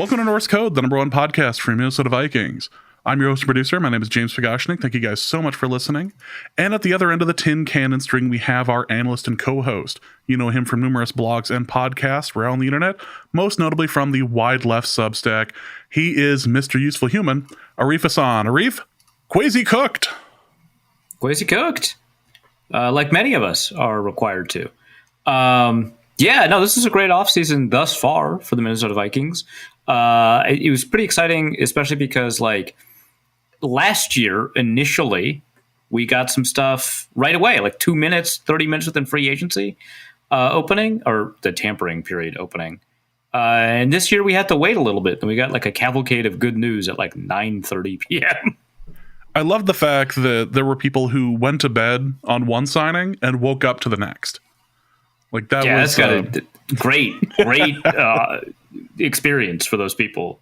Welcome to Norse Code, the number one podcast for Minnesota Vikings. I'm your host and producer. My name is James Fagoshnik. Thank you guys so much for listening. And at the other end of the tin cannon string, we have our analyst and co-host. You know him from numerous blogs and podcasts around the internet, most notably from the Wide Left Substack. He is Mr. Useful Human, Arif Hassan. Arif, quasi cooked. Quasi cooked. Like many of us are required to. This is a great offseason thus far for the Minnesota Vikings. It was pretty exciting, especially because last year, initially, we got some stuff right away, 30 minutes within free agency opening, or the tampering period opening. And this year we had to wait a little bit, and we got a cavalcade of good news at 9:30 p.m. I love the fact that there were people who went to bed on one signing and woke up to the next. That's got a great experience for those people.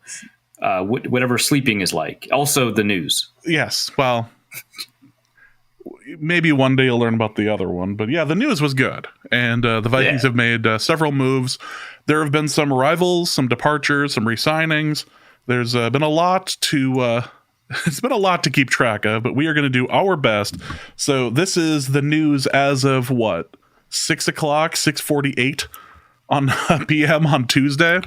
Whatever sleeping is like. Also, the news. Yes, well, maybe one day you'll learn about the other one. But yeah, the news was good. And the Vikings have made several moves. There have been some arrivals, some departures, some re-signings. There's been a lot to... it's been a lot to keep track of, but we are going to do our best. So this is the news as of 6 o'clock, 6:48 on p.m. on Tuesday.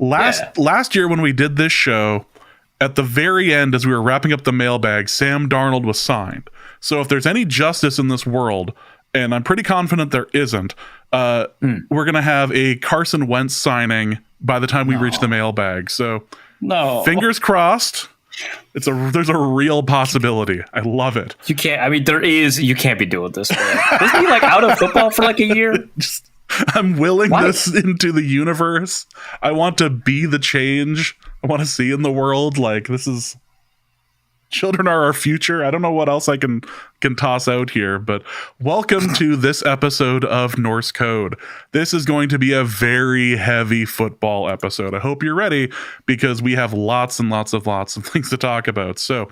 Last year when we did this show, at the very end, as we were wrapping up the mailbag, Sam Darnold was signed. So if there's any justice in this world, and I'm pretty confident there isn't, we're going to have a Carson Wentz signing by the time we reach the mailbag. So fingers crossed. There's a real possibility. I love it. You can't be doing this. Isn't he out of football for a year? I'm willing this into the universe. I want to be the change I want to see in the world. Children are our future. I don't know what else I can toss out here, but welcome to this episode of Norse Code. This is going to be a very heavy football episode. I hope you're ready because we have lots and lots of things to talk about. So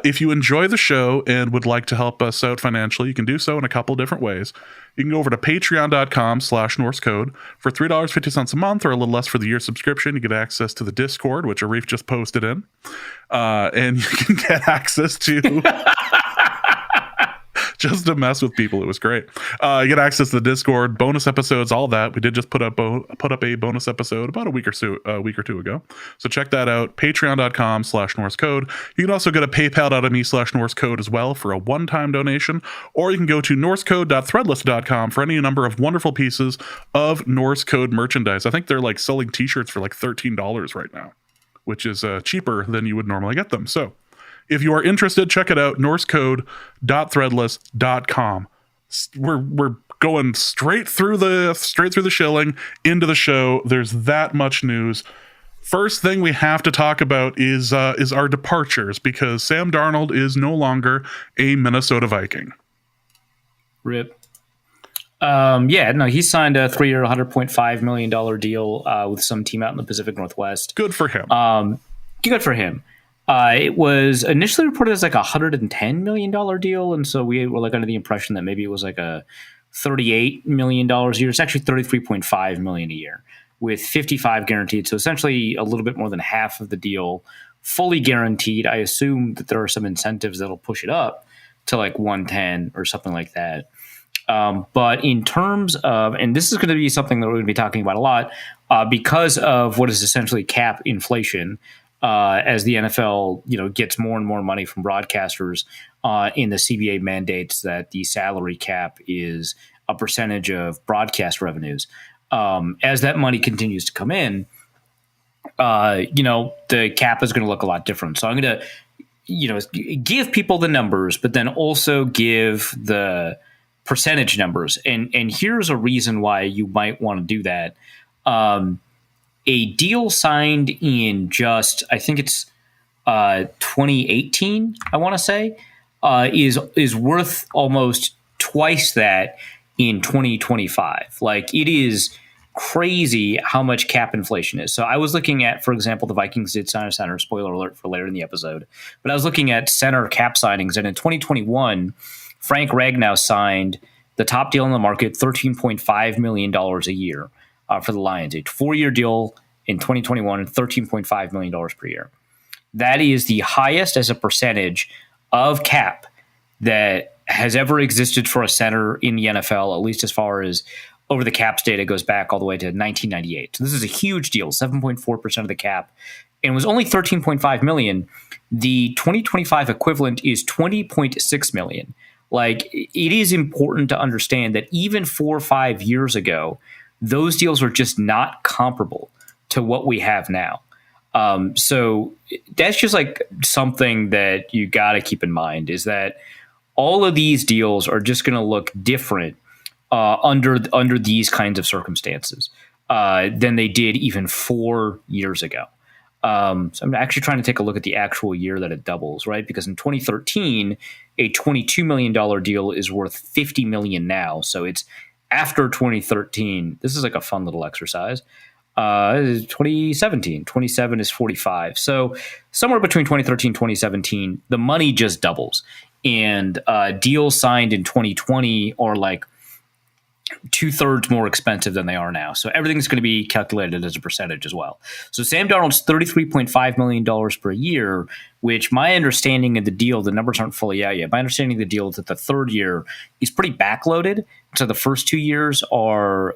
if you enjoy the show and would like to help us out financially, you can do so in a couple different ways. You can go over to patreon.com/NorseCode for $3.50 a month or a little less for the year subscription. You get access to the Discord, which Arif just posted in. And you can get access to just to mess with people. It was great. You get access to the Discord, bonus episodes, all that. We did just put up a bonus episode about a week or two ago. So check that out. Patreon.com/NorseCode. You can also go to PayPal.me/NorseCode as well for a one-time donation, or you can go to norsecode.threadless.com for any number of wonderful pieces of Norse Code merchandise. I think they're selling t-shirts for $13 right now, which is cheaper than you would normally get them. So if you are interested, check it out, norsecode.threadless.com. We're going straight through the shilling into the show. There's that much news. First thing we have to talk about is our departures, because Sam Darnold is no longer a Minnesota Viking. RIP. He signed a 3-year, $100.5 million deal with some team out in the Pacific Northwest. Good for him. Good for him. It was initially reported as a $110 million deal, and so we were under the impression that maybe it was a $38 million a year. It's actually $33.5 million a year with 55 guaranteed. So essentially a little bit more than half of the deal fully guaranteed. I assume that there are some incentives that'll push it up to 110 or something like that. But in terms of, and this is going to be something that we're going to be talking about a lot, because of what is essentially cap inflation, as the NFL, gets more and more money from broadcasters, in the CBA mandates that the salary cap is a percentage of broadcast revenues. As that money continues to come in, the cap is going to look a lot different. So I'm going to, give people the numbers, but then also give the percentage numbers. And here's a reason why you might want to do that. A deal signed in just, I think it's 2018, I want to say, is worth almost twice that in 2025. It is crazy how much cap inflation is. So I was looking at, for example, the Vikings did sign a center, spoiler alert for later in the episode, but I was looking at center cap signings, and in 2021, Frank Ragnow signed the top deal in the market, $13.5 million a year for the Lions, a 4-year deal in 2021, $13.5 million per year. That is the highest as a percentage of cap that has ever existed for a center in the NFL, at least as far as over the caps data goes back all the way to 1998. So this is a huge deal, 7.4% of the cap, and it was only 13.5 million. The 2025 equivalent is 20.6 million. Like, it is important to understand that even 4 or 5 years ago, those deals were just not comparable to what we have now. So that's just like something that you got to keep in mind, is that all of these deals are just going to look different under these kinds of circumstances than they did even 4 years ago. So I'm actually trying to take a look at the actual year that it doubles, right? Because in 2013, a $22 million deal is worth $50 million now. So it's after 2013. This is like a fun little exercise. 2017, 27 is 45. So somewhere between 2013 and 2017, the money just doubles. And deals signed in 2020 are like 2/3 more expensive than they are now. So everything's going to be calculated as a percentage as well. So Sam Darnold's $33.5 million per year, which my understanding of the deal, the numbers aren't fully out yet. My understanding of the deal is that the third year is pretty backloaded. So the first 2 years are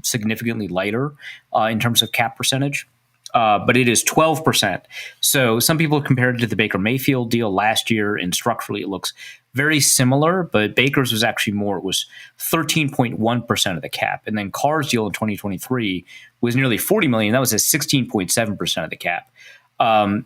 significantly lighter in terms of cap percentage. But it is 12%. So some people compared it to the Baker Mayfield deal last year, and structurally it looks very similar, but Baker's was actually more. It was 13.1% of the cap. And then Carr's deal in 2023 was nearly $40 million. That was at 16.7% of the cap.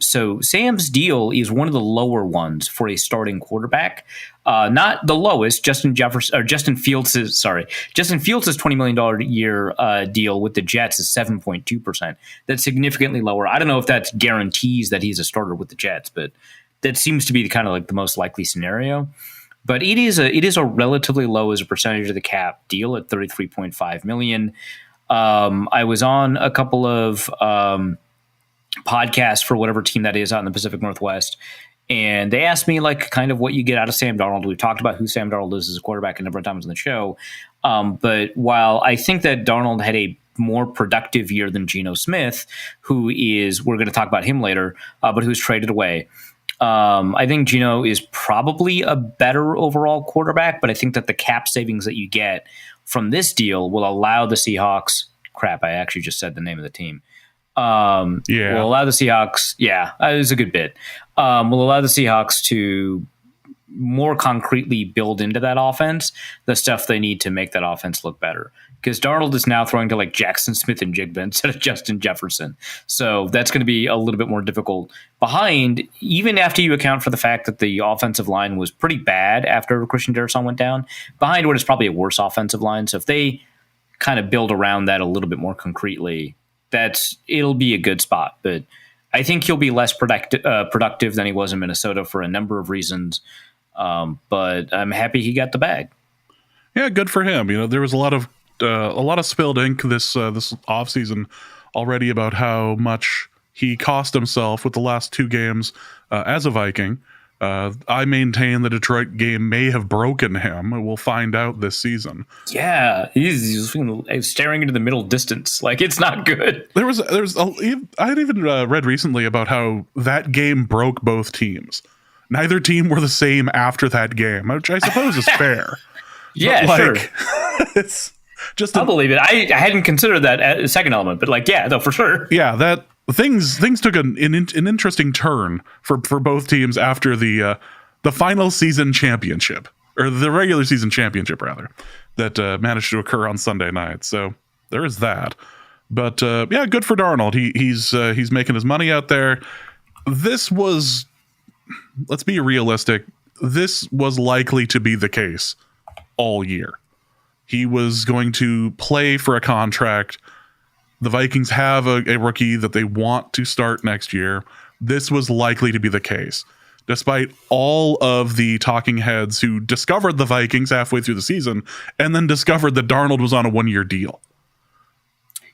So Sam's deal is one of the lower ones for a starting quarterback. Not the lowest. Justin Fields' $20 million a year deal with the Jets is 7.2%. That's significantly lower. I don't know if that guarantees that he's a starter with the Jets, but that seems to be the kind of like the most likely scenario. But it is a relatively low as a percentage of the cap deal at 33.5 million. I was on a couple of podcasts for whatever team that is out in the Pacific Northwest, and they asked me like kind of what you get out of Sam Darnold. We've talked about who Sam Darnold is as a quarterback a number of times on the show. But while I think that Darnold had a more productive year than Geno Smith, we're going to talk about him later, but who's traded away. I think Geno is probably a better overall quarterback, but I think that the cap savings that you get from this deal will allow the Seahawks. Crap, I actually just said the name of the team. Will allow the Seahawks. Yeah, it was a good bit. Will allow the Seahawks to more concretely build into that offense the stuff they need to make that offense look better. Because Darnold is now throwing to like Jackson Smith and Jigba instead of Justin Jefferson. So that's going to be a little bit more difficult behind, even after you account for the fact that the offensive line was pretty bad after Christian Darrisaw went down, behind what is probably a worse offensive line. So if they kind of build around that a little bit more concretely, it'll be a good spot. But I think he'll be less productive than he was in Minnesota for a number of reasons. But I'm happy he got the bag. Yeah, good for him. You know, there was a lot of spilled ink this offseason already about how much he cost himself with the last 2 games as a Viking. I maintain the Detroit game may have broken him. We'll find out this season. Yeah, he's staring into the middle distance. Like, it's not good. I had even read recently about how that game broke both teams. Neither team were the same after that game, which I suppose is fair. Yeah, sure. It's just I'll believe it. I hadn't considered that second element, but like, yeah, no, for sure. Yeah, that things took an interesting turn for both teams after the final season championship, or the regular season championship rather, that managed to occur on Sunday night. So there is that. But yeah, good for Darnold. He's making his money out there. This was, let's be realistic, this was likely to be the case all year. He was going to play for a contract. The Vikings have a rookie that they want to start next year. This was likely to be the case, despite all of the talking heads who discovered the Vikings halfway through the season and then discovered that Darnold was on a 1-year deal.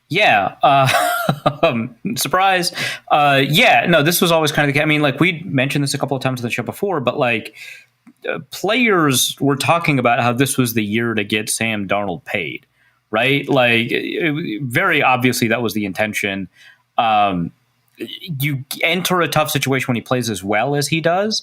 Yeah. Surprise. Yeah, no, this was always kind of the case. I mean, like, we mentioned this a couple of times on the show before, but like, players were talking about how this was the year to get Sam Darnold paid, right? Like, very obviously that was the intention. You enter a tough situation when he plays as well as he does.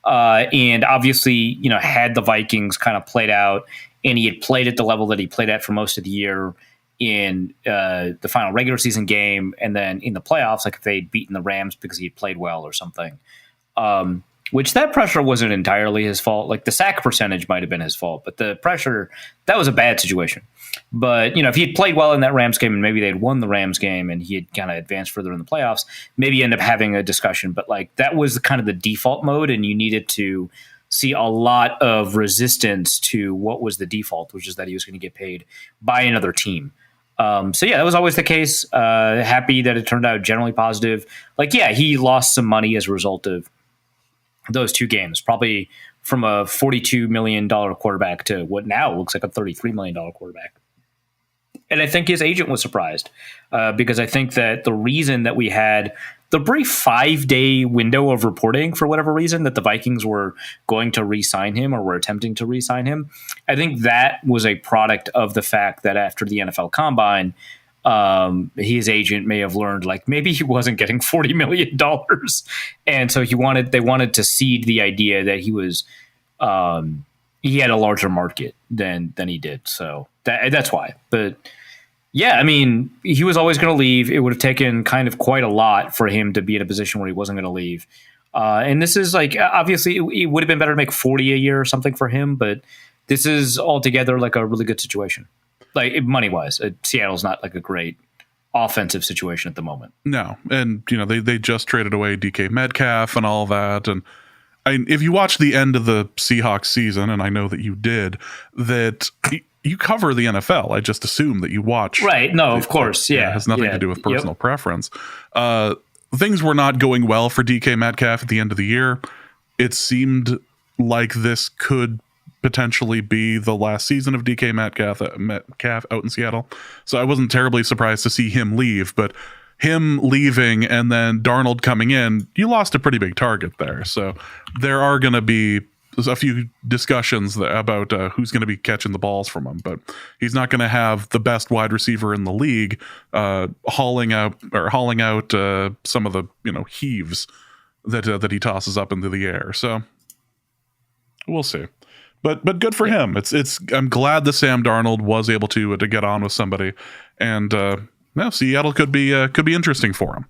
And obviously, had the Vikings kind of played out and he had played at the level that he played at for most of the year in the final regular season game, and then in the playoffs, like if they'd beaten the Rams because he had played well or something, which that pressure wasn't entirely his fault. Like the sack percentage might have been his fault, but the pressure, that was a bad situation. But, if he had played well in that Rams game and maybe they'd won the Rams game and he had kind of advanced further in the playoffs, maybe end up having a discussion. But like that was kind of the default mode, and you needed to see a lot of resistance to what was the default, which is that he was going to get paid by another team. So yeah, that was always the case. Happy that it turned out generally positive. Like, yeah, he lost some money as a result of those two games, probably from a $42 million quarterback to what now looks like a $33 million quarterback. And I think his agent was surprised because I think that the reason that we had the brief 5-day window of reporting, for whatever reason, that the Vikings were going to re-sign him or were attempting to re-sign him, I think that was a product of the fact that after the NFL Combine, his agent may have learned like maybe he wasn't getting $40 million. And so they wanted to seed the idea that he was he had a larger market than he did. So that's why. But yeah, I mean, he was always going to leave. It would have taken kind of quite a lot for him to be in a position where he wasn't going to leave. And this is like, obviously, it would have been better to make 40 a year or something for him, but this is altogether like a really good situation. Like money wise, Seattle's not like a great offensive situation at the moment. No. And, they just traded away DK Metcalf and all that. And if you watch the end of the Seahawks season, and I know that you did, that you cover the NFL. I just assume that you watch. Right. No, of course. Yeah. It has nothing to do with personal preference. Things were not going well for DK Metcalf at the end of the year. It seemed like this could potentially be the last season of DK Metcalf out in Seattle. So I wasn't terribly surprised to see him leave, but him leaving and then Darnold coming in, you lost a pretty big target there. So there are going to be a few discussions about who's going to be catching the balls from him, but he's not going to have the best wide receiver in the league hauling out some of the heaves that he tosses up into the air. So we'll see. But good for him. I'm glad that Sam Darnold was able to get on with somebody, and now Seattle could be interesting for him.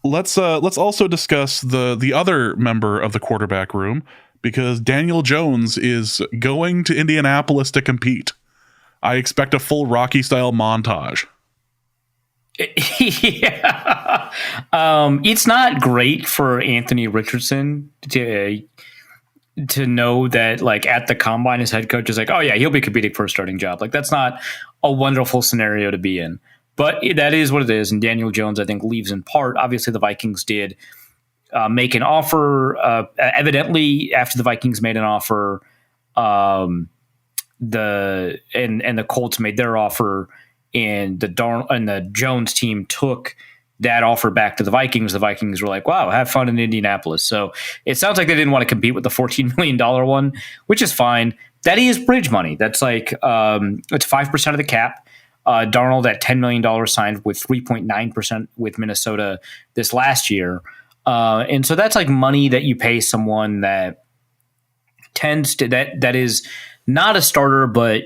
Let's also discuss the other member of the quarterback room, because Daniel Jones is going to Indianapolis to compete. I expect a full Rocky-style montage. Yeah. It's not great for Anthony Richardson to know that, like, at the combine, his head coach is like, oh yeah, he'll be competing for a starting job. Like, that's not a wonderful scenario to be in. But that is what it is. And Daniel Jones, I think, leaves in part. Obviously, the Vikings did make an offer. Evidently, after the Vikings made an offer, the Colts made their offer, and the Jones team took that offer back to the Vikings. The Vikings were like, wow, have fun in Indianapolis. So it sounds like they didn't want to compete with the $14 million one, which is fine. That is bridge money. That's like, it's 5% of the cap. Darnold at $10 million signed with 3.9% with Minnesota this last year. And so that's like money that you pay someone that that is not a starter, but,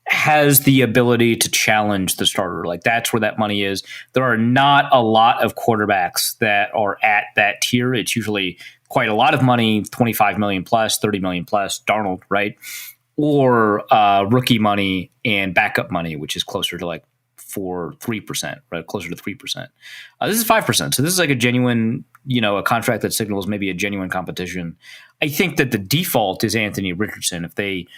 has the ability to challenge the starter. Like, that's where that money is. There are not a lot of quarterbacks that are at that tier. It's usually quite a lot of money, 25 million plus, 30 million plus, Darnold, right? Or rookie money and backup money, which is closer to like 3%, right? Closer to 3%. This is 5%. So this is like a genuine, a contract that signals maybe a genuine competition. I think that the default is Anthony Richardson. If they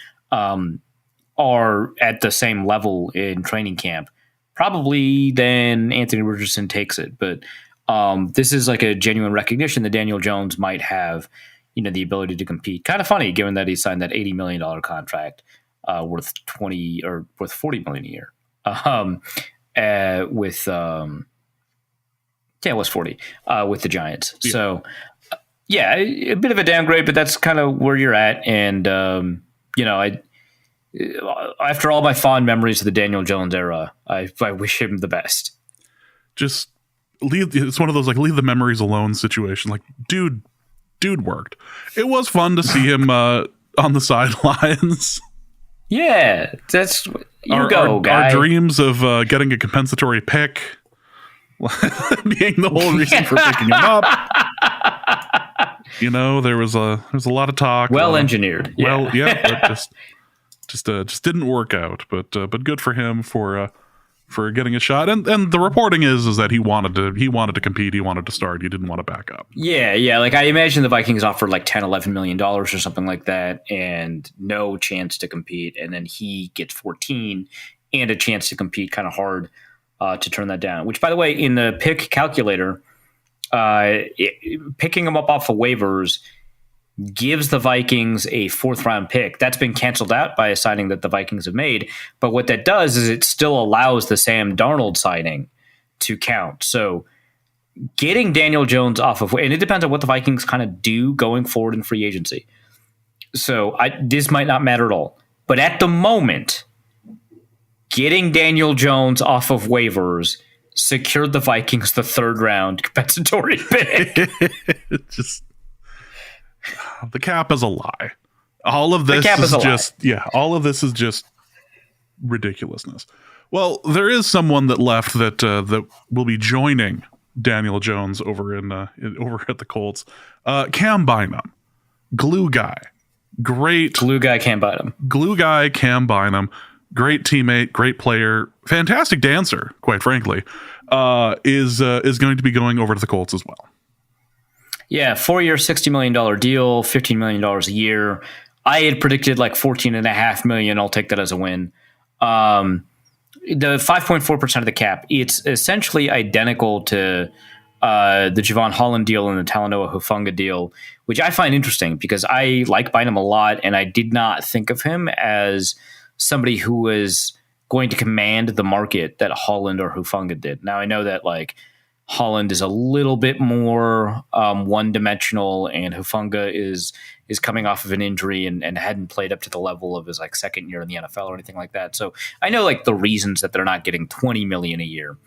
are at the same level in training camp, probably then Anthony Richardson takes it. But this is like a genuine recognition that Daniel Jones might have, the ability to compete. Kind of funny, given that he signed that $80 million contract worth $40 million a year. It was 40 with the Giants. Yeah. So yeah, a bit of a downgrade, but that's kind of where you're at. And after all my fond memories of the Daniel Jones era, I wish him the best. Just it's one of those like leave the memories alone situation. Like, dude worked. It was fun to see him on the sidelines. Yeah, that's guy. Our dreams of getting a compensatory pick being the whole reason for picking him up. There was a lot of talk. Well engineered. Well, yeah, but just didn't work out. But good for him for getting a shot. And the reporting is that he wanted to compete. He wanted to start. He didn't want to back up. Yeah. Like I imagine the Vikings offered like $10-11 million or something like that, and no chance to compete. And then he gets 14 and a chance to compete kind of hard to turn that down. Which, by the way, in the pick calculator, picking him up off of waivers gives the Vikings a 4th round pick. That's been canceled out by a signing that the Vikings have made. But what that does is it still allows the Sam Darnold signing to count. So getting Daniel Jones off of, and it depends on what the Vikings kind of do going forward in free agency. So this might not matter at all. But at the moment, getting Daniel Jones off of waivers secured the Vikings the 3rd round compensatory pick. The cap is a lie. All of this all of this is just ridiculousness. Well, there is someone that left that will be joining Daniel Jones over at the Colts. Cam Bynum, glue guy, great glue guy Cam Bynum, great teammate, great player, fantastic dancer. Quite frankly, is going to be going over to the Colts as well. Yeah, 4-year, $60 million deal, $15 million a year. I had predicted like $14.5 million. I'll take that as a win. The 5.4% of the cap, it's essentially identical to the Javon Holland deal and the Talanoa Hufanga deal, which I find interesting because I like Bynum a lot, and I did not think of him as somebody who was going to command the market that Holland or Hufanga did. Now, I know that like Holland is a little bit more one-dimensional, and Hufanga is coming off of an injury and hadn't played up to the level of his like 2nd year in the NFL or anything like that. So I know like the reasons that they're not getting $20 million a year,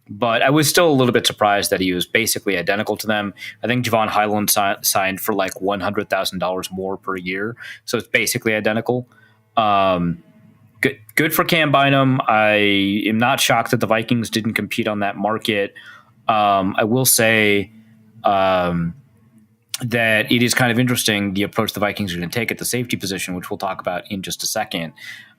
but I was still a little bit surprised that he was basically identical to them. I think Javon Holland signed for like $100,000 more per year, so it's basically identical. Good for Cam Bynum. I am not shocked that the Vikings didn't compete on that market. I will say that it is kind of interesting the approach the Vikings are going to take at the safety position, which we'll talk about in just a second.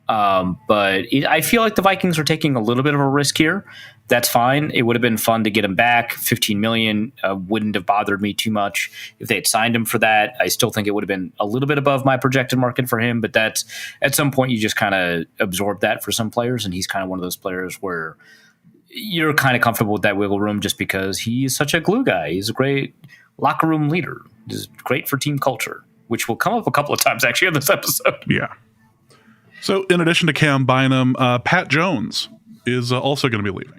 But I feel like the Vikings are taking a little bit of a risk here. That's fine. It would have been fun to get him back. $15 million wouldn't have bothered me too much if they had signed him for that. I still think it would have been a little bit above my projected market for him, but that's at some point you just kind of absorb that for some players, and he's kind of one of those players where you're kind of comfortable with that wiggle room just because he's such a glue guy. He's a great locker room leader. He's great for team culture, which will come up a couple of times actually in this episode. Yeah. So in addition to Cam Bynum, Pat Jones is also going to be leaving.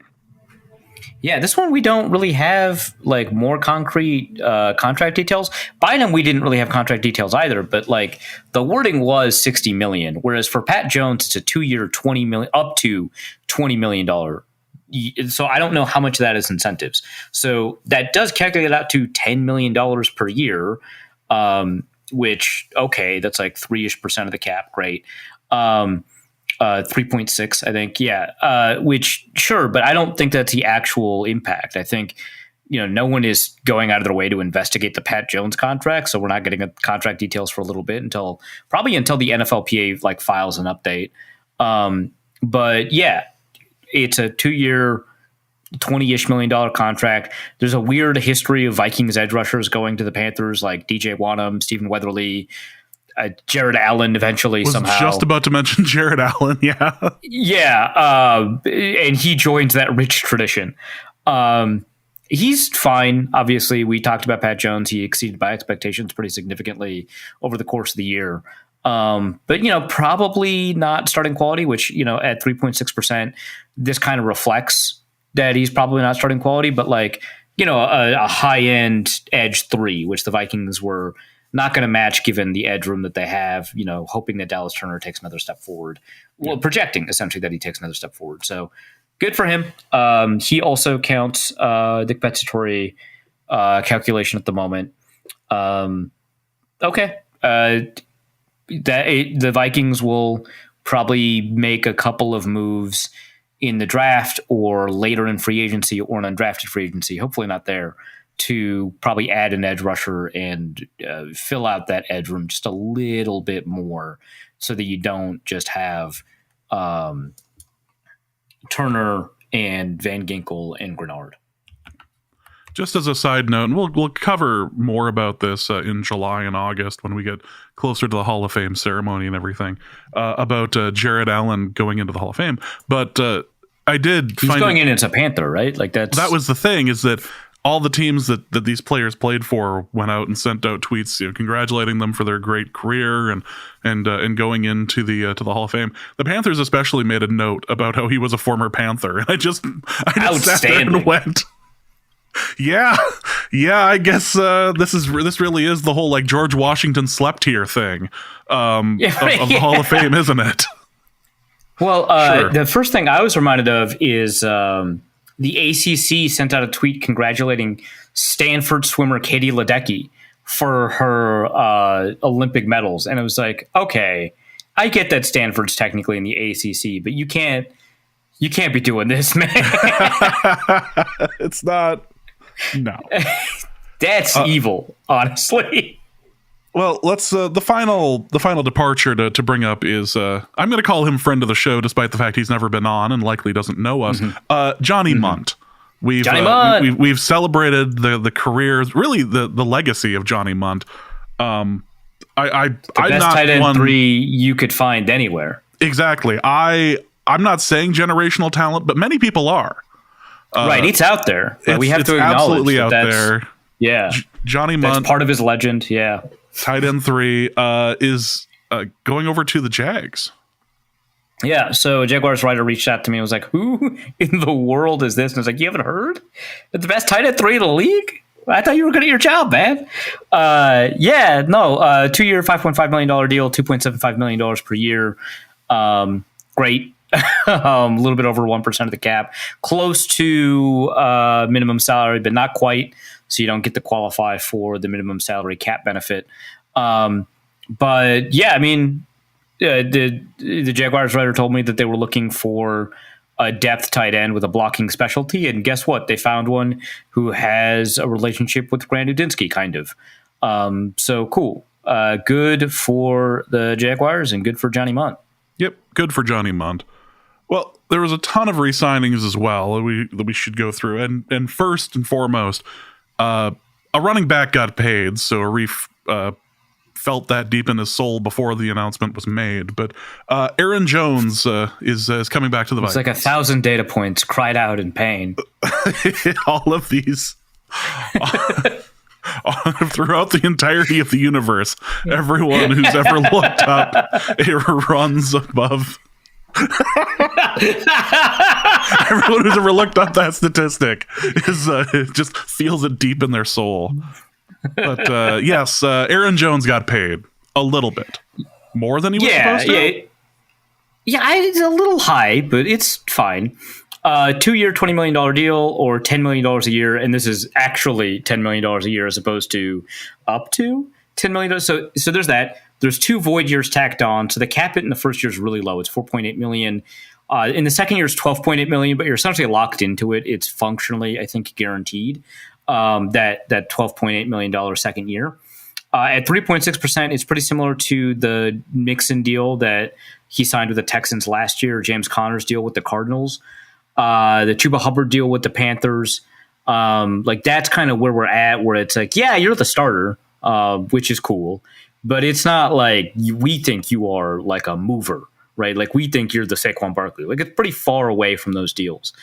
Yeah, this one we don't really have like more concrete contract details. Bynum, we didn't really have contract details either, but like the wording was $60 million, whereas for Pat Jones, it's a 2-year, $20 million up to $20 million. So I don't know how much of that is incentives. So that does calculate out to $10 million per year, which, okay, that's like 3-ish% of the cap. Great. 3.6, I think. Yeah. Which, sure, but I don't think that's the actual impact. I think, no one is going out of their way to investigate the Pat Jones contract. So we're not getting contract details for a little bit until the NFLPA like files an update. But yeah, it's a 2-year, $20-ish million contract. There's a weird history of Vikings edge rushers going to the Panthers, like DJ Wanham, Stephen Weatherly, Jared Allen eventually somehow. Just about to mention Jared Allen, yeah. Yeah, and he joins that rich tradition. He's fine. Obviously, we talked about Pat Jones. He exceeded my expectations pretty significantly over the course of the year. But, probably not starting quality, which, at 3.6%, this kind of reflects that he's probably not starting quality, but like, a high-end edge 3, which the Vikings were not going to match given the edge room that they have, hoping that Dallas Turner takes another step forward. Well, projecting essentially that he takes another step forward. So Good for him. He also counts the compensatory calculation at the moment. Okay. The Vikings will probably make a couple of moves in the draft or later in free agency or an undrafted free agency, hopefully not there, to probably add an edge rusher and fill out that edge room just a little bit more so that you don't just have Turner and Van Ginkel and Grenard. Just as a side note, and we'll cover more about this in July and August when we get closer to the Hall of Fame ceremony and everything, about Jared Allen going into the Hall of Fame. But I did He's going in as a Panther, right? Like that was the thing, is that all the teams that these players played for went out and sent out tweets, congratulating them for their great career and going into the to the Hall of Fame. The Panthers especially made a note about how he was a former Panther, and I just sat there and went, Yeah, I guess this really is the whole like George Washington slept here thing of the Hall of Fame, isn't it? Well, sure. The first thing I was reminded of is the ACC sent out a tweet congratulating Stanford swimmer Katie Ledecky for her Olympic medals, and it was like, okay, I get that Stanford's technically in the ACC, but you can't be doing this, man. It's not. No, that's evil, honestly. Well, let's the final departure to bring up is I'm going to call him friend of the show, despite the fact he's never been on and likely doesn't know us. Johnny Munt. We've celebrated the careers, really the legacy of Johnny Munt. I'm best tight end 3 you could find anywhere. Exactly. I'm not saying generational talent, but many people are. Right, it's out there. We have to acknowledge absolutely out there. Yeah, Johnny Munt, that's part of his legend. Yeah, tight end 3 is going over to the Jags. Yeah, so a Jaguars writer reached out to me and was like, "Who in the world is this?" And I was like, "You haven't heard? It's the best tight end 3 in the league. I thought you were good at your job, man." 2-year, $5.5 million deal, $2.75 million per year. Great. A little bit over 1% of the cap, close to minimum salary, but not quite. So you don't get to qualify for the minimum salary cap benefit. But yeah, I mean, the Jaguars writer told me that they were looking for a depth tight end with a blocking specialty, and guess what? They found one who has a relationship with Grant Udinsky, kind of. So cool. Good for the Jaguars and good for Johnny Munt. Yep, good for Johnny Munt. Well, there was a ton of re-signings as well that we should go through. And first and foremost, a running back got paid, so Arif felt that deep in his soul before the announcement was made. But Aaron Jones is coming back to the Vikings. It's like 1,000 data points cried out in pain. All of these... throughout the entirety of the universe, everyone who's ever looked up runs above... Everyone who's ever looked up that statistic is just feels it deep in their soul. But yes, Aaron Jones got paid a little bit more than he was supposed to. It's a little high, but it's fine. 2-year, $20 million deal, or $10 million a year, and this is actually $10 million a year as opposed to up to $10 million. So there's that. There's 2 void years tacked on, so the cap hit in the first year is really low. It's $4.8 million. In the second year, it's $12.8 million, but you're essentially locked into it. It's functionally, I think, guaranteed, that $12.8 million second year. At 3.6%, it's pretty similar to the Mixon deal that he signed with the Texans last year, James Conner's deal with the Cardinals, the Chuba Hubbard deal with the Panthers. Like that's kind of where we're at, where it's like, yeah, you're the starter, which is cool. But it's not like we think you are like a mover, right? Like we think you're the Saquon Barkley. Like it's pretty far away from those deals.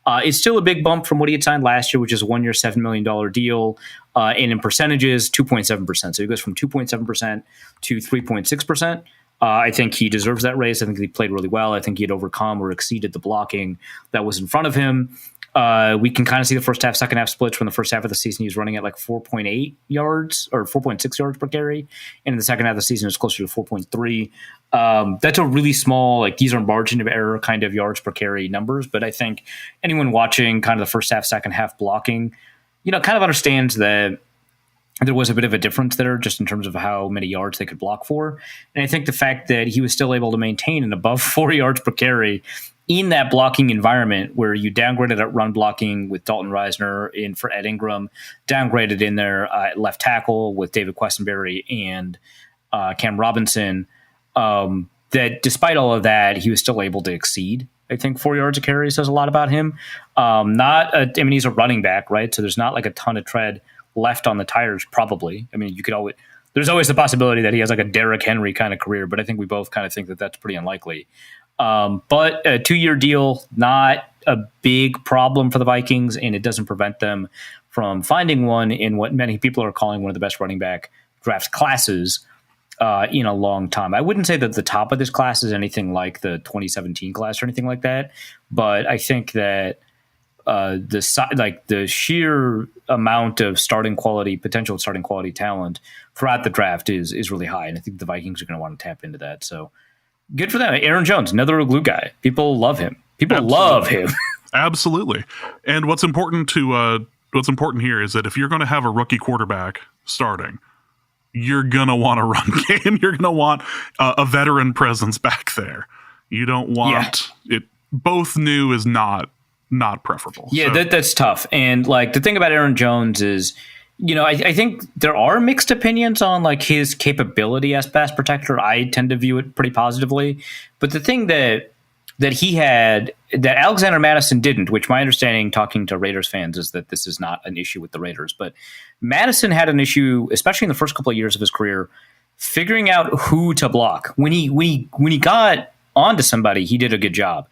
It's still a big bump from what he had signed last year, which is a 1-year, $7 million deal. And in percentages, 2.7%. So he goes from 2.7% to 3.6%. I think he deserves that raise. I think he played really well. I think he had overcome or exceeded the blocking that was in front of him. We can kind of see the first half, second half splits. From the first half of the season, he was running at like 4.8 yards or 4.6 yards per carry. And in the second half of the season, it's closer to 4.3. That's a really small, like these are margin of error kind of yards per carry numbers. But I think anyone watching kind of the first half, second half blocking, kind of understands that there was a bit of a difference there just in terms of how many yards they could block for. And I think the fact that he was still able to maintain an above 4 yards per carry in that blocking environment where you downgraded at run blocking with Dalton Reisner in for Ed Ingram, downgraded in there at left tackle with David Questenberry and Cam Robinson, that despite all of that, he was still able to exceed. I think 4 yards a carry says a lot about him. He's a running back, right? So there's not like a ton of tread left on the tires, probably. I mean, there's always the possibility that he has like a Derrick Henry kind of career, but I think we both kind of think that that's pretty unlikely. But a 2-year deal, not a big problem for the Vikings, and it doesn't prevent them from finding one in what many people are calling one of the best running back draft classes in a long time. I wouldn't say that the top of this class is anything like the 2017 class or anything like that, but I think that the sheer amount of potential starting quality talent throughout the draft is really high, and I think the Vikings are going to want to tap into that. So good for them. Aaron Jones, another glue guy. People love him. Love him. Absolutely. And what's important here is that if you're going to have a rookie quarterback starting, you're going to want a run game. You're going to want a veteran presence back there. You don't want it. Both new is not preferable. Yeah, so. That's tough. And like the thing about Aaron Jones is, I think there are mixed opinions on like his capability as pass protector. I tend to view it pretty positively. But the thing that he had that Alexander Mattison didn't, which my understanding talking to Raiders fans is that this is not an issue with the Raiders, but Mattison had an issue, especially in the first couple of years of his career, figuring out who to block. When he got onto somebody, he did a good job,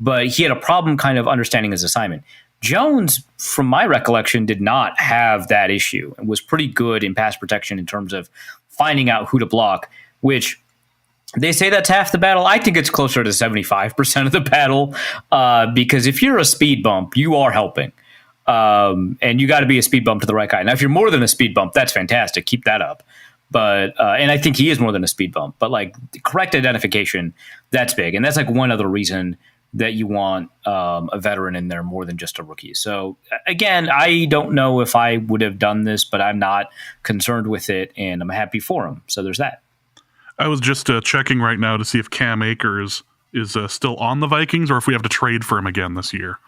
but he had a problem kind of understanding his assignment. Jones, from my recollection, did not have that issue and was pretty good in pass protection in terms of finding out who to block, which they say that's half the battle. I think it's closer to 75% of the battle because if you're a speed bump, you are helping. And you got to be a speed bump to the right guy. Now, if you're more than a speed bump, that's fantastic. Keep that up. But and I think he is more than a speed bump. But like correct identification, that's big. And that's like one other reason that you want a veteran in there more than just a rookie. So again, I don't know if I would have done this, but I'm not concerned with it, and I'm happy for him. So there's that. I was just checking right now to see if Cam Akers is still on the Vikings or if we have to trade for him again this year.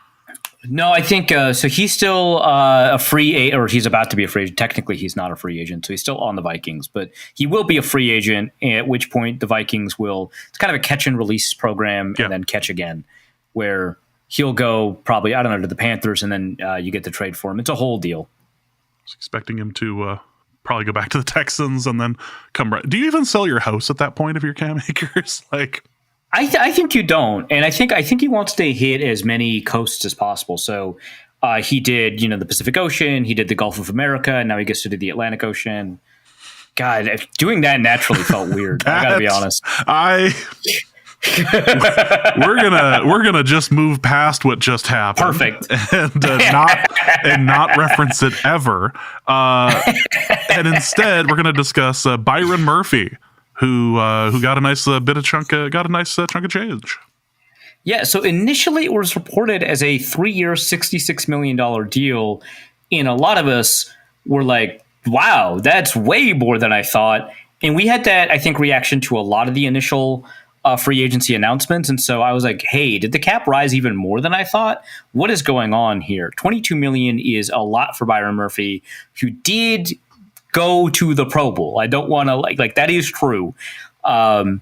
No, I think so. He's still a free agent, or he's about to be a free agent. Technically, he's not a free agent, so he's still on the Vikings, but he will be a free agent, at which point the Vikings will, it's kind of a catch and release program and then catch again, where he'll go probably, I don't know, to the Panthers, and then you get the trade for him. It's a whole deal. I was expecting him to probably go back to the Texans and then come right. Do you even sell your house at that point if you're Cam Akers? Like, I think you don't, and I think he wants to hit as many coasts as possible. So he did, the Pacific Ocean, he did the Gulf of America, and now he gets to do the Atlantic Ocean. God, doing that naturally felt weird. I gotta be honest. We're gonna just move past what just happened. Perfect. And not reference it ever. And instead, we're gonna discuss Byron Murphy, who got a nice chunk of change. Yeah. So initially, it was reported as a 3-year, $66 million deal, and a lot of us were like, "Wow, that's way more than I thought." And we had that, I think, reaction to a lot of the initial free agency announcements. And so I was like, hey, did the cap rise even more than I thought? What is going on here? $22 million is a lot for Byron Murphy, who did go to the Pro Bowl. I don't want to like that is true. And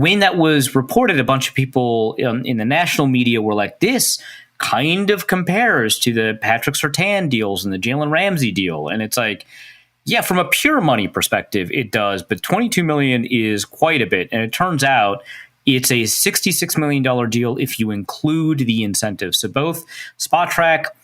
when that was reported, a bunch of people in the national media were like, this kind of compares to the Patrick Surtain deals and the Jalen Ramsey deal. And it's like, yeah, from a pure money perspective, it does, but $22 million is quite a bit. And it turns out it's a $66 million deal if you include the incentive. So both Spot Track,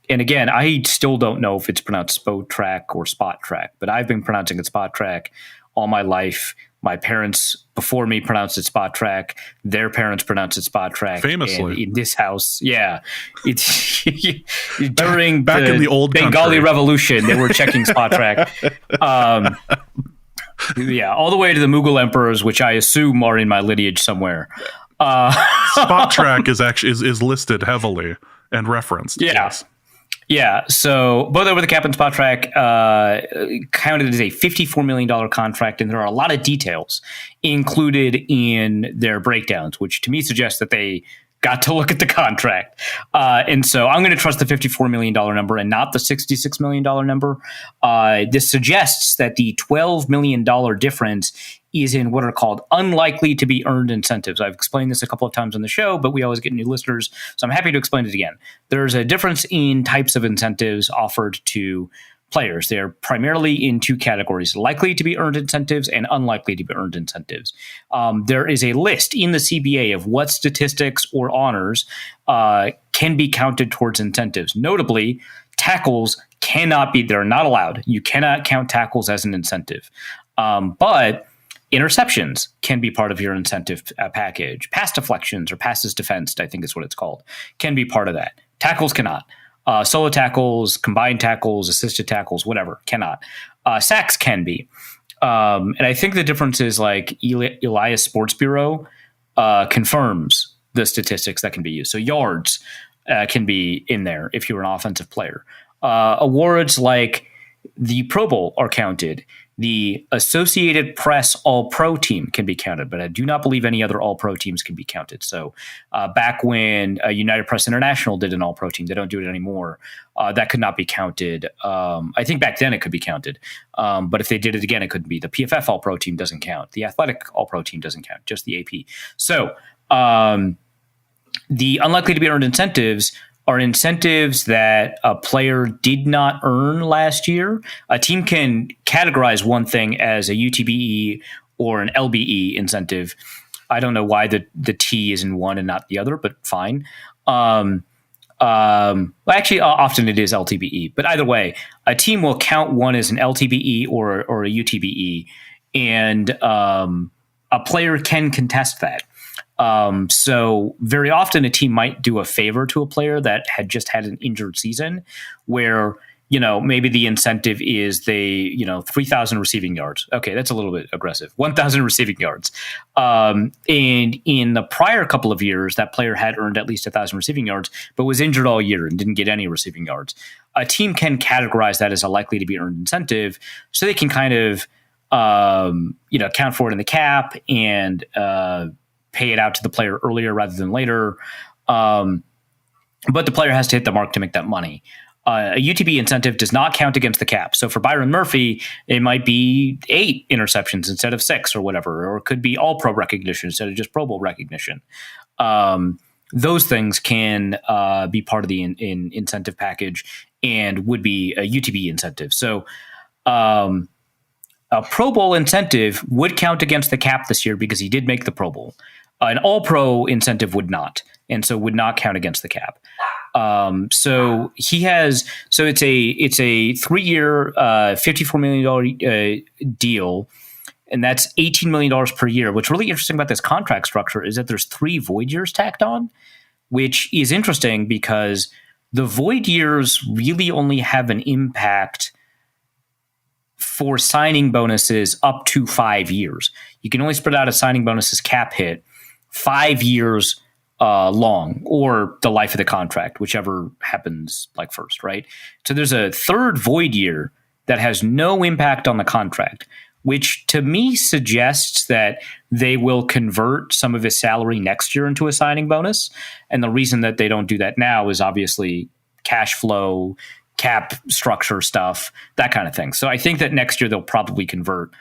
and again, I still don't know if it's pronounced Spot Track or Spot Track, but I've been pronouncing it Spot Track all my life. My parents before me pronounced it spot track. Their parents pronounced it spot track. Famously. And in this house, it's during back in the old Bengali country. Revolution, they were checking spot track. Yeah, all the way to the Mughal emperors, which I assume are in my lineage somewhere. Spot track is listed heavily and referenced. Yeah. Yes. Yeah, so both over the cap and spot track counted as a $54 million contract, and there are a lot of details included in their breakdowns, which to me suggests that they got to look at the contract. And so I'm going to trust the $54 million number and not the $66 million number. This suggests that the $12 million difference is in what are called unlikely to be earned incentives. I've explained this a couple of times on the show, but we always get new listeners, so I'm happy to explain it again. There's a difference in types of incentives offered to players. They're primarily in two categories: likely to be earned incentives and unlikely to be earned incentives. There is a list in the CBA of what statistics or honors can be counted towards incentives. Notably, tackles cannot be, they're not allowed. You cannot count tackles as an incentive. But interceptions can be part of your incentive package. Pass deflections, or passes defensed, I think is what it's called, can be part of that. Tackles cannot. Solo tackles, combined tackles, assisted tackles, whatever, cannot. Sacks can be. And I think the difference is like Elias Sports Bureau confirms the statistics that can be used. So yards can be in there if you're an offensive player. Awards like the Pro Bowl are counted. The Associated Press All-Pro team can be counted, but I do not believe any other All-Pro teams can be counted. So back when United Press International did an All-Pro team, they don't do it anymore, that could not be counted. I think back then it could be counted, but if they did it again, it couldn't be. The PFF All-Pro team doesn't count. The Athletic All-Pro team doesn't count, just the AP. So the unlikely to be earned incentives are incentives that a player did not earn last year. A team can categorize one thing as a UTBE or an LBE incentive. I don't know why the T is in one and not the other, but fine. Actually, often it is LTBE. But either way, a team will count one as an LTBE or a UTBE, and a player can contest that. So very often a team might do a favor to a player that had just had an injured season where, maybe the incentive is 3,000 receiving yards. Okay, that's a little bit aggressive. 1,000 receiving yards. And in the prior couple of years, that player had earned at least 1,000 receiving yards, but was injured all year and didn't get any receiving yards. A team can categorize that as a likely to be earned incentive, so they can kind of, account for it in the cap and, pay it out to the player earlier rather than later. But the player has to hit the mark to make that money. A UTB incentive does not count against the cap. So for Byron Murphy, it might be 8 interceptions instead of 6 or whatever, or it could be all pro recognition instead of just Pro Bowl recognition. Those things can be part of the incentive package and would be a UTB incentive. So a Pro Bowl incentive would count against the cap this year because he did make the Pro Bowl. An All-Pro incentive would not, and so would not count against the cap. So he has. So it's a 3-year, $54 million deal, and that's $18 million per year. What's really interesting about this contract structure is that there's 3 void years tacked on, which is interesting because the void years really only have an impact for signing bonuses up to 5 years. You can only spread out a signing bonus's cap hit 5 years long, or the life of the contract, whichever happens like first, right? So there's a third void year that has no impact on the contract, which to me suggests that they will convert some of his salary next year into a signing bonus. And the reason that they don't do that now is obviously cash flow, cap structure stuff, that kind of thing. So I think that next year they'll probably convert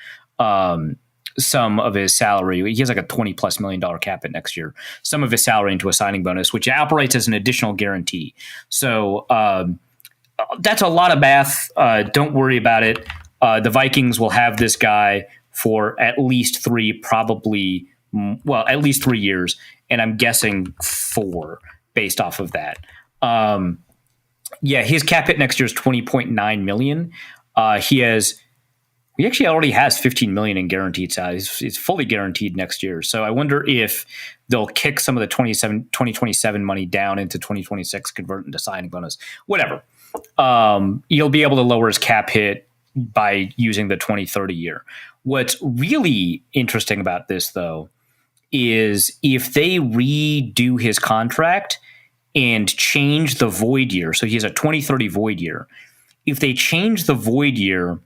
some of his salary. He has like a $20+ million cap hit next year, some of his salary into a signing bonus, which operates as an additional guarantee. So that's a lot of math. Don't worry about it. The Vikings will have this guy for at least 3 years. And I'm guessing 4 based off of that. His cap hit next year is $20.9 million. He has He actually already has $15 million in guaranteed salary. It's fully guaranteed next year. So I wonder if they'll kick some of the 2027 money down into 2026, convert into signing bonus, whatever. You'll be able to lower his cap hit by using the 2030 year. What's really interesting about this, though, is if they redo his contract and change the void year. So he has a 2030 void year. If they change the void year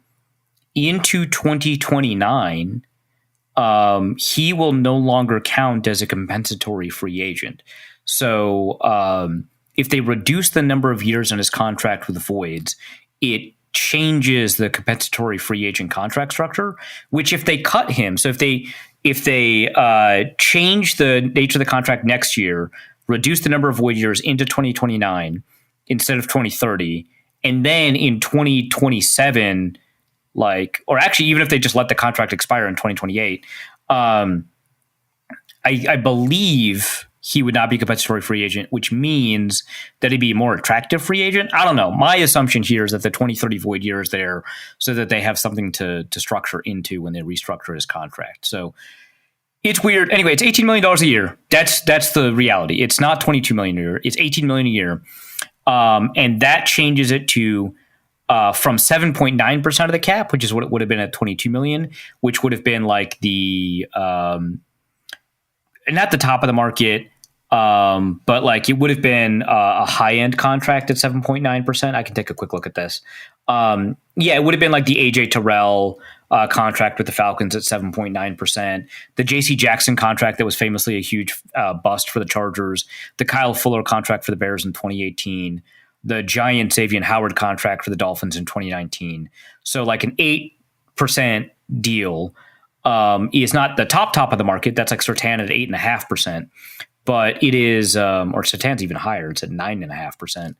into 2029, he will no longer count as a compensatory free agent. So if they reduce the number of years in his contract with the voids, it changes the compensatory free agent contract structure, which if they cut him, so if they change the nature of the contract next year, reduce the number of void years into 2029 instead of 2030, and then in 2027, or actually even if they just let the contract expire in 2028, I believe he would not be a compensatory free agent, which means that he'd be a more attractive free agent. I don't know. My assumption here is that the 2030 void year is there so that they have something to structure into when they restructure his contract. So it's weird. Anyway, it's $18 million a year. That's the reality. It's not $22 million a year. It's $18 million a year. And that changes it to from 7.9% of the cap, which is what it would have been at $22 million, which would have been like the not the top of the market, but like it would have been a high end contract at 7.9%. I can take a quick look at this. It would have been like the AJ Terrell contract with the Falcons at 7.9%, the JC Jackson contract that was famously a huge bust for the Chargers, the Kyle Fuller contract for the Bears in 2018, the giant Xavier Howard contract for the Dolphins in 2019. So like an 8% deal is not the top of the market. That's like Surtain at 8.5%, but it is, or Surtain's even higher. It's at 9.5%.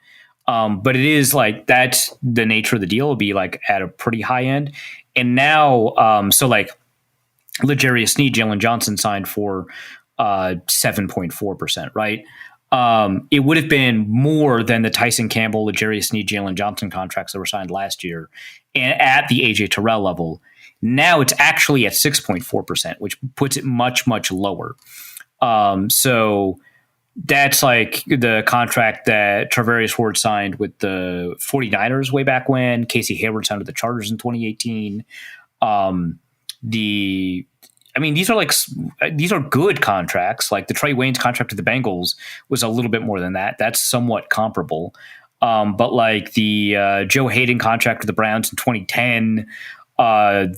But it is like, that's the nature of the deal. Will be like at a pretty high end. And now, so like L'Jarius Sneed, Jalen Johnson signed for 7.4%, right? It would have been more than the Tyson Campbell, L'Jarius Sneed, Jalen Johnson contracts that were signed last year, and at the AJ Terrell level. Now it's actually at 6.4%, which puts it much, much lower. So that's like the contract that Travarius Ward signed with the 49ers way back when. Casey Hayward signed with the Chargers in 2018. These are good contracts. Like the Trey Waynes contract to the Bengals was a little bit more than that. That's somewhat comparable. But like the Joe Hayden contract with the Browns in 2010,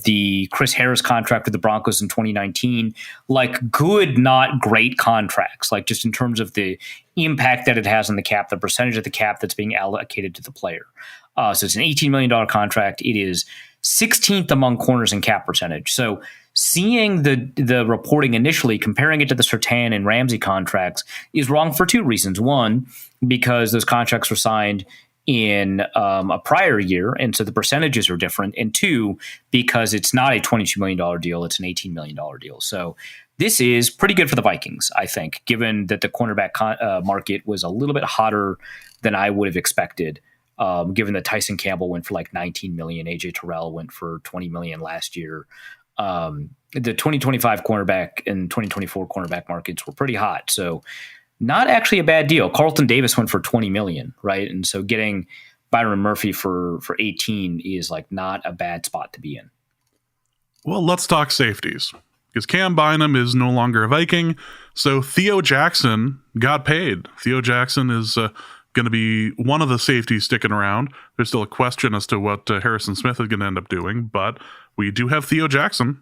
the Chris Harris contract with the Broncos in 2019, like good, not great contracts, like just in terms of the impact that it has on the cap, the percentage of the cap that's being allocated to the player. So it's an $18 million contract. It is 16th among corners in cap percentage. So seeing the reporting initially, comparing it to the Surtain and Ramsey contracts is wrong for two reasons. One, because those contracts were signed in a prior year, and so the percentages are different. And two, because it's not a $22 million deal, it's an $18 million deal. So this is pretty good for the Vikings, I think, given that the cornerback market was a little bit hotter than I would have expected, given that Tyson Campbell went for like $19 million, AJ Terrell went for $20 million last year. The 2025 cornerback and 2024 cornerback markets were pretty hot. So not actually a bad deal. Carlton Davis went for $20 million, right? And so getting Byron Murphy for 18 is like not a bad spot to be in. Well, let's talk safeties, because Cam Bynum is no longer a Viking. So Theo Jackson got paid. Theo Jackson is going to be one of the safeties sticking around. There's still a question as to what Harrison Smith is going to end up doing, but we do have Theo Jackson.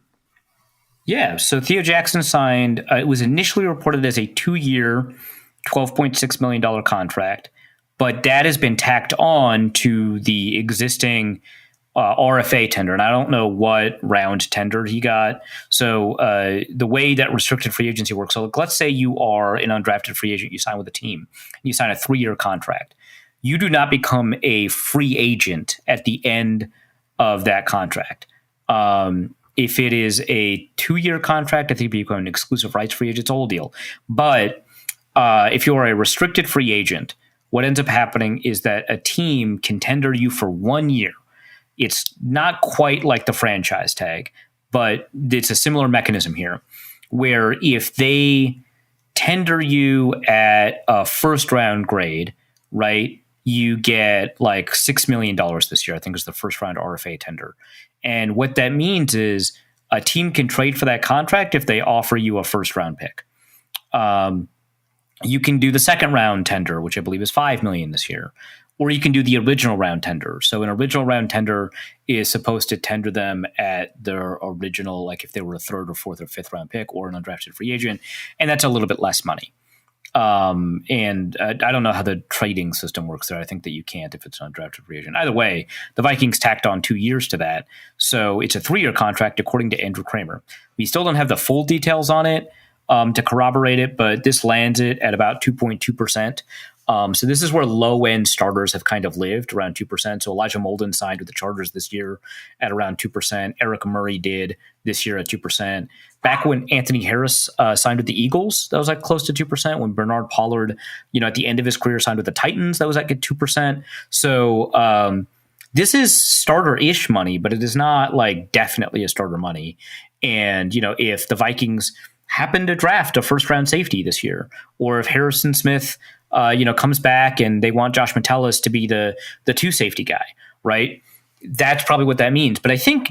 Yeah, so Theo Jackson signed, it was initially reported as a 2-year, $12.6 million contract, but that has been tacked on to the existing RFA tender, and I don't know what round tender he got. So the way that restricted free agency works, so let's say you are an undrafted free agent, you sign with a team, you sign a 3-year contract. You do not become a free agent at the end of that contract. If it is a 2-year contract, I think you become an exclusive rights free agent. It's a whole deal. But if you're a restricted free agent, what ends up happening is that a team can tender you for 1 year. It's not quite like the franchise tag, but it's a similar mechanism here, where if they tender you at a first round grade, right, you get like $6 million this year, I think is the first round RFA tender. And what that means is a team can trade for that contract if they offer you a first round pick. You can do the second round tender, which I believe is $5 million this year, or you can do the original round tender. So an original round tender is supposed to tender them at their original, like if they were a third or fourth or fifth round pick or an undrafted free agent, and that's a little bit less money. And I don't know how the trading system works there. I think that you can't if it's an undrafted free agent. Either way, the Vikings tacked on 2 years to that. So it's a 3-year contract, according to Andrew Kramer. We still don't have the full details on it to corroborate it, but this lands it at about 2.2%. So this is where low-end starters have kind of lived, around 2%. So Elijah Molden signed with the Chargers this year at around 2%. Eric Murray did this year at 2%. Back when Anthony Harris signed with the Eagles, that was like close to 2%. When Bernard Pollard, at the end of his career signed with the Titans, that was like at 2%. So this is starter-ish money, but it is not like definitely a starter money. And, if the Vikings happen to draft a first-round safety this year, or if Harrison Smith comes back and they want Josh Metellus to be the 2 safety guy, right? That's probably what that means. But I think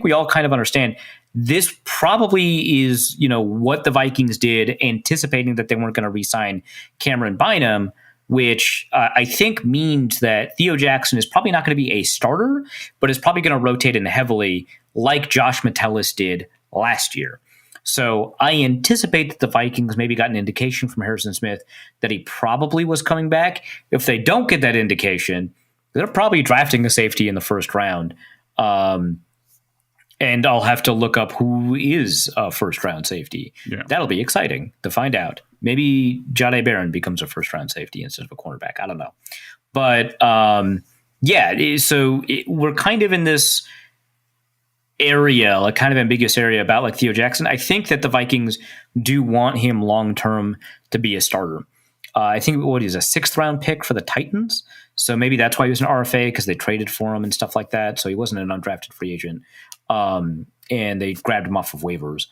we all kind of understand this probably is, what the Vikings did, anticipating that they weren't going to re-sign Cameron Bynum, which I think means that Theo Jackson is probably not going to be a starter, but is probably going to rotate in heavily like Josh Metellus did last year. So I anticipate that the Vikings maybe got an indication from Harrison Smith that he probably was coming back. If they don't get that indication, they're probably drafting a safety in the first round. And I'll have to look up who is a first-round safety. Yeah. That'll be exciting to find out. Maybe Jahdae Barron becomes a first-round safety instead of a cornerback. I don't know. But, we're kind of in this area, like kind of ambiguous area about like Theo Jackson. I think that the Vikings do want him long-term to be a starter. I think he's a 6th-round pick for the Titans. So maybe that's why he was an RFA, because they traded for him and stuff like that. So he wasn't an undrafted free agent. And they grabbed him off of waivers.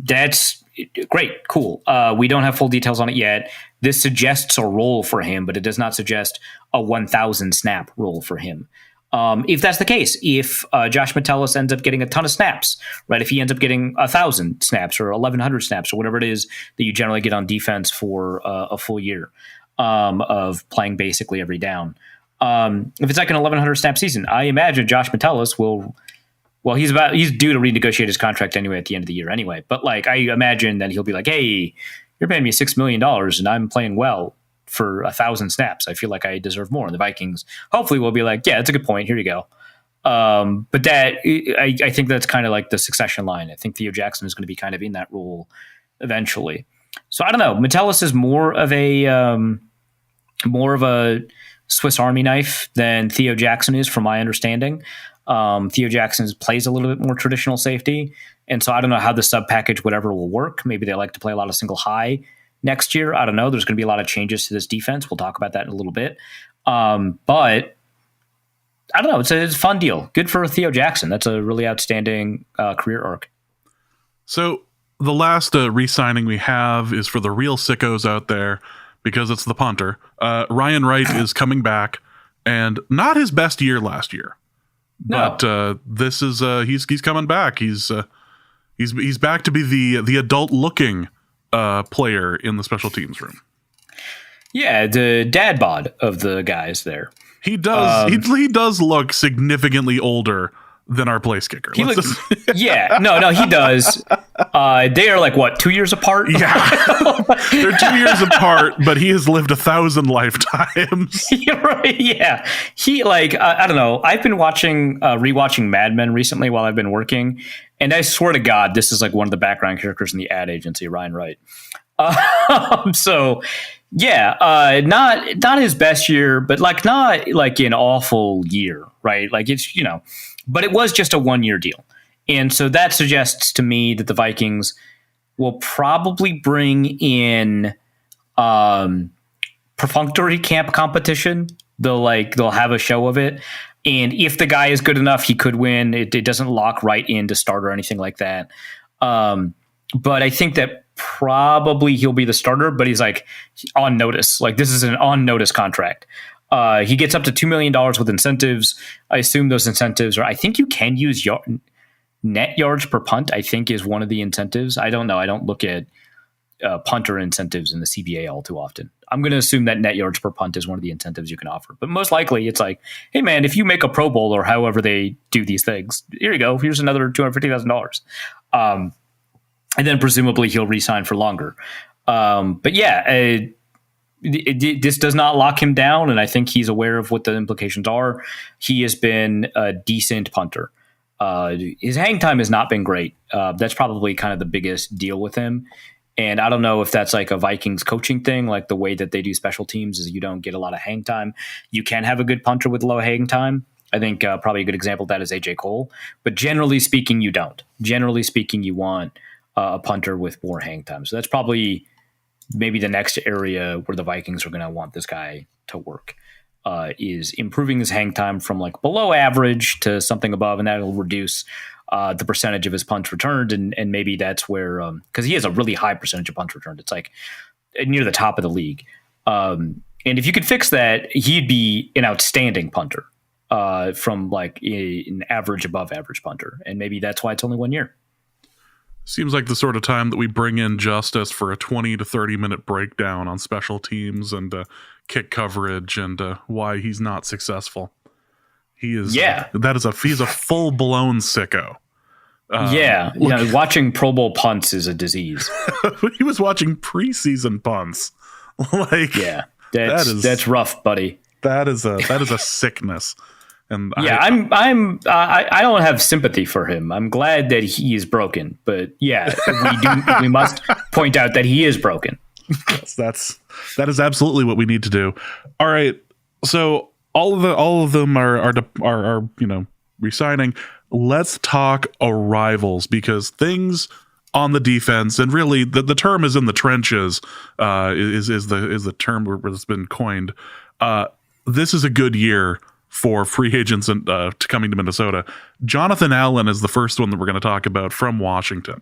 That's great. Cool. We don't have full details on it yet. This suggests a role for him, but it does not suggest a 1,000 snap role for him. If that's the case, if Josh Metellus ends up getting a ton of snaps, right? If he ends up getting 1,000 snaps or 1,100 snaps or whatever it is that you generally get on defense for a full year of playing basically every down. If it's like an 1,100 snap season, I imagine Josh Metellus will. Well, he's due to renegotiate his contract anyway at the end of the year anyway. But like, I imagine that he'll be like, "Hey, you're paying me $6 million and I'm playing well for 1,000 snaps. I feel like I deserve more." And the Vikings hopefully will be like, "Yeah, that's a good point. Here you go." But I think that's kind of like the succession line. I think Theo Jackson is going to be kind of in that role eventually. So I don't know. Metellus is more of a Swiss Army knife than Theo Jackson is, from my understanding. Theo Jackson plays a little bit more traditional safety. And so I don't know how the sub package, whatever, will work. Maybe they like to play a lot of single high next year. I don't know. There's going to be a lot of changes to this defense. We'll talk about that in a little bit. But I don't know. It's a fun deal. Good for Theo Jackson. That's a really outstanding career arc. So the last re-signing we have is for the real sickos out there, because it's the punter. Ryan Wright is coming back, and not his best year last year. No. But this is he's coming back. He's back to be the adult looking player in the special teams room. Yeah, the dad bod of the guys there. He does he does look significantly older than our place kicker. He does. They are like, what, 2 years apart? Yeah. They're 2 years apart, but he has lived 1,000 lifetimes. Right, yeah. He, like, I don't know. I've been rewatching Mad Men recently while I've been working, and I swear to God, this is like one of the background characters in the ad agency, Ryan Wright. So, yeah, not his best year, but like not like an awful year, right? Like it's, but it was just a 1-year deal. And so that suggests to me that the Vikings will probably bring in perfunctory camp competition they'll have a show of it. And if the guy is good enough, he could win. It doesn't lock right into start or anything like that. But I think that probably he'll be the starter, but he's like on notice. Like this is an on notice contract. He gets up to $2 million with incentives. I assume those incentives are, I think you can use net yards per punt, I think is one of the incentives. I don't know. I don't look at punter incentives in the CBA all too often. I'm going to assume that net yards per punt is one of the incentives you can offer. But most likely it's like, hey, man, if you make a Pro Bowl or however they do these things, here you go. Here's another $250,000. And then presumably he'll re-sign for longer. But yeah, this does not lock him down, and I think he's aware of what the implications are. He has been a decent punter. His hang time has not been great. That's probably kind of the biggest deal with him. And I don't know if that's like a Vikings coaching thing, like the way that they do special teams is you don't get a lot of hang time. You can have a good punter with low hang time. I think probably a good example of that is AJ Cole. But generally speaking, you don't. Generally speaking, you want a punter with more hang time. So that's probably maybe the next area where the Vikings are going to want this guy to work, is improving his hang time from like below average to something above, and that'll reduce the percentage of his punts returned. And maybe that's where, because he has a really high percentage of punts returned. It's like near the top of the league. And if you could fix that, he'd be an outstanding punter from like an average above average punter. And maybe that's why it's only 1 year. Seems like the sort of time that we bring in Justice for a 20 to 30 minute breakdown on special teams and kick coverage and why he's not successful. He is, he's a full blown sicko. Watching Pro Bowl punts is a disease. He was watching preseason punts. That's rough, buddy. That is a sickness. And I don't have sympathy for him. I'm glad that he is broken, but yeah, we must point out that he is broken. Yes, that is absolutely what we need to do. All right, so all of them are resigning. Let's talk arrivals, because things on the defense, and really the term is in the trenches, is the term where it's been coined. This is a good year for free agents and coming to Minnesota. Jonathan Allen is the first one that we're going to talk about from Washington.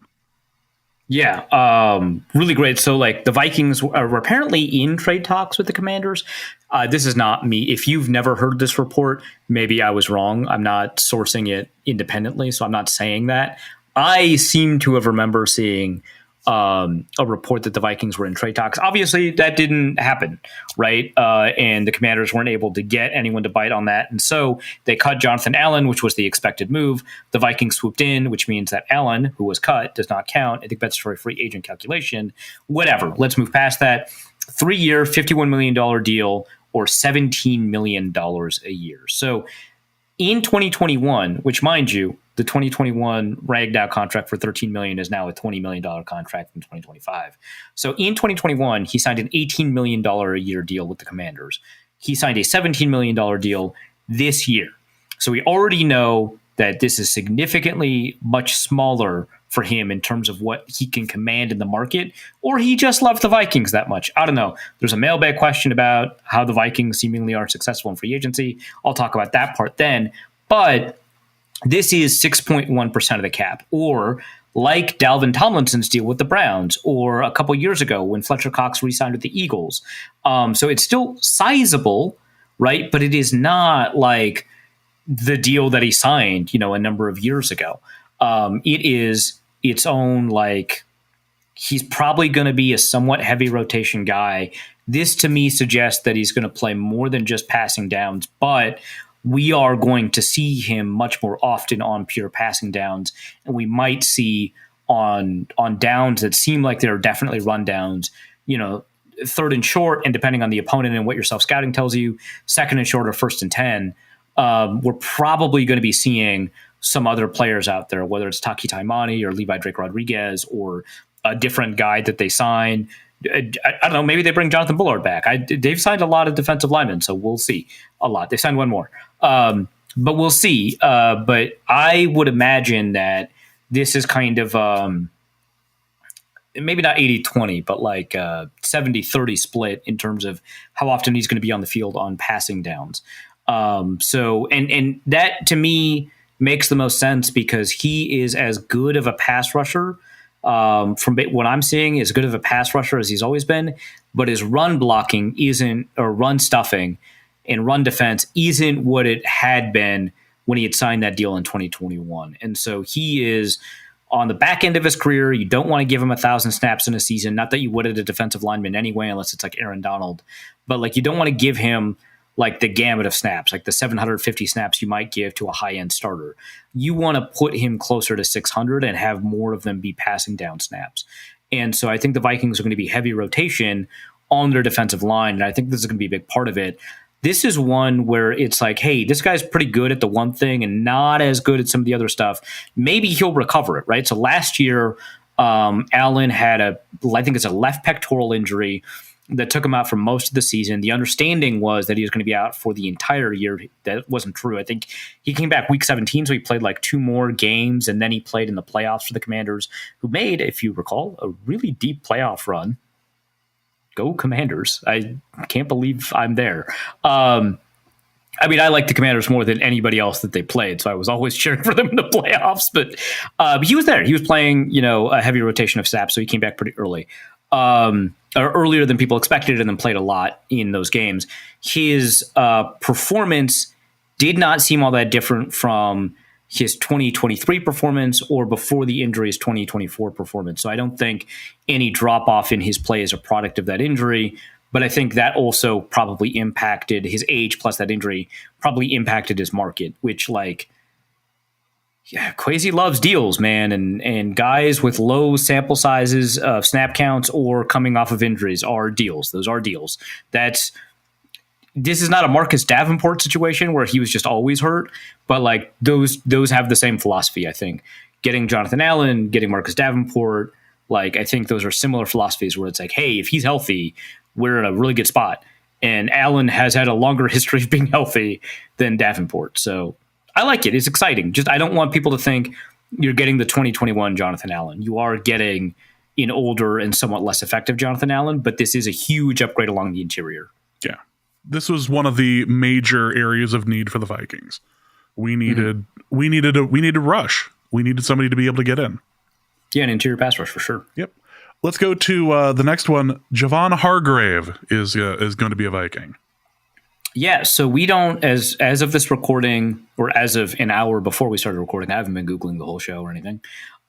Yeah, really great. So, like, the Vikings are apparently in trade talks with the Commanders. This is not me. If you've never heard this report, maybe I was wrong. I'm not sourcing it independently, so I'm not saying that. I seem to have remember seeing a report that the Vikings were in trade talks. Obviously, that didn't happen, right? And the Commanders weren't able to get anyone to bite on that. And so they cut Jonathan Allen, which was the expected move. The Vikings swooped in, which means that Allen, who was cut, does not count. I think that's for a free agent calculation. Whatever. Let's move past that. 3-year, $51 million deal, or $17 million a year. So in 2021, which, mind you, the 2021 ragged out contract for $13 million is now a $20 million contract in 2025. So in 2021, he signed an $18 million a year deal with the Commanders. He signed a $17 million deal this year. So we already know that this is significantly much smaller for him in terms of what he can command in the market, or he just loved the Vikings that much. I don't know. There's a mailbag question about how the Vikings seemingly are successful in free agency. I'll talk about that part then. But this is 6.1% of the cap, or like Dalvin Tomlinson's deal with the Browns, or a couple years ago when Fletcher Cox re-signed with the Eagles. So it's still sizable, right? But it is not like the deal that he signed, a number of years ago. It is its own, like, he's probably going to be a somewhat heavy rotation guy. This to me suggests that he's going to play more than just passing downs, but we are going to see him much more often on pure passing downs, and we might see on downs that seem like they're definitely run downs, third and short, and depending on the opponent and what your self-scouting tells you, second and short or first and 10, we're probably going to be seeing some other players out there, whether it's Taki Taimani or Levi Drake Rodriguez or a different guy that they sign. I don't know. Maybe they bring Jonathan Bullard back. They've signed a lot of defensive linemen, so we'll see. A lot. They signed one more, but we'll see. But I would imagine that this is kind of maybe not 80-20, but like 70-30 split in terms of how often he's going to be on the field on passing downs. So that to me makes the most sense because he is as good of a pass rusher from what I'm seeing, as good of a pass rusher as he's always been, but his run blocking isn't, or run stuffing and run defense isn't what it had been when he had signed that deal in 2021. And so he is on the back end of his career. You don't want to give him 1,000 snaps in a season. Not that you would at a defensive lineman anyway, unless it's like Aaron Donald, but like you don't want to give him like the gamut of snaps, like the 750 snaps you might give to a high-end starter. You want to put him closer to 600 and have more of them be passing down snaps. And so I think the Vikings are going to be heavy rotation on their defensive line, and I think this is going to be a big part of it. This is one where it's like, hey, this guy's pretty good at the one thing and not as good at some of the other stuff. Maybe he'll recover it, right? So last year, Allen had I think it's a left pectoral injury that took him out for most of the season. The understanding was that he was going to be out for the entire year. That wasn't true. I think he came back week 17, so he played like 2 more games, and then he played in the playoffs for the Commanders, who made, if you recall, a really deep playoff run. Go Commanders. I can't believe I'm there. I mean, I like the Commanders more than anybody else that they played, so I was always cheering for them in the playoffs. But he was there. He was playing, a heavy rotation of snaps, so he came back pretty early. Or earlier than people expected, and then played a lot in those games. His performance did not seem all that different from his 2023 performance or before the injury's 2024 performance. So I don't think any drop-off in his play is a product of that injury, but I think that also probably impacted his age, plus that injury probably impacted his market, which Kwesi loves deals, man, and guys with low sample sizes of snap counts or coming off of injuries are deals. Those are deals. This is not a Marcus Davenport situation where he was just always hurt, but like those have the same philosophy. I think getting Jonathan Allen, getting Marcus Davenport, like I think those are similar philosophies where it's like, hey, if he's healthy, we're in a really good spot. And Allen has had a longer history of being healthy than Davenport, so I like it. It's exciting. Just I don't want people to think you're getting the 2021 Jonathan Allen. You are getting an older and somewhat less effective Jonathan Allen, but this is a huge upgrade along the interior. Yeah. This was one of the major areas of need for the Vikings. We needed rush. We needed somebody to be able to get in. Yeah, an interior pass rush for sure. Yep. Let's go to the next one. Javon Hargrave is going to be a Viking. Yeah, so we don't, as of this recording, or as of an hour before we started recording, I haven't been Googling the whole show or anything.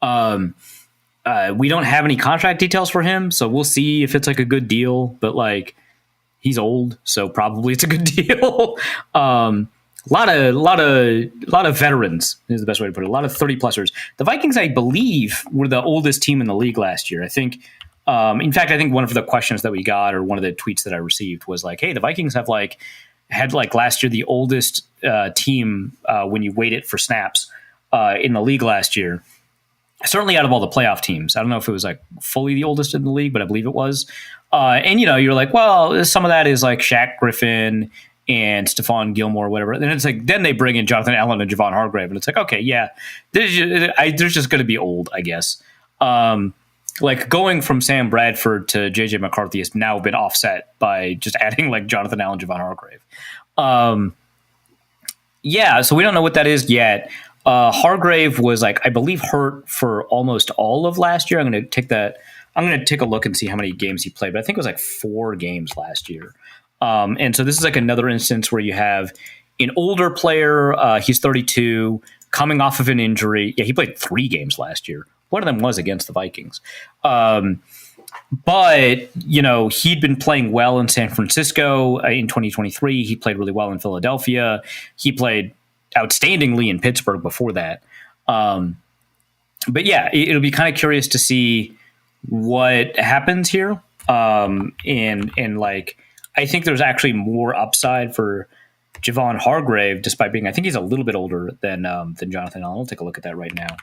We don't have any contract details for him, so we'll see if it's like a good deal, but like he's old, so probably it's a good deal. Lot of veterans is the best way to put it. A lot of 30-plusers. The Vikings, I believe, were the oldest team in the league last year. I think, in fact, I think one of the questions that we got, or one of the tweets that I received, was like, "Hey, the Vikings had last year the oldest team when you weight it for snaps in the league last year. Certainly out of all the playoff teams. I don't know if it was like fully the oldest in the league, but I believe it was. And you're like, well, some of that is like Shaq Griffin and Stephon Gilmore, whatever. And it's like, then they bring in Jonathan Allen and Javon Hargrave, and it's like, okay, yeah, they're just going to be old, I guess. Like going from Sam Bradford to JJ McCarthy has now been offset by just adding like Jonathan Allen, Javon Hargrave. Yeah, so we don't know what that is yet. Hargrave was I believe hurt for almost all of last year. I'm going to take a look and see how many games he played, but I think it was 4 games last year. And so this is another instance where you have an older player. He's 32, coming off of an injury. Yeah, he played 3 games last year. One of them was against the Vikings. But, he'd been playing well in San Francisco in 2023. He played really well in Philadelphia. He played outstandingly in Pittsburgh before that. But yeah, it'll be kind of curious to see what happens here. I think there's actually more upside for Javon Hargrave, despite being, I think he's a little bit older than Jonathan Allen. I'll take a look at that right now.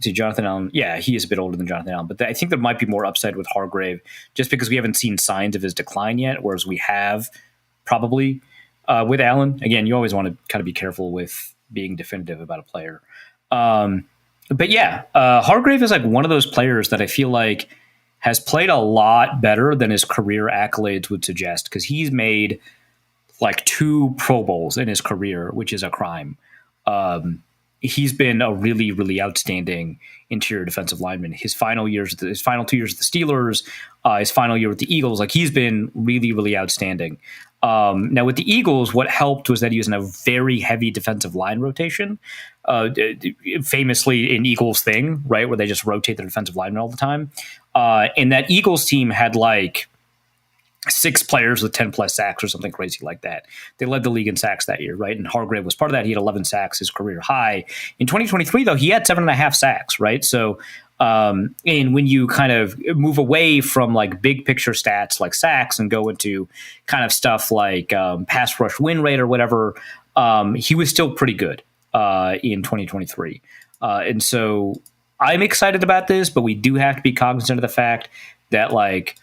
See, Jonathan Allen, yeah, he is a bit older than Jonathan Allen, but I think there might be more upside with Hargrave just because we haven't seen signs of his decline yet, whereas we have probably with Allen. Again, you always want to kind of be careful with being definitive about a player. But yeah, Hargrave is like one of those players that I feel like has played a lot better than his career accolades would suggest, because he's made like 2 Pro Bowls in his career, which is a crime. He's been a really, really outstanding interior defensive lineman. His final 2 years at the Steelers, his final year with the Eagles, like he's been really, really outstanding. Now with the Eagles, what helped was that he was in a very heavy defensive line rotation, famously an Eagles thing, right, where they just rotate their defensive linemen all the time. And that Eagles team had like 6 players with 10 plus sacks or something crazy like that. They led the league in sacks that year, right? And Hargrave was part of that. He had 11 sacks, his career high. In 2023, though, he had 7.5 sacks, right? So, and when you kind of move away from like big picture stats like sacks and go into kind of stuff like pass rush win rate or whatever, he was still pretty good in 2023. And so I'm excited about this, but we do have to be cognizant of the fact that like,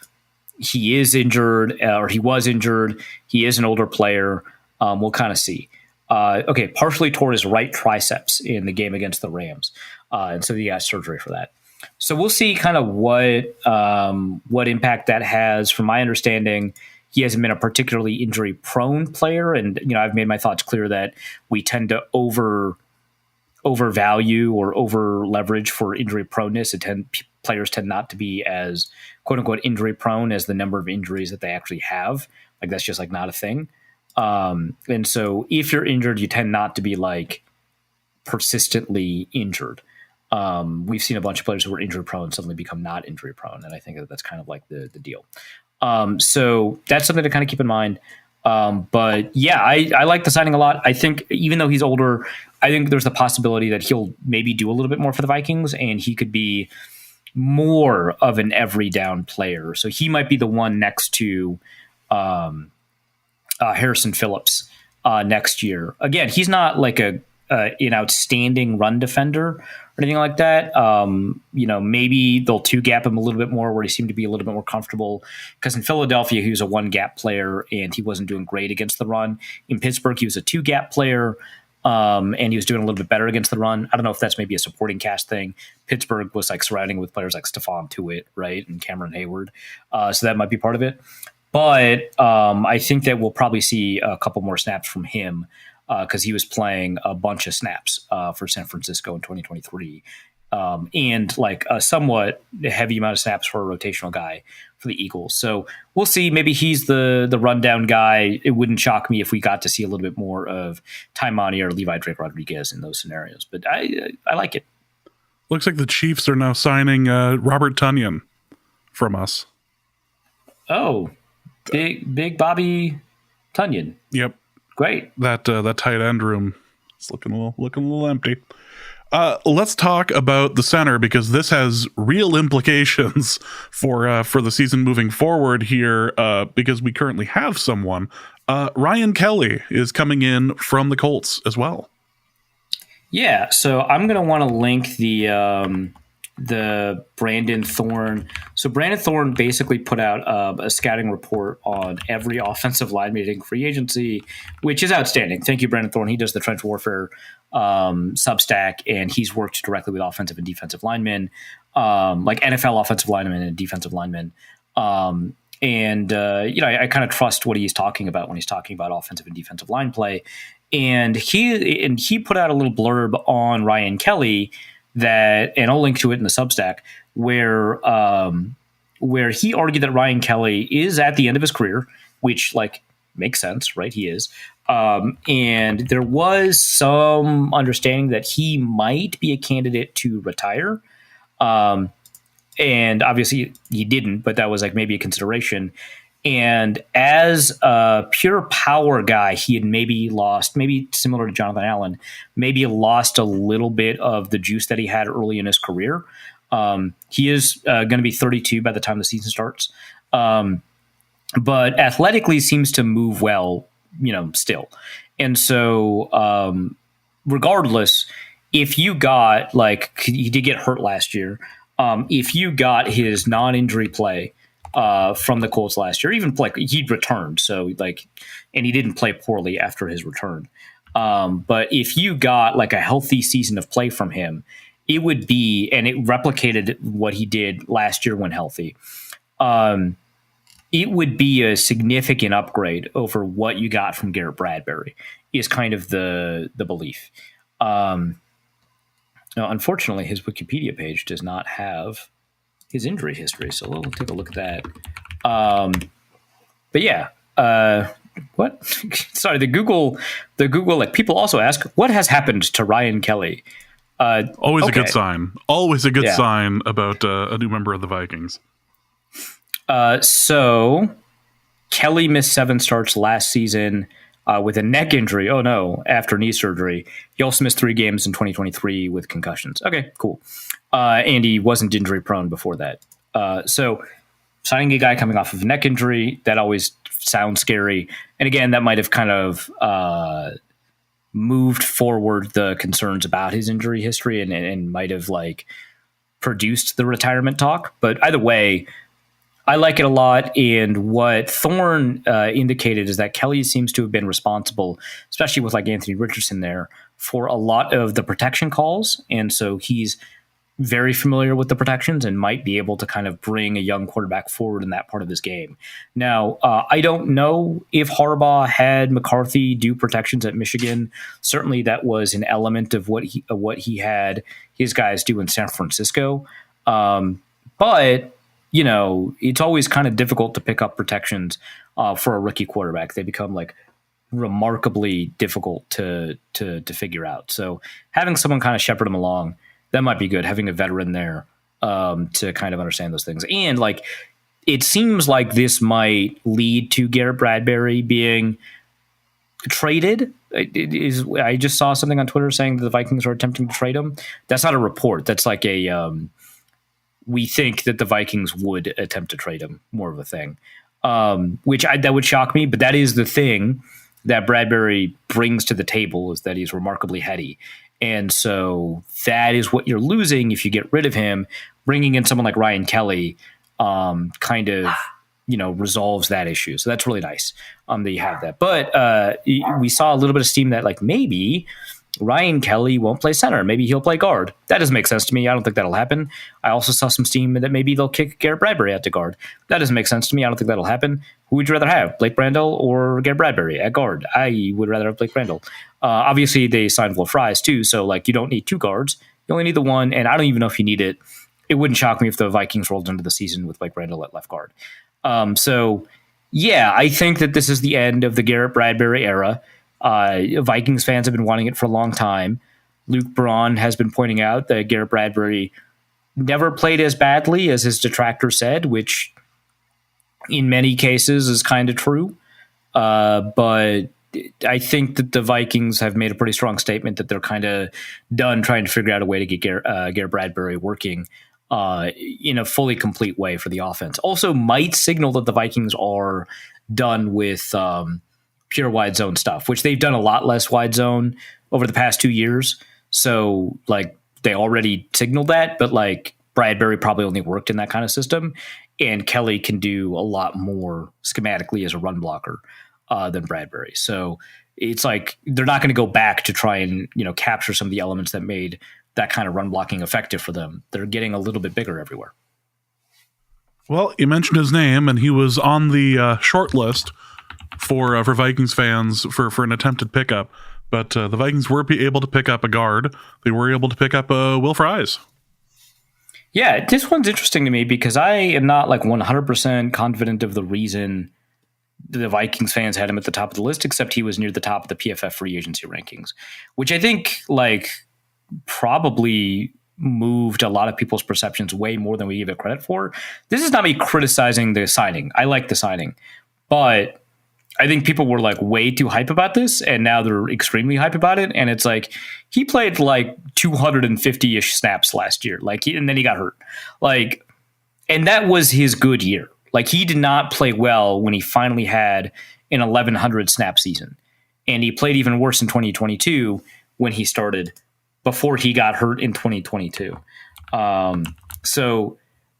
he is injured, or he was injured. He is an older player. We'll kind of see. Okay, partially tore his right triceps in the game against the Rams, and so he got surgery for that. So we'll see kind of what impact that has. From my understanding, he hasn't been a particularly injury-prone player, and I've made my thoughts clear that we tend to overvalue or over leverage for injury proneness. Players tend not to be as quote unquote injury prone as the number of injuries that they actually have. Like that's just like not a thing. And so if you're injured, you tend not to be like persistently injured. We've seen a bunch of players who were injury prone suddenly become not injury prone. And I think that's kind of like the deal. So that's something to kind of keep in mind. But yeah, I like the signing a lot. I think even though he's older, I think there's the possibility that he'll maybe do a little bit more for the Vikings, and he could be more of an every down player. So he might be the one next to Harrison Phillips next year. Again, he's not like an outstanding run defender or anything like that. Maybe they'll 2-gap him a little bit more where he seemed to be a little bit more comfortable, because in Philadelphia, he was a 1-gap player and he wasn't doing great against the run. In Pittsburgh, he was a 2-gap player. And he was doing a little bit better against the run. I don't know if that's maybe a supporting cast thing. Pittsburgh was like surrounding with players like Stephon Tuitt, right, and Cameron Hayward. So that might be part of it. But I think that we'll probably see a couple more snaps from him because he was playing a bunch of snaps for San Francisco in 2023. And like a somewhat heavy amount of snaps for a rotational guy for the Eagles. So we'll see. Maybe he's the rundown guy. It wouldn't shock me if we got to see a little bit more of Ty Monty or Levi Drake Rodriguez in those scenarios. But I like it. Looks like the Chiefs are now signing Robert Tonyan from us. Oh, big Bobby Tonyan. Yep. Great. That tight end room is looking a little empty. Let's talk about the center, because this has real implications for the season moving forward here, because we currently have someone. Ryan Kelly is coming in from the Colts as well. Yeah, so I'm going to want to link the Brandon Thorne. So Brandon Thorne basically put out a scouting report on every offensive line meeting free agency, which is outstanding. Thank you, Brandon Thorne. He does the Trench Warfare Substack, and he's worked directly with offensive and defensive linemen, like NFL offensive linemen and defensive linemen. I kind of trust what he's talking about when he's talking about offensive and defensive line play. And he put out a little blurb on Ryan Kelly and I'll link to it in the Substack, where he argued that Ryan Kelly is at the end of his career, which like makes sense, right? He is. And there was some understanding that he might be a candidate to retire. And obviously he didn't, but that was like maybe a consideration. And as a pure power guy, he had maybe similar to Jonathan Allen, maybe lost a little bit of the juice that he had early in his career. He is going to be 32 by the time the season starts. But athletically seems to move well, still. And so regardless, if you got, like, he did get hurt last year. If you got his non-injury play from the Colts last year, even like he'd returned. So like, and he didn't play poorly after his return. But if you got like a healthy season of play from him, it would be, and it replicated what he did last year when healthy. It would be a significant upgrade over what you got from Garrett Bradbury, is kind of the belief. Now, unfortunately, his Wikipedia page does not have his injury history, so we'll take a look at that. But yeah, what? Sorry, the Google, like, people also ask, what has happened to Ryan Kelly? Always a good sign. Always a good sign about a new member of the Vikings. So Kelly missed 7 starts last season with a neck injury. Oh no, after knee surgery. He also missed 3 games in 2023 with concussions. Okay, cool. And he wasn't injury prone before that. So signing a guy coming off of a neck injury, that always sounds scary. And again, that might have kind of moved forward the concerns about his injury history and might have like produced the retirement talk. But either way, I like it a lot. And what Thorne indicated is that Kelly seems to have been responsible, especially with like Anthony Richardson there, for a lot of the protection calls. And so he's very familiar with the protections and might be able to kind of bring a young quarterback forward in that part of his game. Now, I don't know if Harbaugh had McCarthy do protections at Michigan. Certainly that was an element of what he had his guys do in San Francisco. But you know, it's always kind of difficult to pick up protections for a rookie quarterback. They become like remarkably difficult to figure out. So having someone kind of shepherd them along, that might be good. Having a veteran there to kind of understand those things. And like, it seems like this might lead to Garrett Bradbury being traded. I just saw something on Twitter saying that the Vikings are attempting to trade him. That's not a report. That's like a, we think that the Vikings would attempt to trade him, more of a thing, that would shock me. But that is the thing that Bradbury brings to the table, is that he's remarkably heady. And so that is what you're losing if you get rid of him. Bringing in someone like Ryan Kelly kind of, resolves that issue. So that's really nice that you have that. But we saw a little bit of steam that like maybe Ryan Kelly won't play center. Maybe he'll play guard. That doesn't make sense to me. I don't think that'll happen. I also saw some steam that maybe they'll kick Garrett Bradbury out to guard. That doesn't make sense to me. I don't think that'll happen. Who would you rather have, Blake Brandel or Garrett Bradbury at guard? I would rather have Blake Brandel. Obviously, they signed Will Fries too, so like you don't need 2 guards. You only need the one, and I don't even know if you need it. It wouldn't shock me if the Vikings rolled into the season with Blake Brandel at left guard. So, yeah, I think that this is the end of the Garrett Bradbury era. Vikings fans have been wanting it for a long time. Luke Braun has been pointing out that Garrett Bradbury never played as badly as his detractor said, which in many cases is kind of true. But I think that the Vikings have made a pretty strong statement that they're kind of done trying to figure out a way to get Garrett Bradbury working in a fully complete way for the offense. Also might signal that the Vikings are done with pure wide zone stuff, which they've done a lot less wide zone over the past 2 years. So like they already signaled that, but like Bradbury probably only worked in that kind of system, and Kelly can do a lot more schematically as a run blocker than Bradbury. So it's like they're not going to go back to try and capture some of the elements that made that kind of run blocking effective for them. They're getting a little bit bigger everywhere. Well, you mentioned his name, and he was on the short list for Vikings fans for an attempted pickup. But the Vikings were able to pick up a guard. They were able to pick up Will Fries. Yeah, this one's interesting to me because I am not like 100% confident of the reason the Vikings fans had him at the top of the list, except he was near the top of the PFF free agency rankings, which I think like probably moved a lot of people's perceptions way more than we give it credit for. This is not me criticizing the signing. I like the signing, but I think people were like way too hype about this, and now they're extremely hype about it. And it's like he played like 250-ish snaps last year, and then he got hurt, and that was his good year. Like he did not play well when he finally had an 1,100 snap season, and he played even worse in 2022 when he started before he got hurt in 2022. So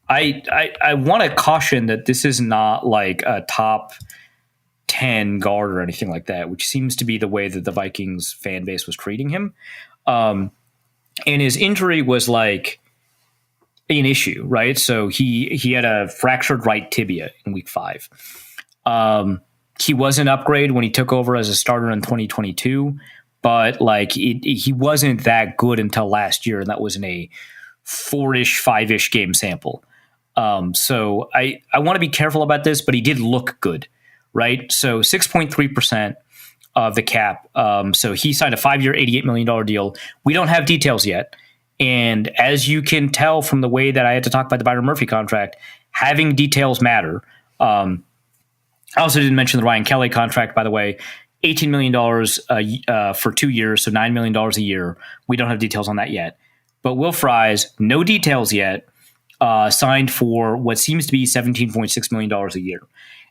I want to caution that this is not like a top 10 guard or anything like that, which seems to be the way that the Vikings fan base was treating him. and his injury was like an issue, right? So he had a fractured right tibia in week 5. He was an upgrade when he took over as a starter in 2022, but like he wasn't that good until last year, and that was in a 4-ish, 5-ish game sample. So I want to be careful about this, but he did look good, right? So 6.3% of the cap. So he signed a 5-year, $88 million deal. We don't have details yet. And as you can tell from the way that I had to talk about the Byron Murphy contract, having details matter. I also didn't mention the Ryan Kelly contract, by the way, $18 million for 2 years, so $9 million a year. We don't have details on that yet. But Will Fries, no details yet, signed for what seems to be $17.6 million a year.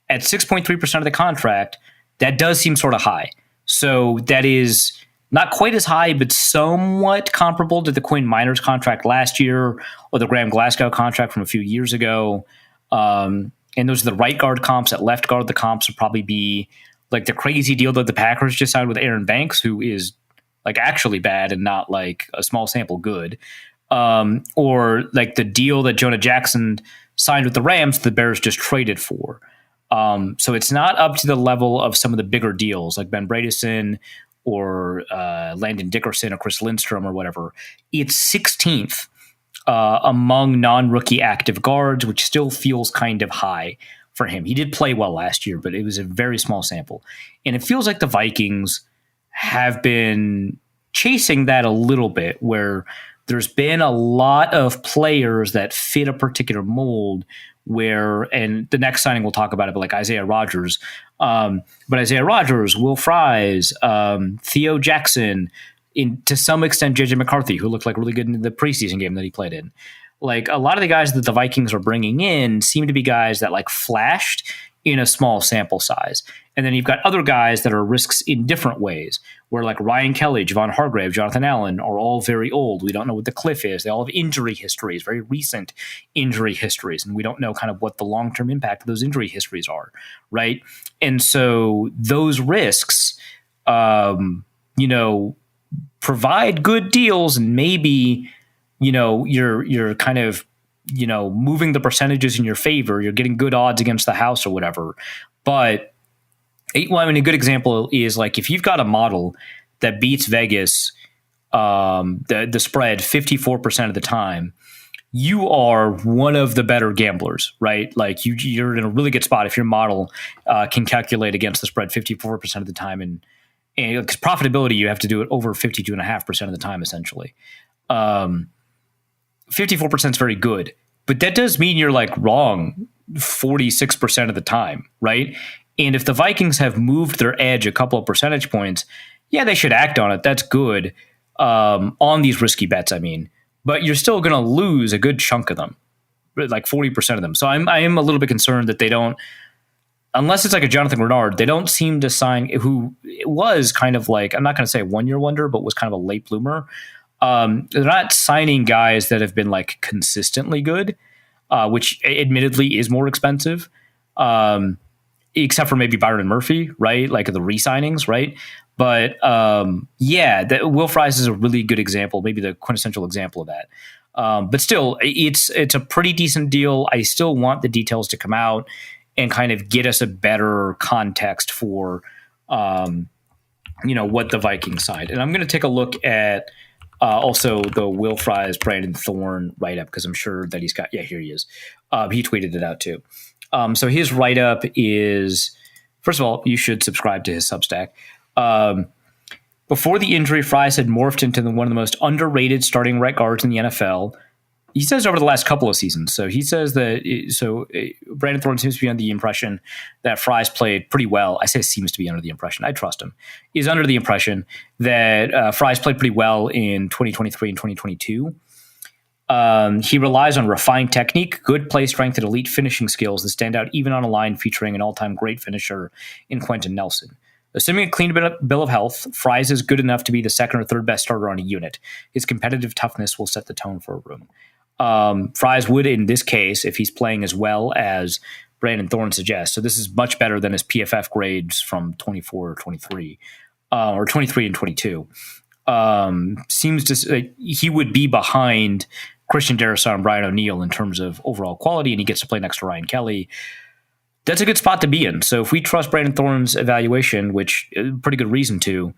At 6.3% of the contract, that does seem sort of high. So that is not quite as high, but somewhat comparable to the Quinn Miners contract last year or the Graham Glasgow contract from a few years ago. And those are the right guard comps. At left guard, the comps would probably be like the crazy deal that the Packers just signed with Aaron Banks, who is like actually bad and not like a small sample good. Or like the deal that Jonah Jackson signed with the Rams, the Bears just traded for. So it's not up to the level of some of the bigger deals like Ben Bredesen or Landon Dickerson or Chris Lindstrom or whatever. It's 16th among non-rookie active guards, which still feels kind of high for him. He did play well last year, but it was a very small sample. And it feels like the Vikings have been chasing that a little bit, where there's been a lot of players that fit a particular mold and the next signing we'll talk about it, but like Isaiah Rodgers, but Isaiah Rodgers, Will Fries, Theo Jackson, to some extent, JJ McCarthy, who looked like really good in the preseason game that he played in. Like a lot of the guys that the Vikings are bringing in seem to be guys that like flashed in a small sample size. And then you've got other guys that are risks in different ways, where like Ryan Kelly, Javon Hargrave, Jonathan Allen are all very old. We don't know what the cliff is. They all have injury histories, very recent injury histories, and we don't know kind of what the long-term impact of those injury histories are, right? And so those risks, provide good deals, and maybe, you're kind of, moving the percentages in your favor. You're getting good odds against the house or whatever. But a good example is like if you've got a model that beats Vegas, the spread 54% of the time, you are one of the better gamblers, right? Like you're in a really good spot if your model can calculate against the spread 54% of the time, and because profitability, you have to do it over 52.5% of the time, essentially. 54% is very good, but that does mean you're like wrong 46% of the time, right? And if the Vikings have moved their edge a couple of percentage points, yeah, they should act on it. That's good on these risky bets, I mean. But you're still going to lose a good chunk of them, like 40% of them. So I am a little bit concerned that they don't, unless it's like a Jonathan Renard, they don't seem to sign, who was kind of like, I'm not going to say a one-year wonder, but was kind of a late bloomer. They're not signing guys that have been like consistently good, which admittedly is more expensive. Except for maybe Byron Murphy, right? Like the re-signings, right? But Will Fries is a really good example, maybe the quintessential example of that. But still, it's a pretty decent deal. I still want the details to come out and kind of get us a better context for, what the Vikings signed. And I'm going to take a look at also the Will Fries, Brandon Thorne write-up, because I'm sure that he's got, here he is. He tweeted it out too. So his write-up is, first of all, you should subscribe to his Substack. Before the injury, Fries had morphed into one of the most underrated starting right guards in the NFL. He says over the last couple of seasons. So he says that, Brandon Thorne seems to be under the impression that Fries played pretty well. I say seems to be under the impression. I trust him. He's under the impression that Fries played pretty well in 2023 and 2022. He relies on refined technique, good play strength, and elite finishing skills that stand out even on a line featuring an all-time great finisher in Quentin Nelson. Assuming a clean bill of health, Fries is good enough to be the second or third best starter on a unit. His competitive toughness will set the tone for a room. Fries would, in this case, if he's playing as well as Brandon Thorne suggests, so this is much better than his PFF grades from 24 or 23, or 23 and 22. seems to he would be behind Christian Darrisaw and Brian O'Neill in terms of overall quality, and he gets to play next to Ryan Kelly. That's a good spot to be in. So if we trust Brandon Thorne's evaluation, which is a pretty good reason to,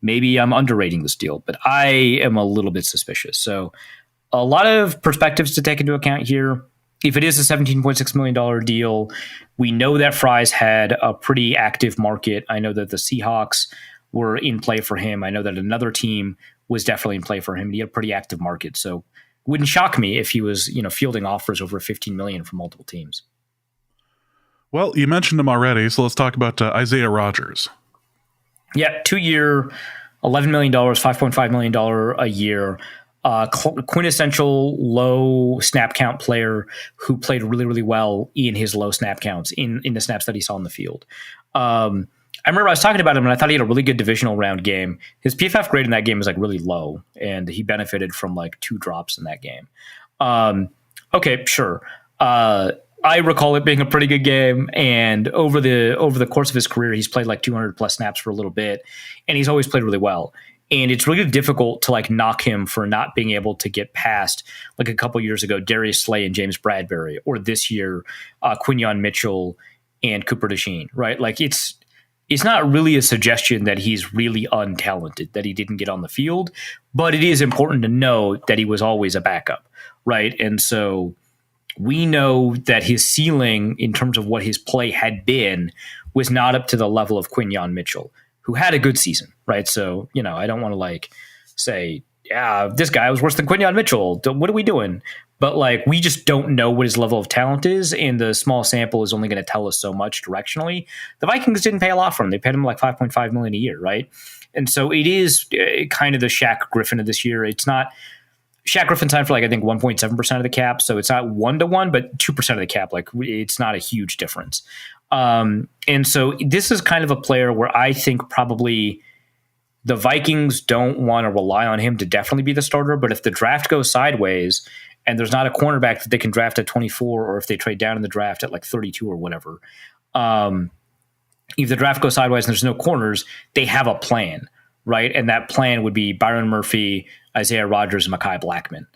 maybe I'm underrating this deal, but I am a little bit suspicious. So a lot of perspectives to take into account here. If it is a $17.6 million deal, we know that Fry's had a pretty active market. I know that the Seahawks were in play for him. I know that another team was definitely in play for him. He had a pretty active market. So it wouldn't shock me if he was, fielding offers over $15 million from multiple teams. Well, you mentioned him already, so let's talk about Isaiah Rodgers. Yeah, 2-year, $11 million, $5.5 million a year. Quintessential low snap count player who played really, really well in his low snap counts in the snaps that he saw on the field. I remember I was talking about him and I thought he had a really good divisional round game. His PFF grade in that game was like really low, and he benefited from like 2 drops in that game. Okay, sure. I recall it being a pretty good game, and over the course of his career, he's played like 200 plus snaps for a little bit, and he's always played really well. And it's really difficult to like knock him for not being able to get past, like a couple years ago, Darius Slay and James Bradbury, or this year, Quinyon Mitchell and Cooper DeSheen, right? Like it's not really a suggestion that he's really untalented, that he didn't get on the field, but it is important to know that he was always a backup, right? And so we know that his ceiling in terms of what his play had been was not up to the level of Quinyon Mitchell, who had a good season, right? So, I don't want to like say, yeah, this guy was worse than Quinyon Mitchell. What are we doing? But like, we just don't know what his level of talent is, and the small sample is only going to tell us so much directionally. The Vikings didn't pay a lot for him. They paid him like $5.5 million a year, right? And so it is kind of the Shaq Griffin of this year. It's not Shaq Griffin signed for like, I think 1.7% of the cap. So it's not 1-to-1, but 2% of the cap. Like it's not a huge difference. And so this is kind of a player where I think probably the Vikings don't want to rely on him to definitely be the starter. But if the draft goes sideways and there's not a cornerback that they can draft at 24, or if they trade down in the draft at like 32 or whatever, if the draft goes sideways and there's no corners, they have a plan, right? And that plan would be Byron Murphy, Isaiah Rodgers, and Mekhi Blackmon.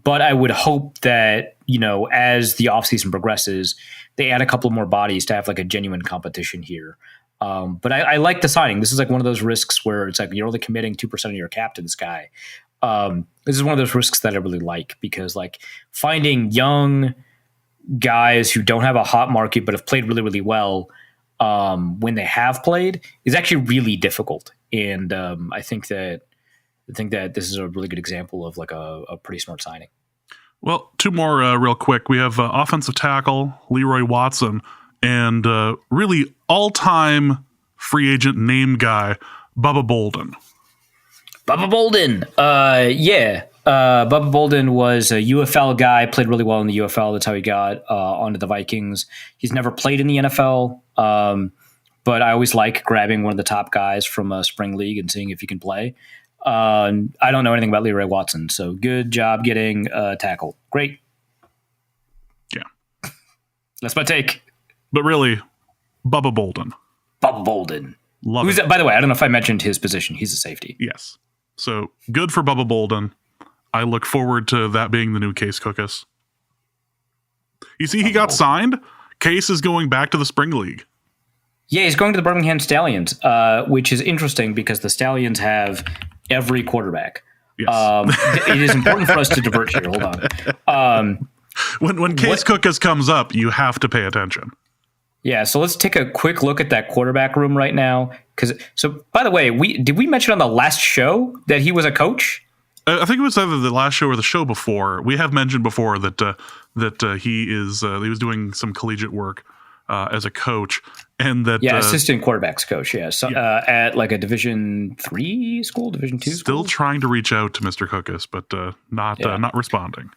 But I would hope that, as the offseason progresses, they add a couple more bodies to have like a genuine competition here. But I like the signing. This is like one of those risks where it's like you're only committing 2% of your cap to this guy. This is one of those risks that I really like, because like finding young guys who don't have a hot market but have played really, really well when they have played is actually really difficult. And I think that this is a really good example of like a pretty smart signing. Well, 2 more real quick. We have offensive tackle Leroy Watson and really all-time free agent name guy Bubba Bolden. Bubba Bolden, Bubba Bolden was a UFL guy, played really well in the UFL. That's how he got onto the Vikings. He's never played in the NFL, but I always like grabbing one of the top guys from a spring league and seeing if he can play. I don't know anything about Leroy Watson, so good job getting tackle. Great. Yeah. That's my take. But really, Bubba Bolden. Bubba Bolden. Love Who's it. that? By the way, I don't know if I mentioned his position. He's a safety. Yes. So good for Bubba Bolden. I look forward to that being the new Case Cookus. You see, he got signed. Case is going back to the spring league. Yeah, he's going to the Birmingham Stallions, which is interesting because the Stallions have every quarterback. Yes. It is important for us to divert here. Hold on. When Case Cookus comes up, you have to pay attention. Yeah, so let's take a quick look at that quarterback room right now. So, by the way, did we mention on the last show that he was a coach? I think it was either the last show or the show before. We have mentioned before that he was doing some collegiate work as a coach, and that assistant quarterbacks coach. Yeah, so, at like a Division III school, Division II. Still trying to reach out to Mr. Cookus, but not responding.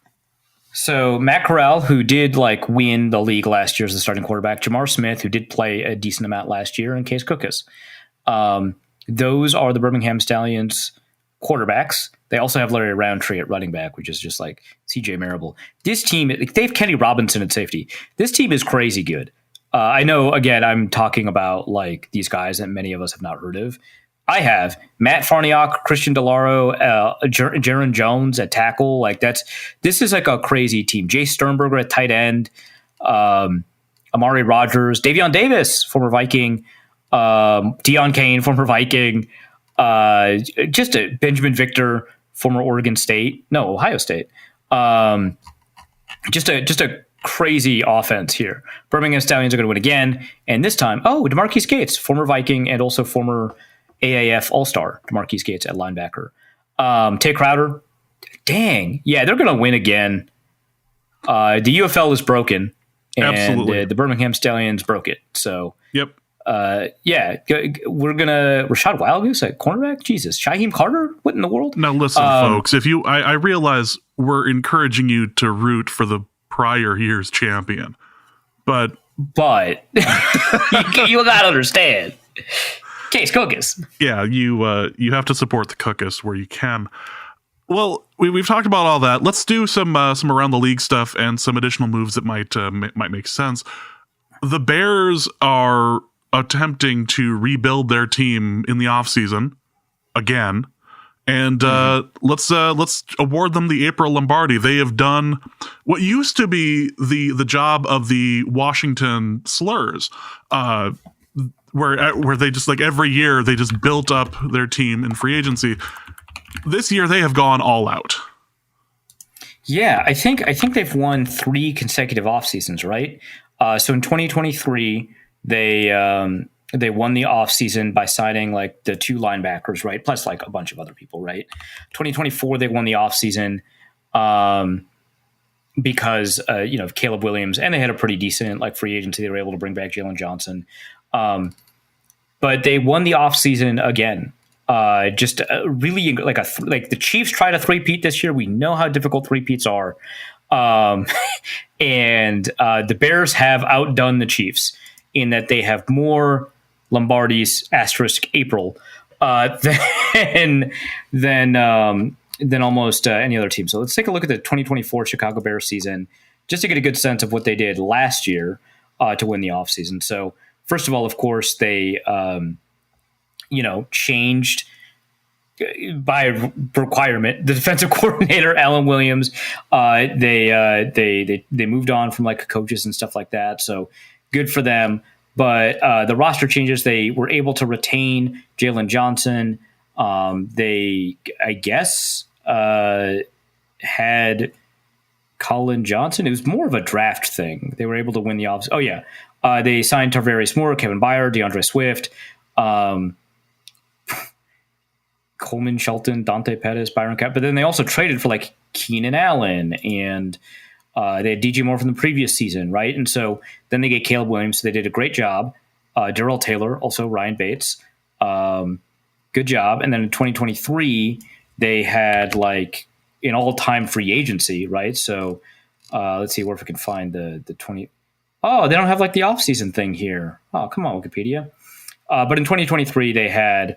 So Matt Corral, who did like win the league last year as the starting quarterback, Jamar Smith, who did play a decent amount last year, and Case Cookus. Those are the Birmingham Stallions quarterbacks. They also have Larry Roundtree at running back, which is just like CJ Marable. This team, they have Kenny Robinson at safety. This team is crazy good. I know, again, I'm talking about like these guys that many of us have not heard of. I have Matt Farniok, Christian DeLaro, Jaron Jones at tackle. Like this is like a crazy team. Jay Sternberger at tight end, Amari Rogers, Davion Davis, former Viking, Deion Kane, former Viking, just a Benjamin Victor, former Ohio State. Just a crazy offense here. Birmingham Stallions are going to win again, and this time, DeMarquise Gates, former Viking and also former AAF All-Star, DeMarquise Gates at linebacker. Tay Crowder, dang, yeah, they're going to win again. The UFL is broken, and Absolutely. The Birmingham Stallions broke it. So, Yep. we're gonna Rashad Wildgoose at cornerback. Jesus, Shaheem Carter, what in the world? Now listen, folks. If I realize we're encouraging you to root for the prior year's champion, but you gotta understand. Case Cookus. Yeah, you have to support the Cookus where you can. Well, we've talked about all that. Let's do some around the league stuff and some additional moves that might make sense. The Bears are attempting to rebuild their team in the offseason again. And let's award them the April Lombardi. They have done what used to be the job of the Washington Slurs, where they just, like, every year they just built up their team in free agency. This year they have gone all out. Yeah, I think they've won 3 consecutive off seasons, right? So in 2023, they won the off season by signing like the 2 linebackers, right? Plus like a bunch of other people, right? 2024, they won the off season because Caleb Williams, and they had a pretty decent like free agency. They were able to bring back Jalen Johnson, but they won the off season again. Really like the Chiefs tried a 3-peat this year. We know how difficult 3-peats are. And the Bears have outdone the Chiefs in that they have more Lombardis * April than almost any other team. So let's take a look at the 2024 Chicago Bears season just to get a good sense of what they did last year to win the offseason. So first of all, of course, they changed by requirement the defensive coordinator Alan Williams. They moved on from like coaches and stuff like that, so good for them. But the roster changes, they were able to retain Jalen Johnson. They, I guess, had Colin Johnson. It was more of a draft thing. They were able to win the office. They signed Tarvarius Moore, Kevin Byard, DeAndre Swift, Coleman Shelton, Dante Pettis, Byron Cap. But then they also traded for like Keenan Allen, and they had DJ Moore from the previous season, right? And so then they get Caleb Williams. So they did a great job. Darrell Taylor, also Ryan Bates. Good job. And then in 2023, they had like an all-time free agency, right? So let's see where if we can find the 20. Oh, they don't have like the offseason thing here. Oh, come on, Wikipedia. But in 2023, they had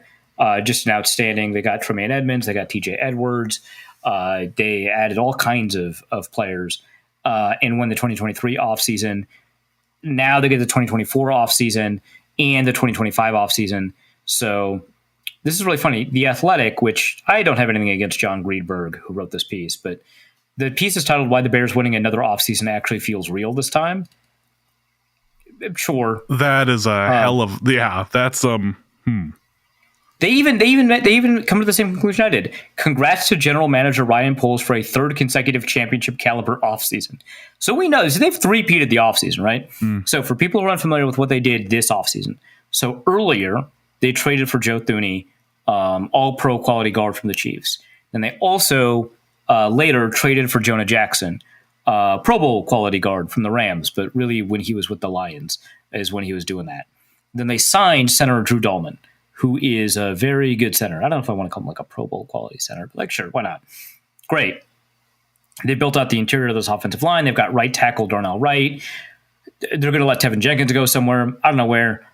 just an outstanding. They got Tremaine Edmonds. They got TJ Edwards. They added all kinds of players and won the 2023 offseason. Now they get the 2024 offseason and the 2025 offseason. So this is really funny. The Athletic, which I don't have anything against John Greenberg, who wrote this piece, but the piece is titled "Why the Bears Winning Another Offseason Actually Feels Real This Time." Sure, that is a hell of That's They even come to the same conclusion I did. Congrats to General Manager Ryan Poles for a 3rd consecutive championship caliber offseason. So we know this. They've 3-peated the offseason, right? So for people who are unfamiliar with what they did this offseason, so earlier they traded for Joe Thuney, all-pro quality guard from the Chiefs. And they also later traded for Jonah Jackson, Pro Bowl quality guard from the Rams, but really when he was with the Lions is when he was doing that. Then they signed center Drew Dahlman, who is a very good center. I don't know if I want to call him like a Pro Bowl quality center, but like, sure, why not? Great. They built out the interior of this offensive line. They've got right tackle Darnell Wright. They're going to let Tevin Jenkins go somewhere. I don't know where.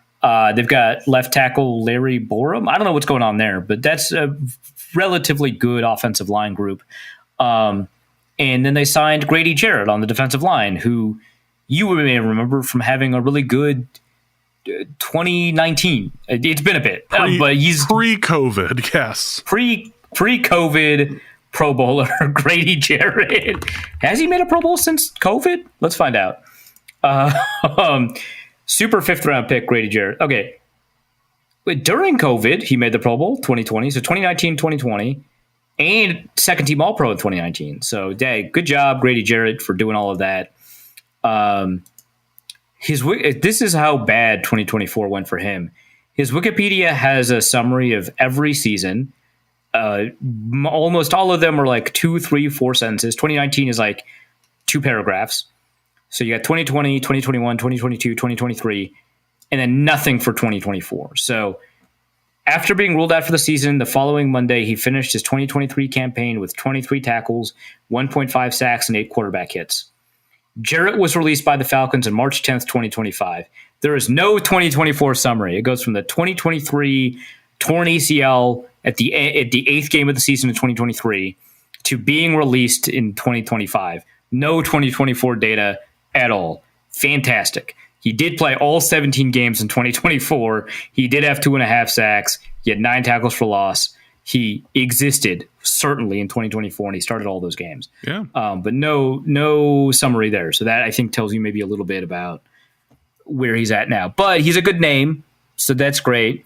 They've got left tackle Larry Borum. I don't know what's going on there, but that's a relatively good offensive line group. And then they signed Grady Jarrett on the defensive line, who you may remember from having a really good 2019. It's been a bit, but he's pre-COVID. Yes, pre-COVID Pro Bowler Grady Jarrett. Has he made a Pro Bowl since COVID? Let's find out. Super 5th round pick Grady Jarrett. Okay. During COVID, he made the Pro Bowl 2020. So 2019, 2020, and second team All Pro in 2019. So, good job, Grady Jarrett, for doing all of that. This is how bad 2024 went for him. His Wikipedia has a summary of every season. Almost all of them are like 2, 3, 4 sentences. 2019 is like 2 paragraphs. So you got 2020, 2021, 2022, 2023, and then nothing for 2024. So after being ruled out for the season, the following Monday, he finished his 2023 campaign with 23 tackles, 1.5 sacks, and 8 quarterback hits. Jarrett was released by the Falcons on March 10th, 2025. There is no 2024 summary. It goes from the 2023 torn ACL at the 8th game of the season in 2023 to being released in 2025. No 2024 data at all. Fantastic. He did play all 17 games in 2024. He did have 2.5 sacks. He had 9 tackles for loss. He existed certainly in 2024, and he started all those games. Yeah. But no summary there. So that I think tells you maybe a little bit about where he's at now. But he's a good name, so that's great.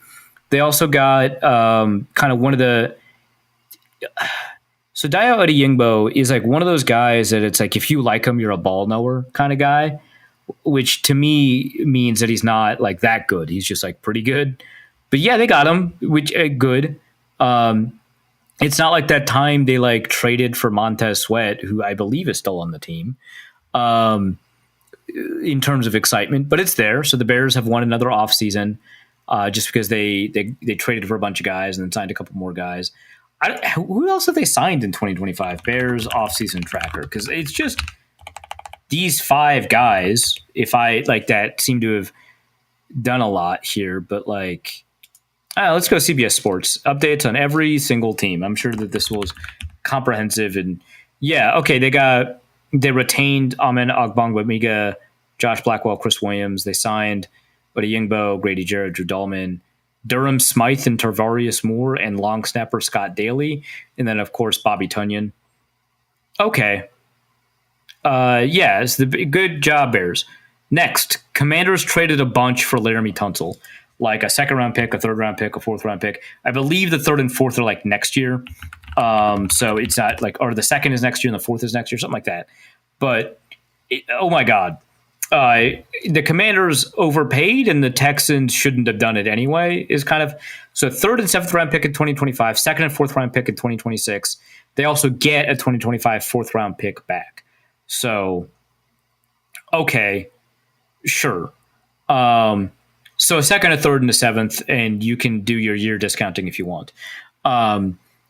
They also got kind of one of the. So Dayo Adeyingbo is like one of those guys that it's like if you like him, you're a ball knower kind of guy, which to me means that he's not like that good. He's just like pretty good. But yeah, they got him, which good. It's not like that time they like traded for Montez Sweat, who I believe is still on the team, in terms of excitement, but it's there. So the Bears have won another offseason just because they traded for a bunch of guys and then signed a couple more guys. Who else have they signed in 2025? Bears offseason tracker, because it's just these 5 guys. If I like that, seem to have done a lot here, but like. Let's go CBS Sports. Updates on every single team. I'm sure that this was comprehensive. And yeah, okay, they retained Amen Ogbongbemiga, Josh Blackwell, Chris Williams. They signed Odeyingbo, Grady Jarrett, Drew Dahlman, Durham Smythe and Tarvarius Moore, and long snapper Scott Daly. And then, of course, Bobby Tunyon. Okay. Yeah, it's the good job, Bears. Next, Commanders traded a bunch for Laramie Tunsil. Like a 2nd round pick, a 3rd round pick, a 4th round pick. I believe the 3rd and 4th are like next year. So it's not like, or the 2nd is next year and the 4th is next year, something like that. But oh my God. The Commanders overpaid and the Texans shouldn't have done it anyway is kind of, so 3rd and 7th round pick in 2025, 2nd and 4th round pick in 2026. They also get a 2025 4th round pick back. So, okay, sure. So a 2nd, a 3rd, and a 7th, and you can do your year discounting if you want.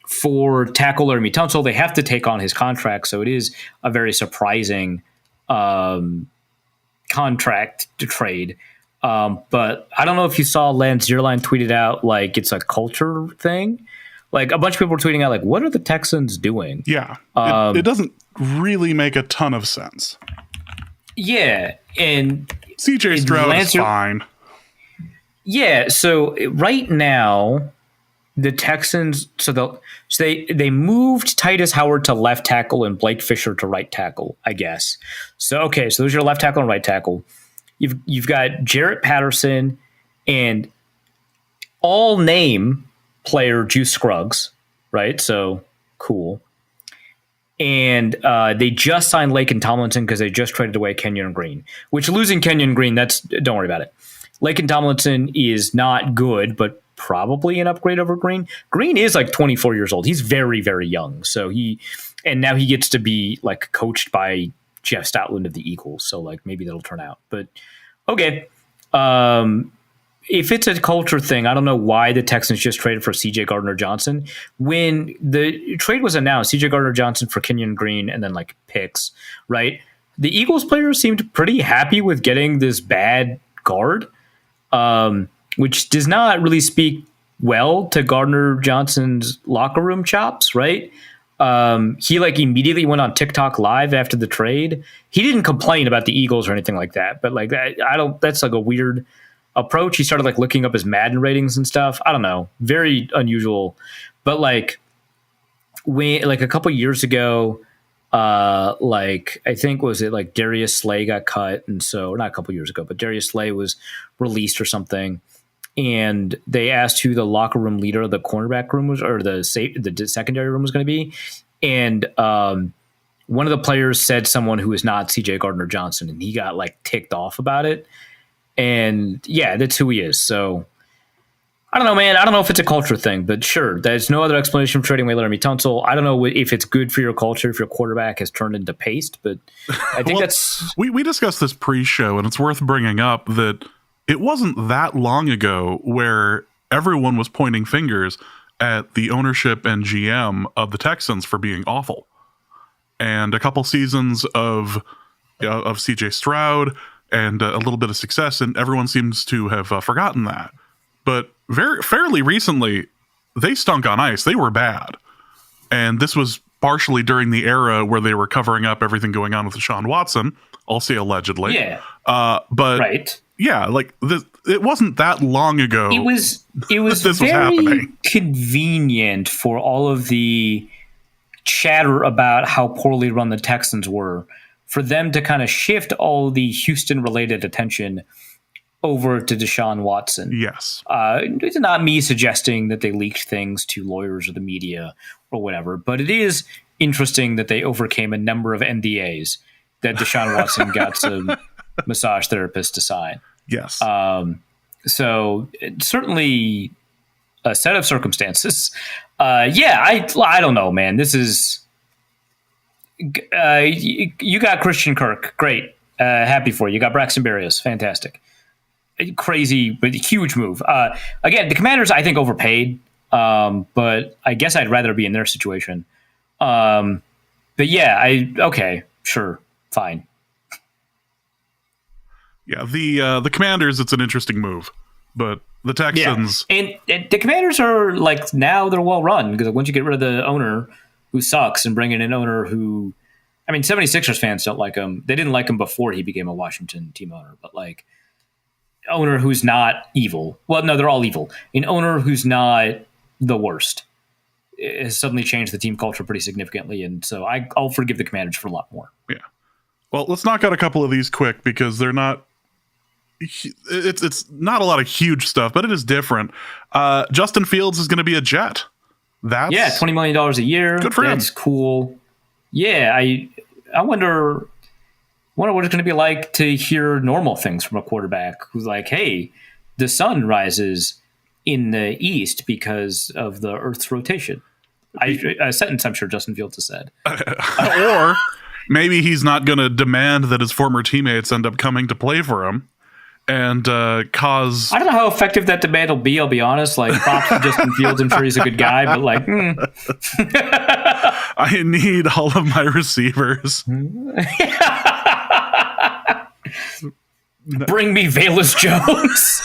For tackle Laramie Tunsil, they have to take on his contract, so it is a very surprising contract to trade. But I don't know if you saw Lance Zierlein tweeted out like it's a culture thing. Like a bunch of people were tweeting out like, what are the Texans doing? Yeah, it doesn't really make a ton of sense. Yeah, and CJ Stroud is fine. Yeah, so right now the Texans they moved Titus Howard to left tackle and Blake Fisher to right tackle, I guess. So okay, so those are your left tackle and right tackle. You've got Jarrett Patterson and all name player Juice Scruggs, right? So cool. And they just signed Laken Tomlinson because they just traded away Kenyon Green. Which losing Kenyon Green, don't worry about it. Laken Tomlinson is not good, but probably an upgrade over Green. Green is like 24 years old. He's very, very young. So now he gets to be like coached by Jeff Stoutland of the Eagles. So like maybe that'll turn out. But okay. If it's a culture thing, I don't know why the Texans just traded for CJ Gardner-Johnson. When the trade was announced, CJ Gardner-Johnson for Kenyon Green and then like picks, right? The Eagles players seemed pretty happy with getting this bad guard. Which does not really speak well to Gardner-Johnson's locker room chops, right? He like immediately went on TikTok live after the trade. He didn't complain about the Eagles or anything like that, but like that, that's like a weird approach. He started like looking up his Madden ratings and stuff. I don't know, very unusual. But like like a couple years ago, like I think was it like Darius Slay got cut, and so not a couple years ago, but Darius Slay was released or something, and they asked who the locker room leader of the cornerback room was, or the secondary room was going to be, and one of the players said someone who is not C.J. Gardner-Johnson, and he got like ticked off about it, and yeah, that's who he is. So I don't know, man. I don't know if it's a culture thing, but sure, there's no other explanation for trading away Laramie Tunsil. I don't know if it's good for your culture if your quarterback has turned into paste, but I think that's... We discussed this pre-show, and it's worth bringing up that it wasn't that long ago where everyone was pointing fingers at the ownership and GM of the Texans for being awful. And a couple seasons of CJ Stroud and a little bit of success, and everyone seems to have forgotten that. But fairly recently, they stunk on ice. They were bad. And this was partially during the era where they were covering up everything going on with Deshaun Watson. I'll say allegedly. Yeah. But right. Yeah, like it wasn't that long ago. It was this very was happening. Convenient for all of the chatter about how poorly run the Texans were, for them to kind of shift all the Houston-related attention over to Deshaun Watson. Yes. It's not me suggesting that they leaked things to lawyers or the media or whatever, but it is interesting that they overcame a number of NDAs that Deshaun Watson got some massage therapists to sign. Yes. So certainly a set of circumstances. I don't know, man. This is... you got Christian Kirk. Great. Happy for you. You got Braxton Berrios. Fantastic. Crazy, but huge move. Again, the Commanders, I think, overpaid, but I guess I'd rather be in their situation. But yeah, okay, sure, fine. Yeah, the Commanders, it's an interesting move, but the Texans... Yeah. And the Commanders are, like, now they're well run, because once you get rid of the owner who sucks and bring in an owner who... I mean, 76ers fans don't like him. They didn't like him before he became a Washington team owner, but, like, owner who's not evil. Well, no, they're all evil. An owner who's not the worst has suddenly changed the team culture pretty significantly, and so I'll forgive the Commanders for a lot more. Yeah. Well, let's knock out a couple of these quick because they're not... It's not a lot of huge stuff, but it is different. Justin Fields is going to be a Jet. That's $20 million a year. Good for him. That's cool. Yeah, I wonder what it's going to be like to hear normal things from a quarterback who's like, hey, the sun rises in the east because of the Earth's rotation. A sentence I'm sure Justin Fields has said. Or maybe he's not going to demand that his former teammates end up coming to play for him and cause... I don't know how effective that demand will be, I'll be honest. Like, props to Justin Fields, I'm sure he's a good guy, but like... I need all of my receivers. Bring me Velus Jones.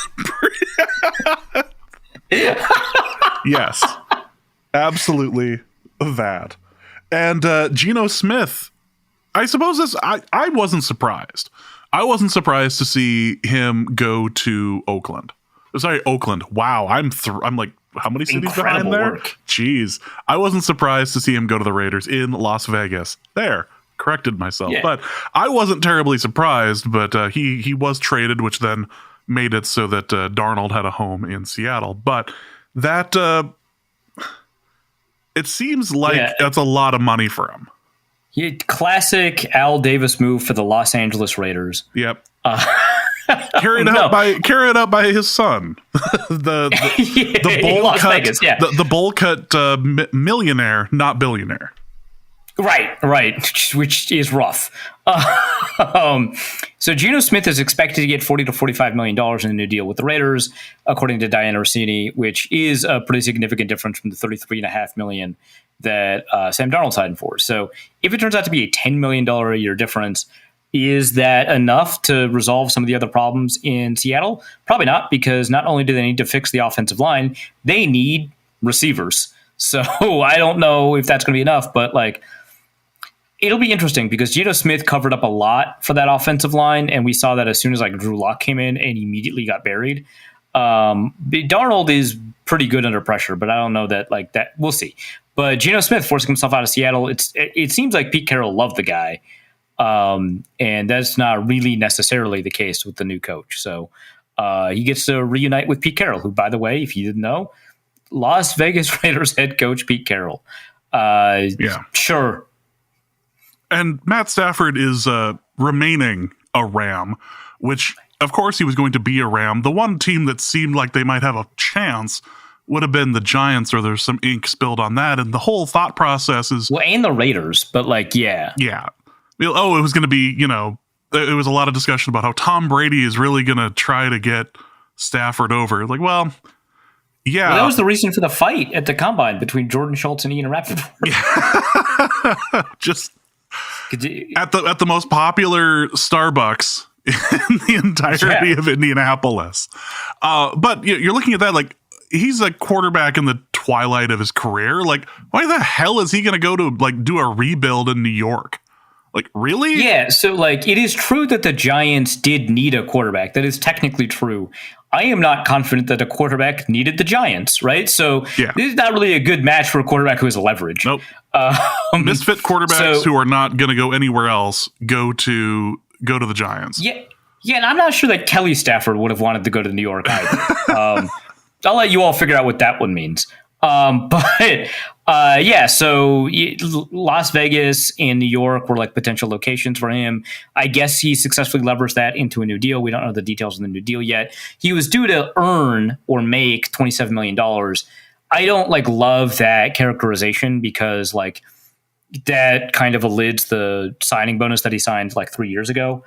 Yes, absolutely that. And Geno Smith, I suppose this, I wasn't surprised. I wasn't surprised to see him go to Oakland. Sorry, Oakland. Wow, I'm like, how many cities behind there? Work. Jeez. I wasn't surprised to see him go to the Raiders in Las Vegas. There. Corrected myself. Yeah. But I wasn't terribly surprised, but he was traded, which then made it so that Darnold had a home in Seattle. But that it seems like that's a lot of money for him. Classic Al Davis move for the Los Angeles Raiders. Yep. Carried out by his son, the bowl cut, Vegas, yeah. the bowl cut millionaire, not billionaire. Right, which is rough. So Geno Smith is expected to get $40 to $45 million in a new deal with the Raiders, according to Diana Rossini, which is a pretty significant difference from the $33.5 million that Sam Darnold signed for. So if it turns out to be a $10 million a year difference, is that enough to resolve some of the other problems in Seattle? Probably not, because not only do they need to fix the offensive line, they need receivers. So I don't know if that's going to be enough, but like, It'll be interesting because Geno Smith covered up a lot for that offensive line, and we saw that as soon as like Drew Lock came in and immediately got buried. Darnold is pretty good under pressure, but I don't know that like that. We'll see. But Geno Smith forcing himself out of Seattle, it seems like Pete Carroll loved the guy, and that's not really necessarily the case with the new coach. So he gets to reunite with Pete Carroll, who, by the way, if you didn't know, Las Vegas Raiders head coach Pete Carroll. Sure. And Matt Stafford is remaining a Ram, which, of course, he was going to be a Ram. The one team that seemed like they might have a chance would have been the Giants, or there's some ink spilled on that. And the whole thought process is... Well, and the Raiders, but like, yeah. Yeah. Oh, it was going to be, there was a lot of discussion about how Tom Brady is really going to try to get Stafford over. Like, well... Yeah, well, that was the reason for the fight at the combine between Jordan Schultz and Ian Rappaport. Yeah. Just at the most popular Starbucks in the entirety of Indianapolis. But you're looking at that like he's a quarterback in the twilight of his career. Like, why the hell is he going to go to like do a rebuild in New York? Like, really? Yeah. So like, it is true that the Giants did need a quarterback. That is technically true. I am not confident that a quarterback needed the Giants, right? So this is not really a good match for a quarterback who has leverage. Nope. Misfit quarterbacks who are not going to go anywhere else go to the Giants. Yeah, and I'm not sure that Kelly Stafford would have wanted to go to New York either. I'll let you all figure out what that one means. So Las Vegas and New York were like potential locations for him. I guess he successfully leveraged that into a new deal. We don't know the details of the new deal yet. He was due to earn or make $27 million. I don't like love that characterization because like that kind of elides the signing bonus that he signed like 3 years ago.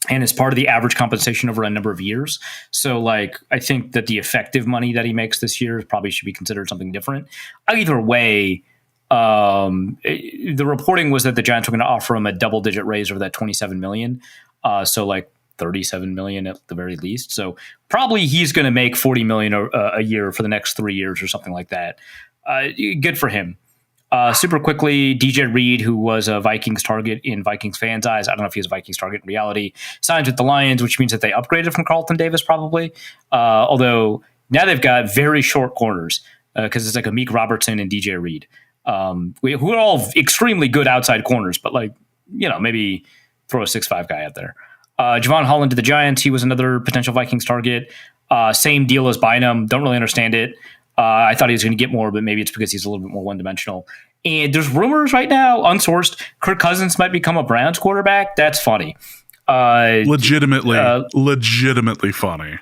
And is part of the average compensation over a number of years. So, like, I think that the effective money that he makes this year probably should be considered something different. Either way, the reporting was that the Giants were going to offer him a double-digit raise over that $27 million. So, like, $37 million at the very least. So, probably he's going to make $40 million a year for the next 3 years or something like that. Good for him. Super quickly, DJ Reed, who was a Vikings target in Vikings fans' eyes, I don't know if he was a Vikings target in reality, signs with the Lions, which means that they upgraded from Carlton Davis probably. Although now they've got very short corners because it's like Amik Robertson and DJ Reed, who are all extremely good outside corners, but like, maybe throw a 6'5" guy out there. Javon Holland to the Giants, he was another potential Vikings target. Same deal as Bynum, don't really understand it. I thought he was going to get more, but maybe it's because he's a little bit more one-dimensional. And there's rumors right now, unsourced, Kirk Cousins might become a Browns quarterback. That's funny. Legitimately funny.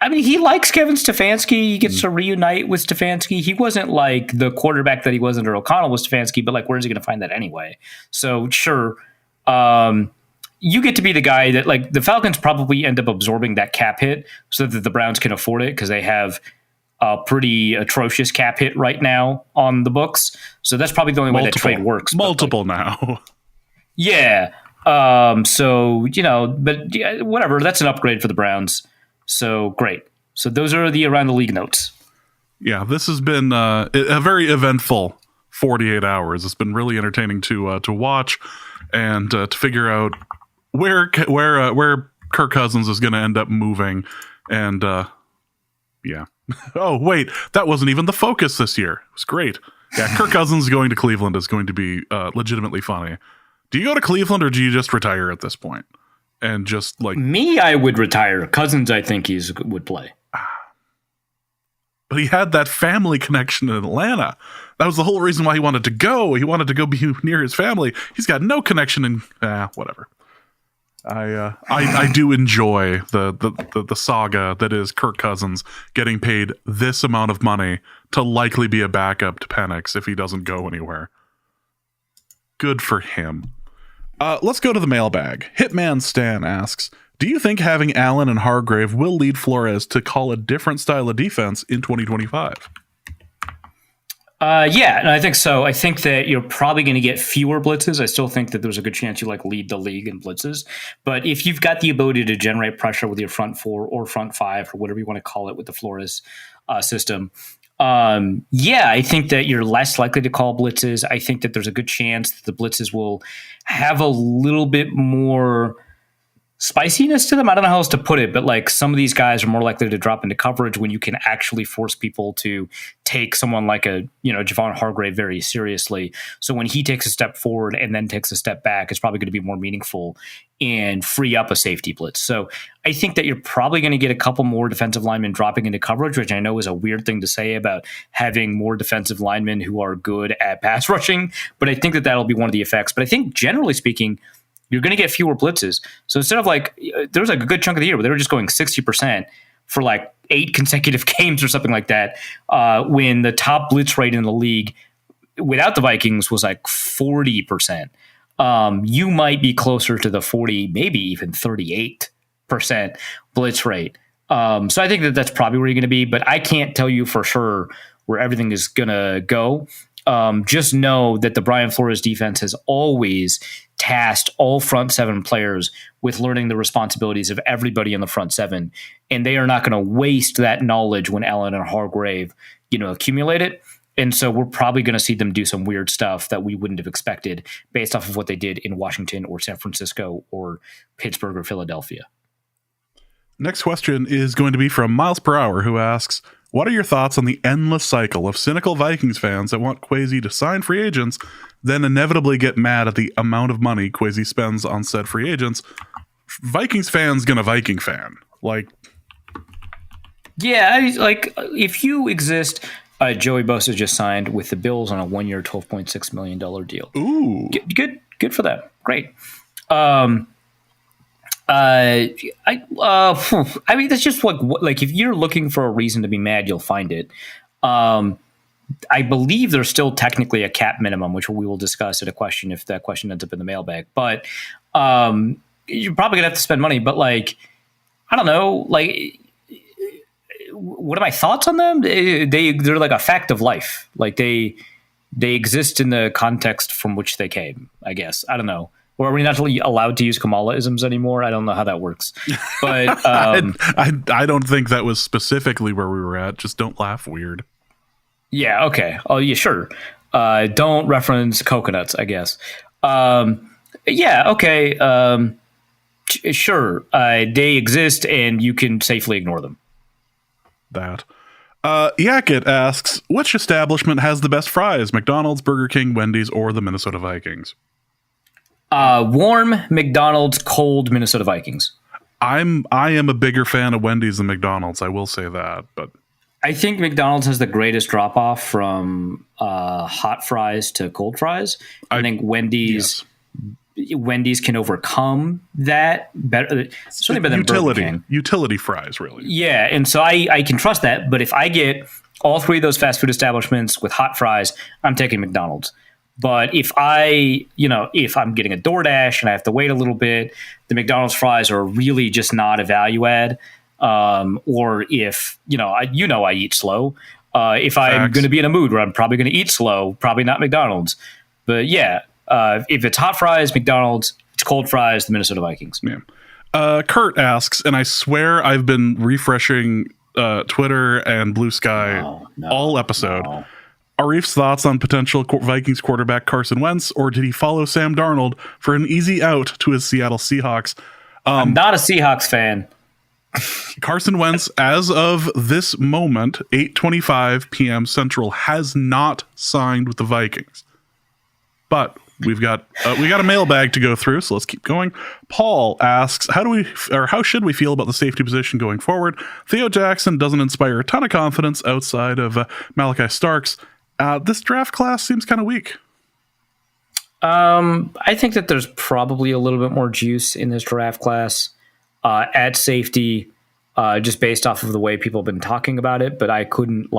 I mean, he likes Kevin Stefanski. He gets to reunite with Stefanski. He wasn't like the quarterback that he was under O'Connell with Stefanski, but like, where is he going to find that anyway? So sure. You get to be the guy that like the Falcons probably end up absorbing that cap hit so that the Browns can afford it because they have a pretty atrocious cap hit right now on the books. So that's probably the only way that trade works. Multiple now. Yeah. But whatever. That's an upgrade for the Browns. So great. So those are the Around the League notes. Yeah, this has been a very eventful 48 hours. It's been really entertaining to watch and to figure out where Kirk Cousins is going to end up moving. And yeah. Oh, wait, that wasn't even the focus this year. It was great. Yeah, Kirk Cousins going to Cleveland is going to be legitimately funny. Do you go to Cleveland or do you just retire at this point? And just like... Me, I would retire. Cousins, I think would play. But he had that family connection in Atlanta. That was the whole reason why he wanted to go. He wanted to go be near his family. He's got no connection in... whatever. I do enjoy the saga that is Kirk Cousins getting paid this amount of money to likely be a backup to Penix if he doesn't go anywhere. Good for him. Let's go to the mailbag. Hitman Stan asks, do you think having Allen and Hargrave will lead Flores to call a different style of defense in 2025? Yeah, and I think so. I think that you're probably going to get fewer blitzes. I still think that there's a good chance you like lead the league in blitzes. But if you've got the ability to generate pressure with your front four or front five or whatever you want to call it with the Flores system, Yeah, I think that you're less likely to call blitzes. I think that there's a good chance that the blitzes will have a little bit more spiciness to them. I don't know how else to put it, but like some of these guys are more likely to drop into coverage when you can actually force people to take someone like Javon Hargrave very seriously. So when he takes a step forward and then takes a step back, it's probably going to be more meaningful and free up a safety blitz. So I think that you're probably going to get a couple more defensive linemen dropping into coverage, which I know is a weird thing to say about having more defensive linemen who are good at pass rushing, but I think that that'll be one of the effects. But I think generally speaking, you're going to get fewer blitzes. So instead of there was like a good chunk of the year where they were just going 60% for like 8 consecutive games or something like that, when the top blitz rate in the league without the Vikings was like 40%. You might be closer to the 40, maybe even 38% blitz rate. So I think that that's probably where you're going to be, but I can't tell you for sure where everything is going to go. Just know that the Brian Flores defense has always tasked all front seven players with learning the responsibilities of everybody in the front seven, and they are not going to waste that knowledge when Allen and Hargrave, accumulate it. And so we're probably going to see them do some weird stuff that we wouldn't have expected based off of what they did in Washington or San Francisco or Pittsburgh or Philadelphia. Next question is going to be from Miles Per Hour, who asks, what are your thoughts on the endless cycle of cynical Vikings fans that want Kwesi to sign free agents, then inevitably get mad at the amount of money Kwesi spends on said free agents? Vikings fans gonna Viking fan. If you exist, Joey Bosa just signed with the Bills on a 1-year, $12.6 million deal. Ooh. Good for them. Great. I mean, that's just like if you're looking for a reason to be mad, you'll find it. I believe there's still technically a cap minimum, which we will discuss at a question if that question ends up in the mailbag. But you're probably gonna have to spend money. But I don't know. What are my thoughts on them? They're like a fact of life. They exist in the context from which they came. I guess I don't know. Or are we not allowed to use Kamala-isms anymore? I don't know how that works. But I don't think that was specifically where we were at. Just don't laugh weird. Yeah, okay. Oh, yeah, sure. Don't reference coconuts, I guess. Yeah, okay. Sure. They exist, and you can safely ignore them. That. Yakit asks, which establishment has the best fries? McDonald's, Burger King, Wendy's, or the Minnesota Vikings? Warm McDonald's, cold Minnesota Vikings. I am a bigger fan of Wendy's than McDonald's. I will say that, but I think McDonald's has the greatest drop off from hot fries to cold fries. I think Wendy's can overcome that better. Certainly better than Burger King. Utility fries, really. Yeah, and so I can trust that. But if I get all 3 of those fast food establishments with hot fries, I'm taking McDonald's. But if if I'm getting a DoorDash and I have to wait a little bit, the McDonald's fries are really just not a value add. Or if, I eat slow. If I'm going to be in a mood where I'm probably going to eat slow, probably not McDonald's. But yeah, if it's hot fries, McDonald's. If it's cold fries, the Minnesota Vikings. Yeah. Kurt asks, and I swear I've been refreshing Twitter and Blue Sky all episode. No. Arif's thoughts on potential Vikings quarterback Carson Wentz, or did he follow Sam Darnold for an easy out to his Seattle Seahawks? I'm not a Seahawks fan. Carson Wentz, as of this moment, 8:25 p.m. Central, has not signed with the Vikings. But we got a mailbag to go through, so let's keep going. Paul asks, how should we feel about the safety position going forward? Theo Jackson doesn't inspire a ton of confidence outside of Malachi Starks. This draft class seems kind of weak. I think that there's probably a little bit more juice in this draft class at safety, just based off of the way people have been talking about it. But I couldn't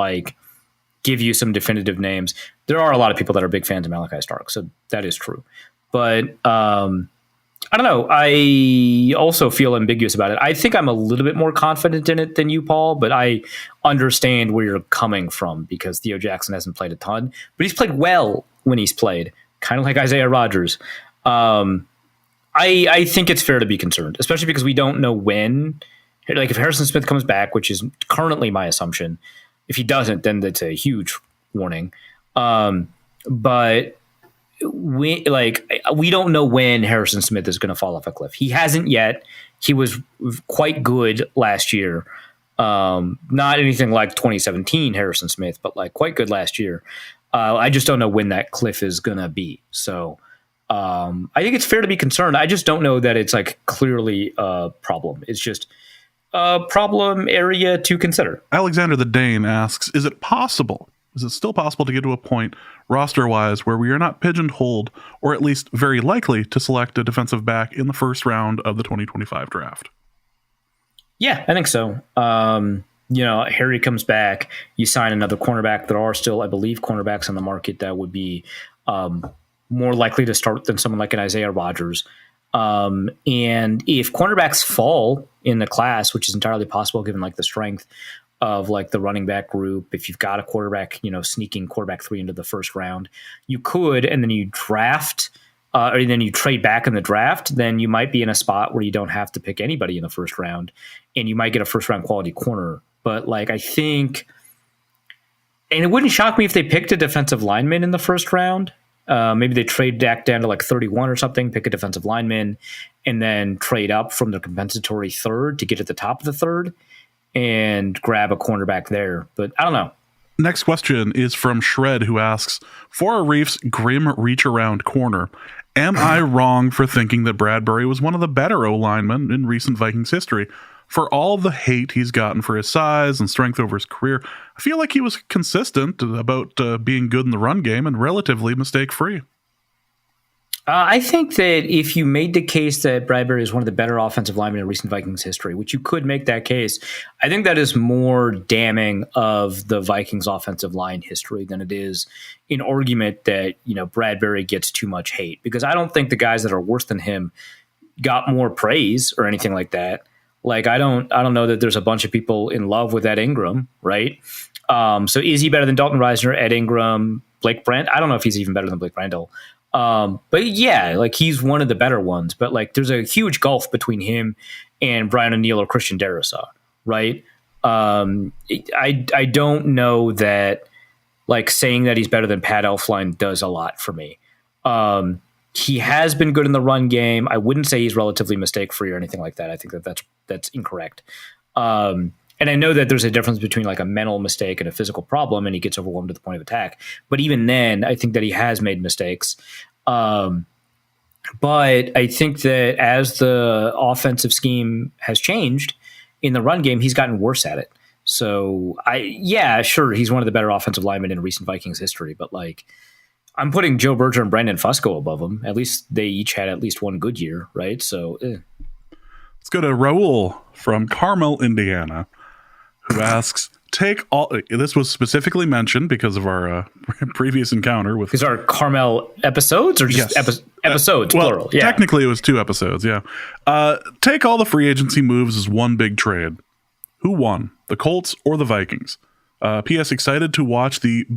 give you some definitive names. There are a lot of people that are big fans of Malachi Starks, so that is true. But I don't know. I also feel ambiguous about it. I think I'm a little bit more confident in it than you, Paul, but I understand where you're coming from because Theo Jackson hasn't played a ton, but he's played well when he's played, kind of like Isaiah Rodgers. I think it's fair to be concerned, especially because we don't know when. If Harrison Smith comes back, which is currently my assumption, If he doesn't, then that's a huge warning. But we don't know when Harrison Smith is going to fall off a cliff. He hasn't yet. He was quite good last year. Not anything like 2017 Harrison Smith, but like quite good last year. I just don't know when that cliff is going to be. So I think it's fair to be concerned. I just don't know that it's like clearly a problem. It's just a problem area to consider. Alexander the Dane asks, is it still possible to get to a point roster-wise where we are not pigeonholed, or at least very likely to select a defensive back in the first round of the 2025 draft? Yeah, I think so. Harry comes back, you sign another cornerback. There are still, I believe, cornerbacks on the market that would be more likely to start than someone like an Isaiah Rodgers. And if cornerbacks fall in the class, which is entirely possible given like the strength of like the running back group, if you've got a quarterback, sneaking quarterback 3 into the first round, you could, and then you draft, or then you trade back in the draft, then you might be in a spot where you don't have to pick anybody in the first round, and you might get a first round quality corner. But like, I think, and it wouldn't shock me if they picked a defensive lineman in the first round. Maybe they trade back down to like 31 or something, pick a defensive lineman, and then trade up from the compensatory third to get at the top of the third and grab a cornerback there. But I don't know. Next question is from Shred, who asks, for Arif's grim reach around corner, am I wrong for thinking that Bradbury was one of the better O-linemen in recent Vikings history? For all the hate he's gotten for his size and strength over his career, I feel like he was consistent about being good in the run game and relatively mistake-free. I think that if you made the case that Bradbury is one of the better offensive linemen in recent Vikings history, which you could make that case, I think that is more damning of the Vikings offensive line history than it is an argument that, Bradbury gets too much hate. Because I don't think the guys that are worse than him got more praise or anything like that. Like, I don't know that there's a bunch of people in love with Ed Ingram, right? So is he better than Dalton Risner, Ed Ingram, Blake Brand? I don't know if he's even better than Blake Brandel. But yeah, like he's one of the better ones. But like, there's a huge gulf between him and Brian O'Neill or Christian Darrisaw, right? I don't know that like saying that he's better than Pat Elflein does a lot for me. He has been good in the run game. I wouldn't say he's relatively mistake-free or anything like that. I think that's incorrect. And I know that there's a difference between like a mental mistake and a physical problem, and he gets overwhelmed at the point of attack. But even then, I think that he has made mistakes. But I think that as the offensive scheme has changed in the run game, he's gotten worse at it. So sure, he's one of the better offensive linemen in recent Vikings history, but like, I'm putting Joe Berger and Brandon Fusco above him. At least they each had at least one good year, right? So, Let's go to Raul from Carmel, Indiana, who asks, this was specifically mentioned because of our previous encounter with... These are Carmel episodes or just yes. Episodes, plural? Yeah. Technically it was 2 episodes, yeah. Take all the free agency moves as one big trade. Who won, the Colts or the Vikings? P.S. Excited to watch Bynum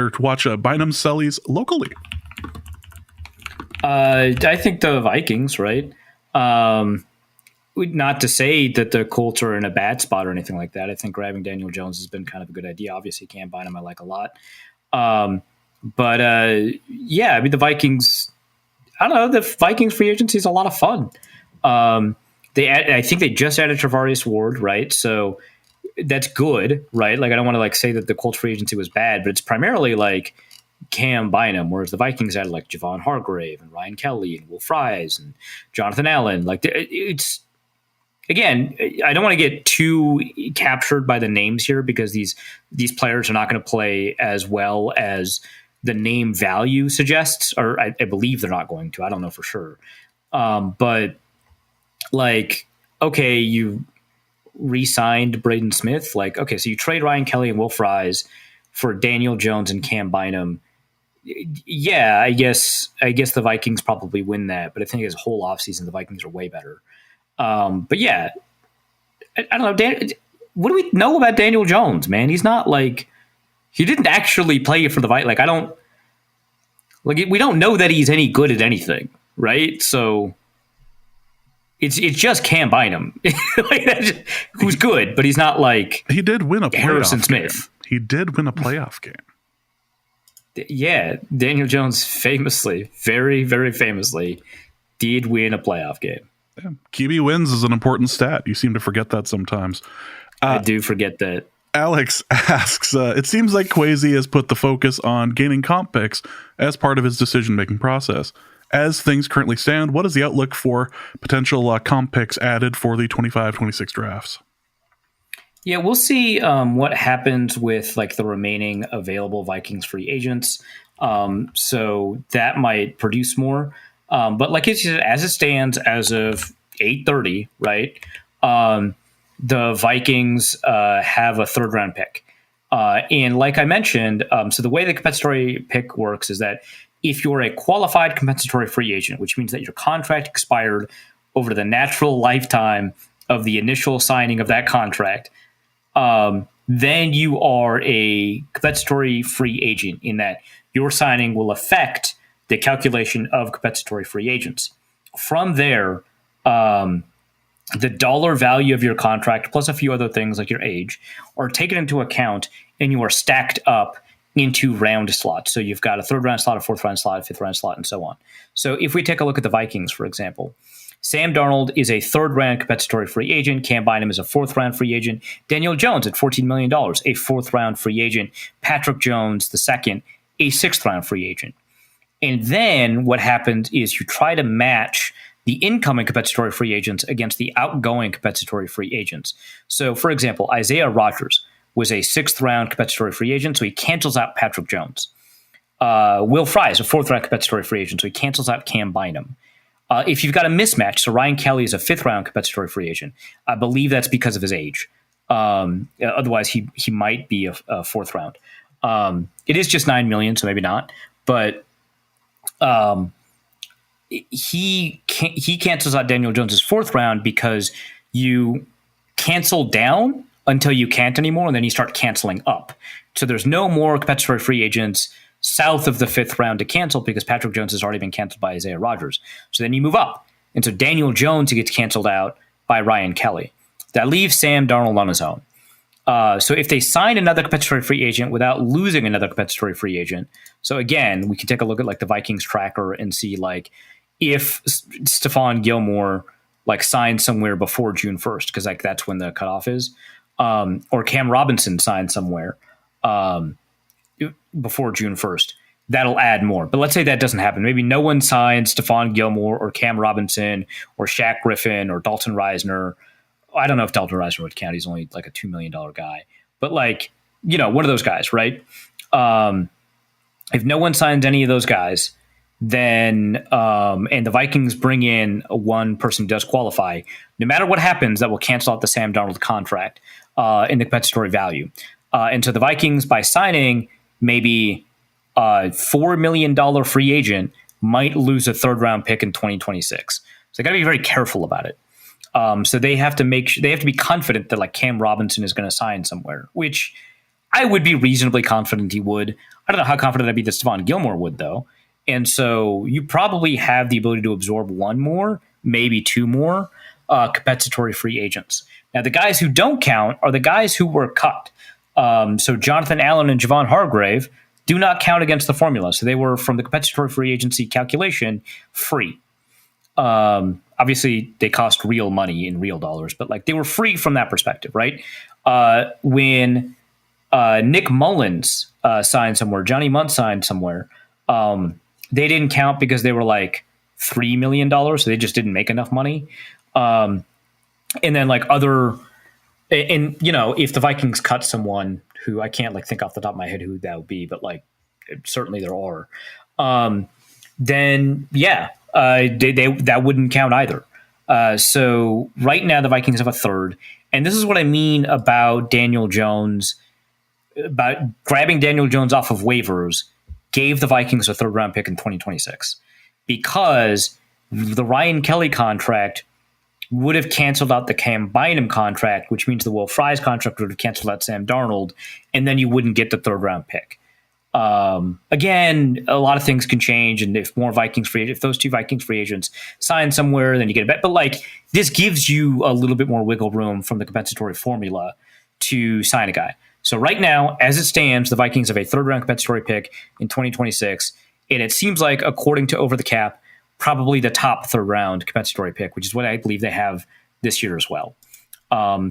Sellies locally. I think the Vikings, right? Not to say that the Colts are in a bad spot or anything like that. I think grabbing Daniel Jones has been kind of a good idea. Obviously, Cam Bynum I like a lot. The Vikings. I don't know. The Vikings free agency is a lot of fun. I think they just added Travarius Ward, right? So that's good, right? Like, I don't want to like say that the Colts free agency was bad, but it's primarily like Cam Bynum, whereas the Vikings had like Javon Hargrave and Ryan Kelly and Will Fries and Jonathan Allen. Like, it's, again, I don't want to get too captured by the names here because these players are not going to play as well as the name value suggests, or I believe they're not going to. I don't know for sure. But like, okay, you re-signed Braden Smith. Like, okay, so you trade Ryan Kelly and Will Fries for Daniel Jones and Cam Bynum. Yeah, I guess the Vikings probably win that, but I think as a whole offseason, the Vikings are way better. But yeah, I don't know. What do we know about Daniel Jones, man? He's not like, he didn't actually play for the Vikings. Like, we don't know that he's any good at anything, right? So it's just Cam Bynum, who's good, but he's not like he did win a Harrison playoff Smith. Game. He did win a playoff game. Yeah, Daniel Jones famously, very, very famously, did win a playoff game. Yeah. QB wins is an important stat. You seem to forget that sometimes. I do forget that. Alex asks, it seems like Kwesi has put the focus on gaining comp picks as part of his decision-making process. As things currently stand, what is the outlook for potential comp picks added for the 25-26 drafts? Yeah, we'll see what happens with like the remaining available Vikings free agents. So that might produce more. But like you said, as it stands, as of 8:30, right? The Vikings have a third round pick. And like I mentioned, so the way the compensatory pick works is that if you're a qualified compensatory free agent, which means that your contract expired over the natural lifetime of the initial signing of that contract, then you are a compensatory free agent in that your signing will affect the calculation of compensatory free agents. From there, the dollar value of your contract, plus a few other things like your age, are taken into account, and you are stacked up into round slots. So you've got a third round slot, a fourth round slot, a fifth round slot, and so on. So if we take a look at the Vikings, for example, Sam Darnold is a third-round compensatory free agent. Cam Bynum is a fourth-round free agent. Daniel Jones at $14 million, a fourth-round free agent. Patrick Jones, the second, a sixth-round free agent. And then what happens is you try to match the incoming compensatory free agents against the outgoing compensatory free agents. So, for example, Isaiah Rodgers was a sixth-round compensatory free agent, so he cancels out Patrick Jones. Will Fry is a fourth-round compensatory free agent, so he cancels out Cam Bynum. If you've got a mismatch, so Ryan Kelly is a fifth-round compensatory free agent. I believe that's because of his age. Otherwise, he might be a fourth round. It is just $9 million, so maybe not. But he cancels out Daniel Jones's fourth round because you cancel down until you can't anymore, and then you start canceling up. So there's no more compensatory free agents south of the fifth round to cancel because Patrick Jones has already been canceled by Isaiah Rodgers. So then you move up. And so Daniel Jones gets canceled out by Ryan Kelly. That leaves Sam Darnold on his own. So if they sign another compensatory free agent without losing another compensatory free agent, so again, we can take a look at like the Vikings tracker and see like if Stephon Gilmore like signs somewhere before June 1st, because like that's when the cutoff is, or Cam Robinson signs somewhere before June 1st, that'll add more. But let's say that doesn't happen. Maybe no one signs Stephon Gilmore or Cam Robinson or Shaq Griffin or Dalton Reisner. I don't know if Dalton Reisner would count. He's only like a $2 million guy. But like, you know, one of those guys, right? If no one signs any of those guys, then and the Vikings bring in one person who does qualify, no matter what happens, that will cancel out the Sam Darnold contract in the compensatory value. And so the Vikings, by signing maybe a $4 million free agent, might lose a third round pick in 2026. So they got to be very careful about it. So they have to be confident that like Cam Robinson is going to sign somewhere, which I would be reasonably confident he would. I don't know how confident I'd be that Stephon Gilmore would, though. And so you probably have the ability to absorb one more, maybe two more compensatory free agents. Now, the guys who don't count are the guys who were cut. So Jonathan Allen and Javon Hargrave do not count against the formula. So they were, from the compensatory free agency calculation, free. Obviously, they cost real money in real dollars, but like they were free from that perspective, right? When Nick Mullins signed somewhere, Johnny Munt signed somewhere, they didn't count because they were like $3 million, so they just didn't make enough money. And then like other, and you know, if the Vikings cut someone who I can't like think off the top of my head who that would be, but like certainly there are, then yeah, they that wouldn't count either. So right now the Vikings have a third, and this is what I mean about Daniel Jones, about grabbing Daniel Jones off of waivers gave the Vikings a third round pick in 2026 because the Ryan Kelly contract would have canceled out the Cam Bynum contract, which means the Will Fries contract would have canceled out Sam Darnold, and then you wouldn't get the third round pick. Again, a lot of things can change, and if those two Vikings free agents sign somewhere, then you get a bet. But like this gives you a little bit more wiggle room from the compensatory formula to sign a guy. So right now, as it stands, the Vikings have a third-round compensatory pick in 2026, and it seems like, according to Over the Cap, probably the top third-round compensatory pick, which is what I believe they have this year as well.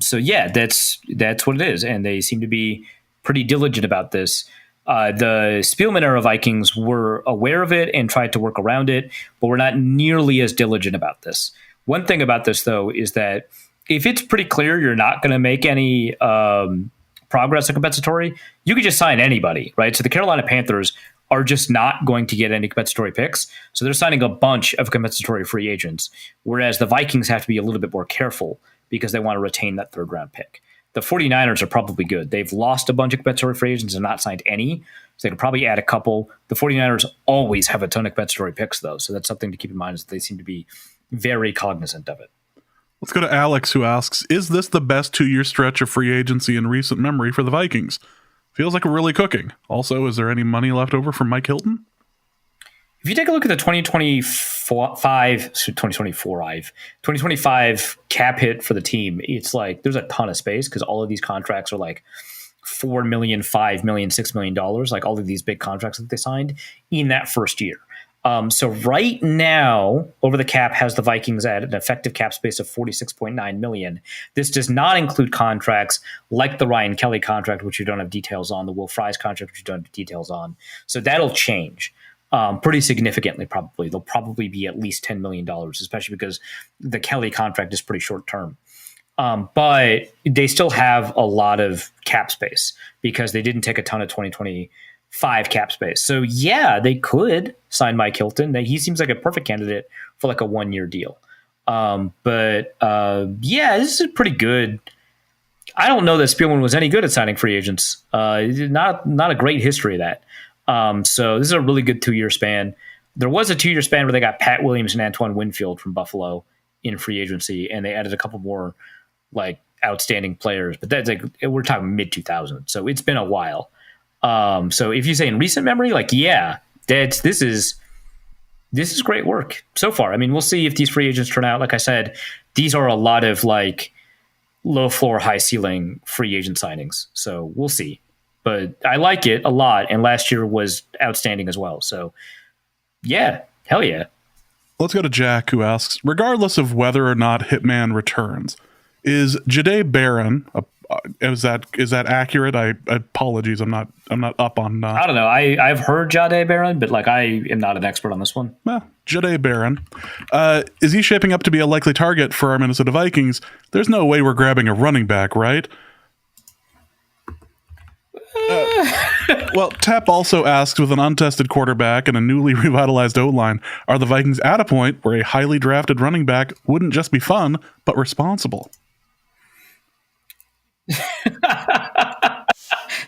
So yeah, that's what it is, and they seem to be pretty diligent about this. The Spielman era Vikings were aware of it and tried to work around it, but we're not nearly as diligent about this. One thing about this, though, is that if it's pretty clear you're not going to make any progress on compensatory, you could just sign anybody, right? So the Carolina Panthers are just not going to get any compensatory picks, so they're signing a bunch of compensatory free agents, whereas the Vikings have to be a little bit more careful because they want to retain that third-round pick. The 49ers are probably good. They've lost a bunch of compensatory free agents and not signed any, so they could probably add a couple. The 49ers always have a ton of compensatory picks, though, so that's something to keep in mind, is that they seem to be very cognizant of it. Let's go to Alex, who asks, is this the best 2-year stretch of free agency in recent memory for the Vikings? Feels like we're really cooking. Also, is there any money left over from Mike Hilton? If you take a look at the 2025 cap hit for the team, it's like there's a ton of space because all of these contracts are like $4 million, $5 million, $6 million, like all of these big contracts that they signed in that first year. So right now, Over the Cap has the Vikings at an effective cap space of $46.9 million. This does not include contracts like the Ryan Kelly contract, which you don't have details on, the Will Fries contract, which you don't have details on. So that'll change. Pretty significantly, probably. They'll probably be at least $10 million, especially because the Kelly contract is pretty short term. But they still have a lot of cap space because they didn't take a ton of 2025 cap space. So yeah, they could sign Mike Hilton. He seems like a perfect candidate for like a 1-year deal. But yeah, this is pretty good. I don't know that Spielman was any good at signing free agents. Not a great history of that. So this is a really good 2-year span. There was a 2-year span where they got Pat Williams and Antoine Winfield from Buffalo in free agency, and they added a couple more like outstanding players. But that's like we're talking mid 2000s, so it's been a while. So if you say in recent memory, like yeah, this is great work so far. I mean, we'll see if these free agents turn out. Like I said, these are a lot of like low floor, high ceiling free agent signings. So we'll see. But I like it a lot, and last year was outstanding as well. So, yeah, hell yeah. Let's go to Jack, who asks, regardless of whether or not Hitman returns, is Jahdae Barron, is that accurate? Apologies, I'm not up on. I don't know. I've heard Jahdae Barron, but like I am not an expert on this one. Well, Jahdae Barron, is he shaping up to be a likely target for our Minnesota Vikings? There's no way we're grabbing a running back, right? Well, Tep also asks, with an untested quarterback and a newly revitalized O-line, are the Vikings at a point where a highly drafted running back wouldn't just be fun, but responsible?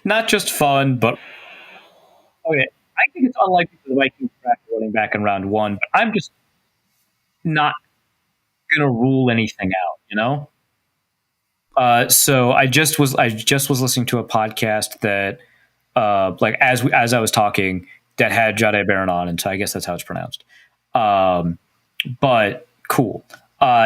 Not just fun, but okay. I think it's unlikely for the Vikings to draft a running back in round 1, but I'm just not going to rule anything out, you know? So I just was listening to a podcast that, like as I was talking, that had Jahdae Barron on, and so I guess that's how it's pronounced. But cool.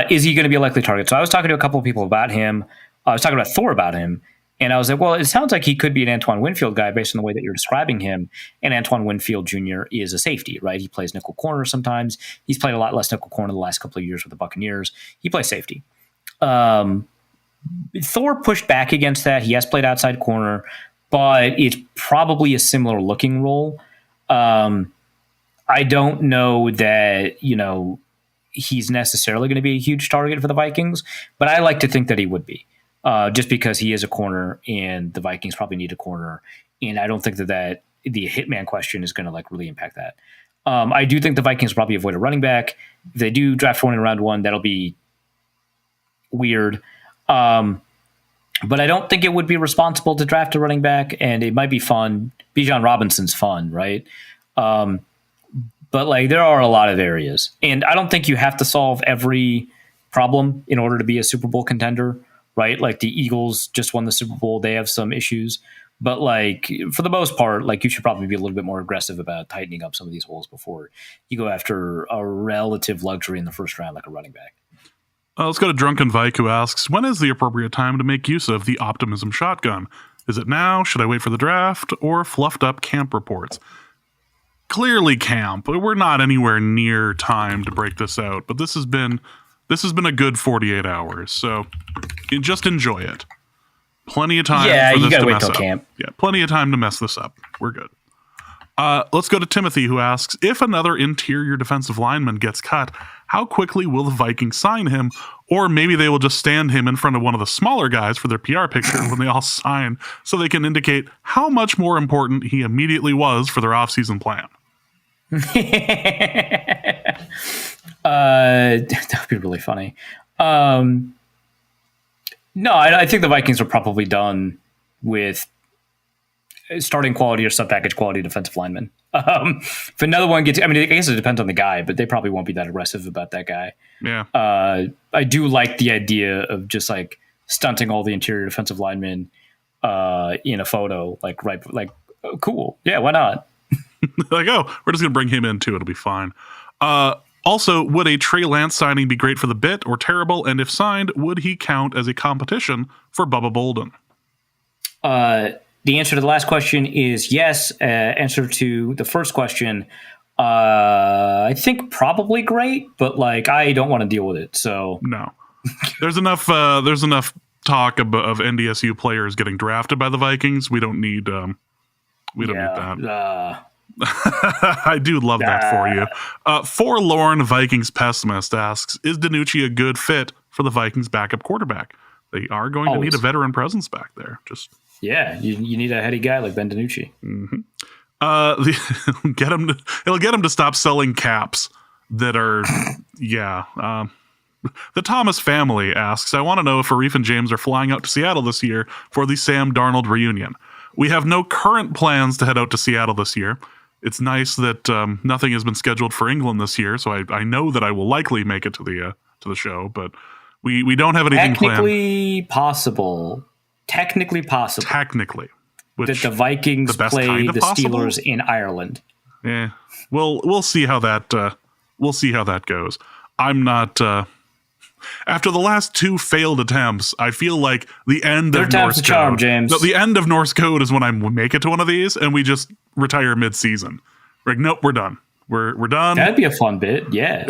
Is he going to be a likely target? So I was talking to a couple of people about him. I was talking about Thor about him, and I was like, well, it sounds like he could be an Antoine Winfield guy based on the way that you're describing him. And Antoine Winfield Jr. is a safety, right? He plays nickel corner sometimes. He's played a lot less nickel corner the last couple of years with the Buccaneers. He plays safety. Thor pushed back against that. He has played outside corner, but it's probably a similar looking role. I don't know that, he's necessarily going to be a huge target for the Vikings, but I like to think that he would be, just because he is a corner and the Vikings probably need a corner. And I don't think that the hitman question is going to like really impact that. I do think the Vikings will probably avoid a running back. If they do draft one in round 1, that'll be weird. But I don't think it would be responsible to draft a running back, and it might be fun. Bijan Robinson's fun, right? But like there are a lot of areas, and I don't think you have to solve every problem in order to be a Super Bowl contender, right? Like the Eagles just won the Super Bowl. They have some issues, but like for the most part, like you should probably be a little bit more aggressive about tightening up some of these holes before you go after a relative luxury in the first round, like a running back. Let's go to Drunken Vike, who asks, when is the appropriate time to make use of the optimism shotgun? Is it now? Should I wait for the draft? Or fluffed up camp reports? Clearly camp. We're not anywhere near time to break this out, but this has been a good 48 hours, so just enjoy it. Plenty of time. Yeah, for you this gotta to wait mess till up. camp. Yeah, plenty of time to mess this up. We're good. Let's go to Timothy, who asks, if another interior defensive lineman gets cut, how quickly will the Vikings sign him? Or maybe they will just stand him in front of one of the smaller guys for their PR picture when they all sign, so they can indicate how much more important he immediately was for their offseason plan. That would be really funny. No, I think the Vikings are probably done with starting quality or sub-package quality defensive linemen. If another one gets, I mean, I guess it depends on the guy, but they probably won't be that aggressive about that guy. Yeah. I do like the idea of just like stunting all the interior defensive linemen in a photo, cool. Yeah, why not? Like, oh, we're just going to bring him in too. It'll be fine. Also, would a Trey Lance signing be great for the bit or terrible? And if signed, would he count as a competition for Bubba Bolden? The answer to the last question is yes. Answer to the first question, I think probably great, but like I don't want to deal with it. So no, there's enough talk of NDSU players getting drafted by the Vikings. We don't need need that. I do love that for you. Forlorn Vikings pessimist asks, is DiNucci a good fit for the Vikings backup quarterback? They are going to need a veteran presence back there. Yeah, you need a heady guy like Ben DiNucci. Mm-hmm. It'll get him to stop selling caps that are, The Thomas family asks, I want to know if Arif and James are flying out to Seattle this year for the Sam Darnold reunion. We have no current plans to head out to Seattle this year. It's nice that nothing has been scheduled for England this year, so I know that I will likely make it to the show, but we don't have anything planned. Technically possible. Which, that the Vikings play the Steelers in Ireland. Yeah. We'll see how that goes. I'm not after the last two failed attempts, I feel like the end of Norse charm, James. The end of Norse code is when I make it to one of these and we just retire mid-season. We're like, nope, we're done. We're done. That'd be a fun bit, yeah.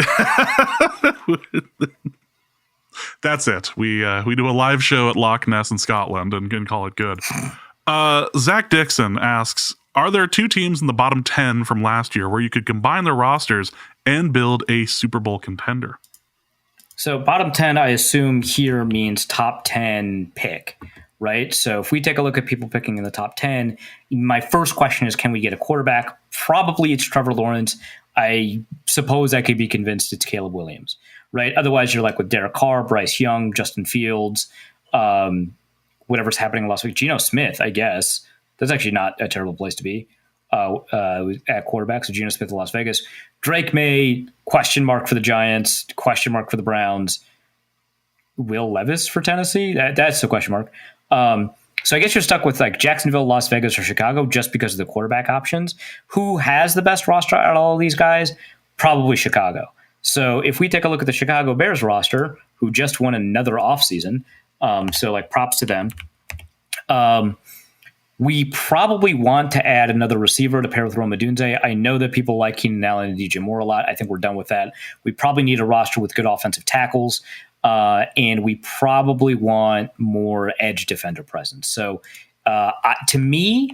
That's it. We do a live show at Loch Ness in Scotland and call it good. Zach Dixon asks, are there two teams in the bottom 10 from last year where you could combine their rosters and build a Super Bowl contender? So bottom 10, I assume here means top 10 pick, right? So if we take a look at people picking in the top 10, my first question is, can we get a quarterback? Probably it's Trevor Lawrence. I suppose I could be convinced it's Caleb Williams, right? Otherwise, you're like with Derek Carr, Bryce Young, Justin Fields, whatever's happening in Las Vegas. Geno Smith, I guess. That's actually not a terrible place to be at quarterback. So Geno Smith in Las Vegas. Drake May, question mark for the Giants, question mark for the Browns. Will Levis for Tennessee? That's the question mark. So I guess you're stuck with like Jacksonville, Las Vegas, or Chicago just because of the quarterback options. Who has the best roster out of all of these guys? Probably Chicago. So if we take a look at the Chicago Bears roster, who just won another offseason, so like props to them. We probably want to add another receiver to pair with Rome Odunze. I know that people like Keenan Allen and DJ Moore a lot. I think we're done with that. We probably need a roster with good offensive tackles, and we probably want more edge defender presence. So to me,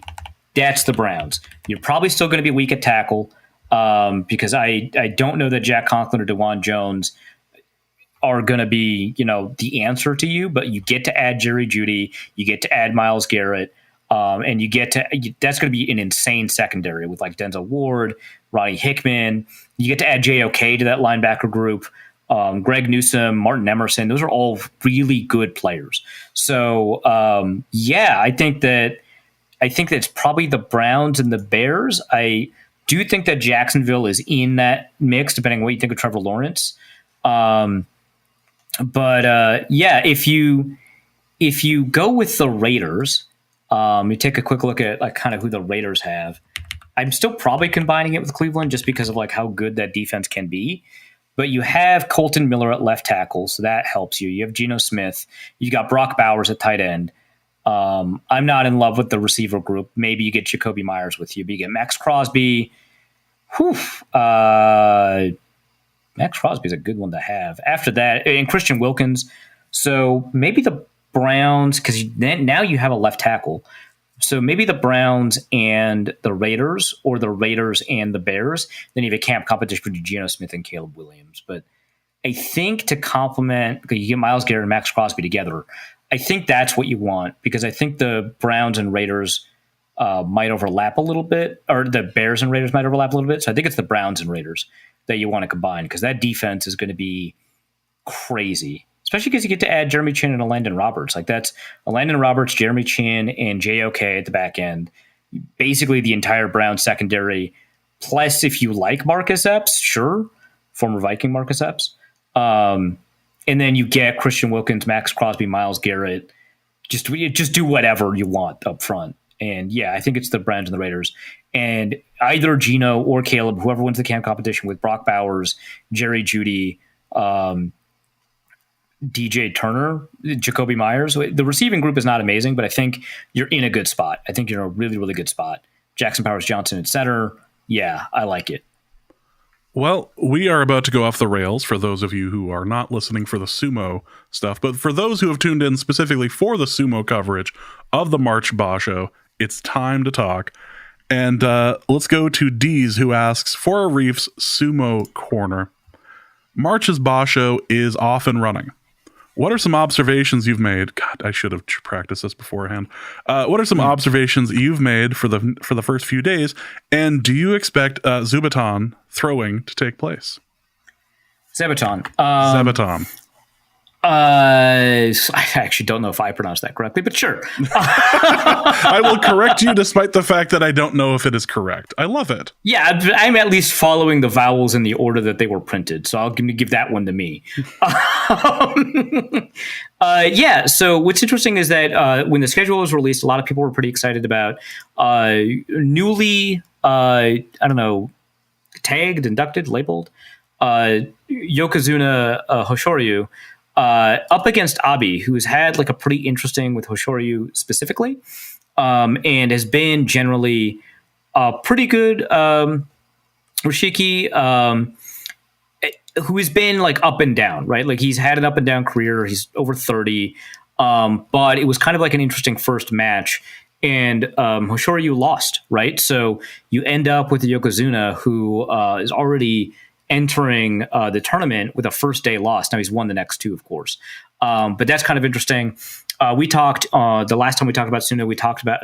that's the Browns. You're probably still going to be weak at tackle because I don't know that Jack Conklin or DeJuan Jones are going to be, the answer to you, but you get to add Jerry Jeudy, you get to add Myles Garrett, and that's going to be an insane secondary with like Denzel Ward, Ronnie Hickman. You get to add JOK to that linebacker group, Greg Newsome, Martin Emerson. Those are all really good players. So, I think that it's probably the Browns and the Bears. I do think that Jacksonville is in that mix, depending on what you think of Trevor Lawrence. If you go with the Raiders, you take a quick look at like kind of who the Raiders have. I'm still probably combining it with Cleveland just because of like how good that defense can be. But you have Colton Miller at left tackle, so that helps you. You have Geno Smith. You got Brock Bowers at tight end. I'm not in love with the receiver group. Maybe you get Jacoby Myers with you, but you get Max Crosby. Whew, Max Crosby is a good one to have. After that, and Christian Wilkins. So maybe the Browns, because now you have a left tackle. So maybe the Browns and the Raiders, or the Raiders and the Bears. Then you have a camp competition between Geno Smith and Caleb Williams. But I think to complement, because you get Myles Garrett and Max Crosby together, I think that's what you want, because I think the Browns and Raiders might overlap a little bit, or the Bears and Raiders might overlap a little bit. So I think it's the Browns and Raiders that you want to combine, because that defense is going to be crazy, especially because you get to add Jeremy Chin and Landon Roberts. Like, that's Landon Roberts, Jeremy Chin, and JOK at the back end. Basically the entire Browns secondary. Plus, if you like Marcus Epps, sure, former Viking Marcus Epps. And then you get Christian Wilkins, Max Crosby, Myles Garrett. Just do whatever you want up front. And yeah, I think it's the Browns and the Raiders. And either Geno or Caleb, whoever wins the camp competition, with Brock Bowers, Jerry Jeudy, DJ Turner, Jacoby Myers. The receiving group is not amazing, but I think you're in a good spot. I think you're in a really, really good spot. Jackson Powers Johnson at center. Yeah, I like it. Well, we are about to go off the rails for those of you who are not listening for the sumo stuff, but for those who have tuned in specifically for the sumo coverage of the March basho, it's time to talk. And let's go to Deez, who asks, for Arif's sumo corner, March's basho is off and running. What are some observations you've made? God, I should have practiced this beforehand. What are some observations you've made for the first few days? And do you expect Zubaton throwing to take place? Zebaton. Zebaton. I actually don't know if I pronounced that correctly, but sure. I will correct you despite the fact that I don't know if it is correct. I love it. Yeah, I'm at least following the vowels in the order that they were printed, so I'll give that one to me. Yeah, so what's interesting is that when the schedule was released, a lot of people were pretty excited about newly, tagged, inducted, labeled, Yokozuna Hoshoryu, up against Abi, who's had like a pretty interesting with Hoshoryu specifically, and has been generally pretty good. Rishiki, who has been like up and down, right? Like, he's had an up and down career. He's over 30, but it was kind of like an interesting first match, and Hoshoryu lost, right? So you end up with the Yokozuna, who is already entering the tournament with a first day loss. Now he's won the next two, of course. But that's kind of interesting. We talked the last time we talked about sumo, we talked about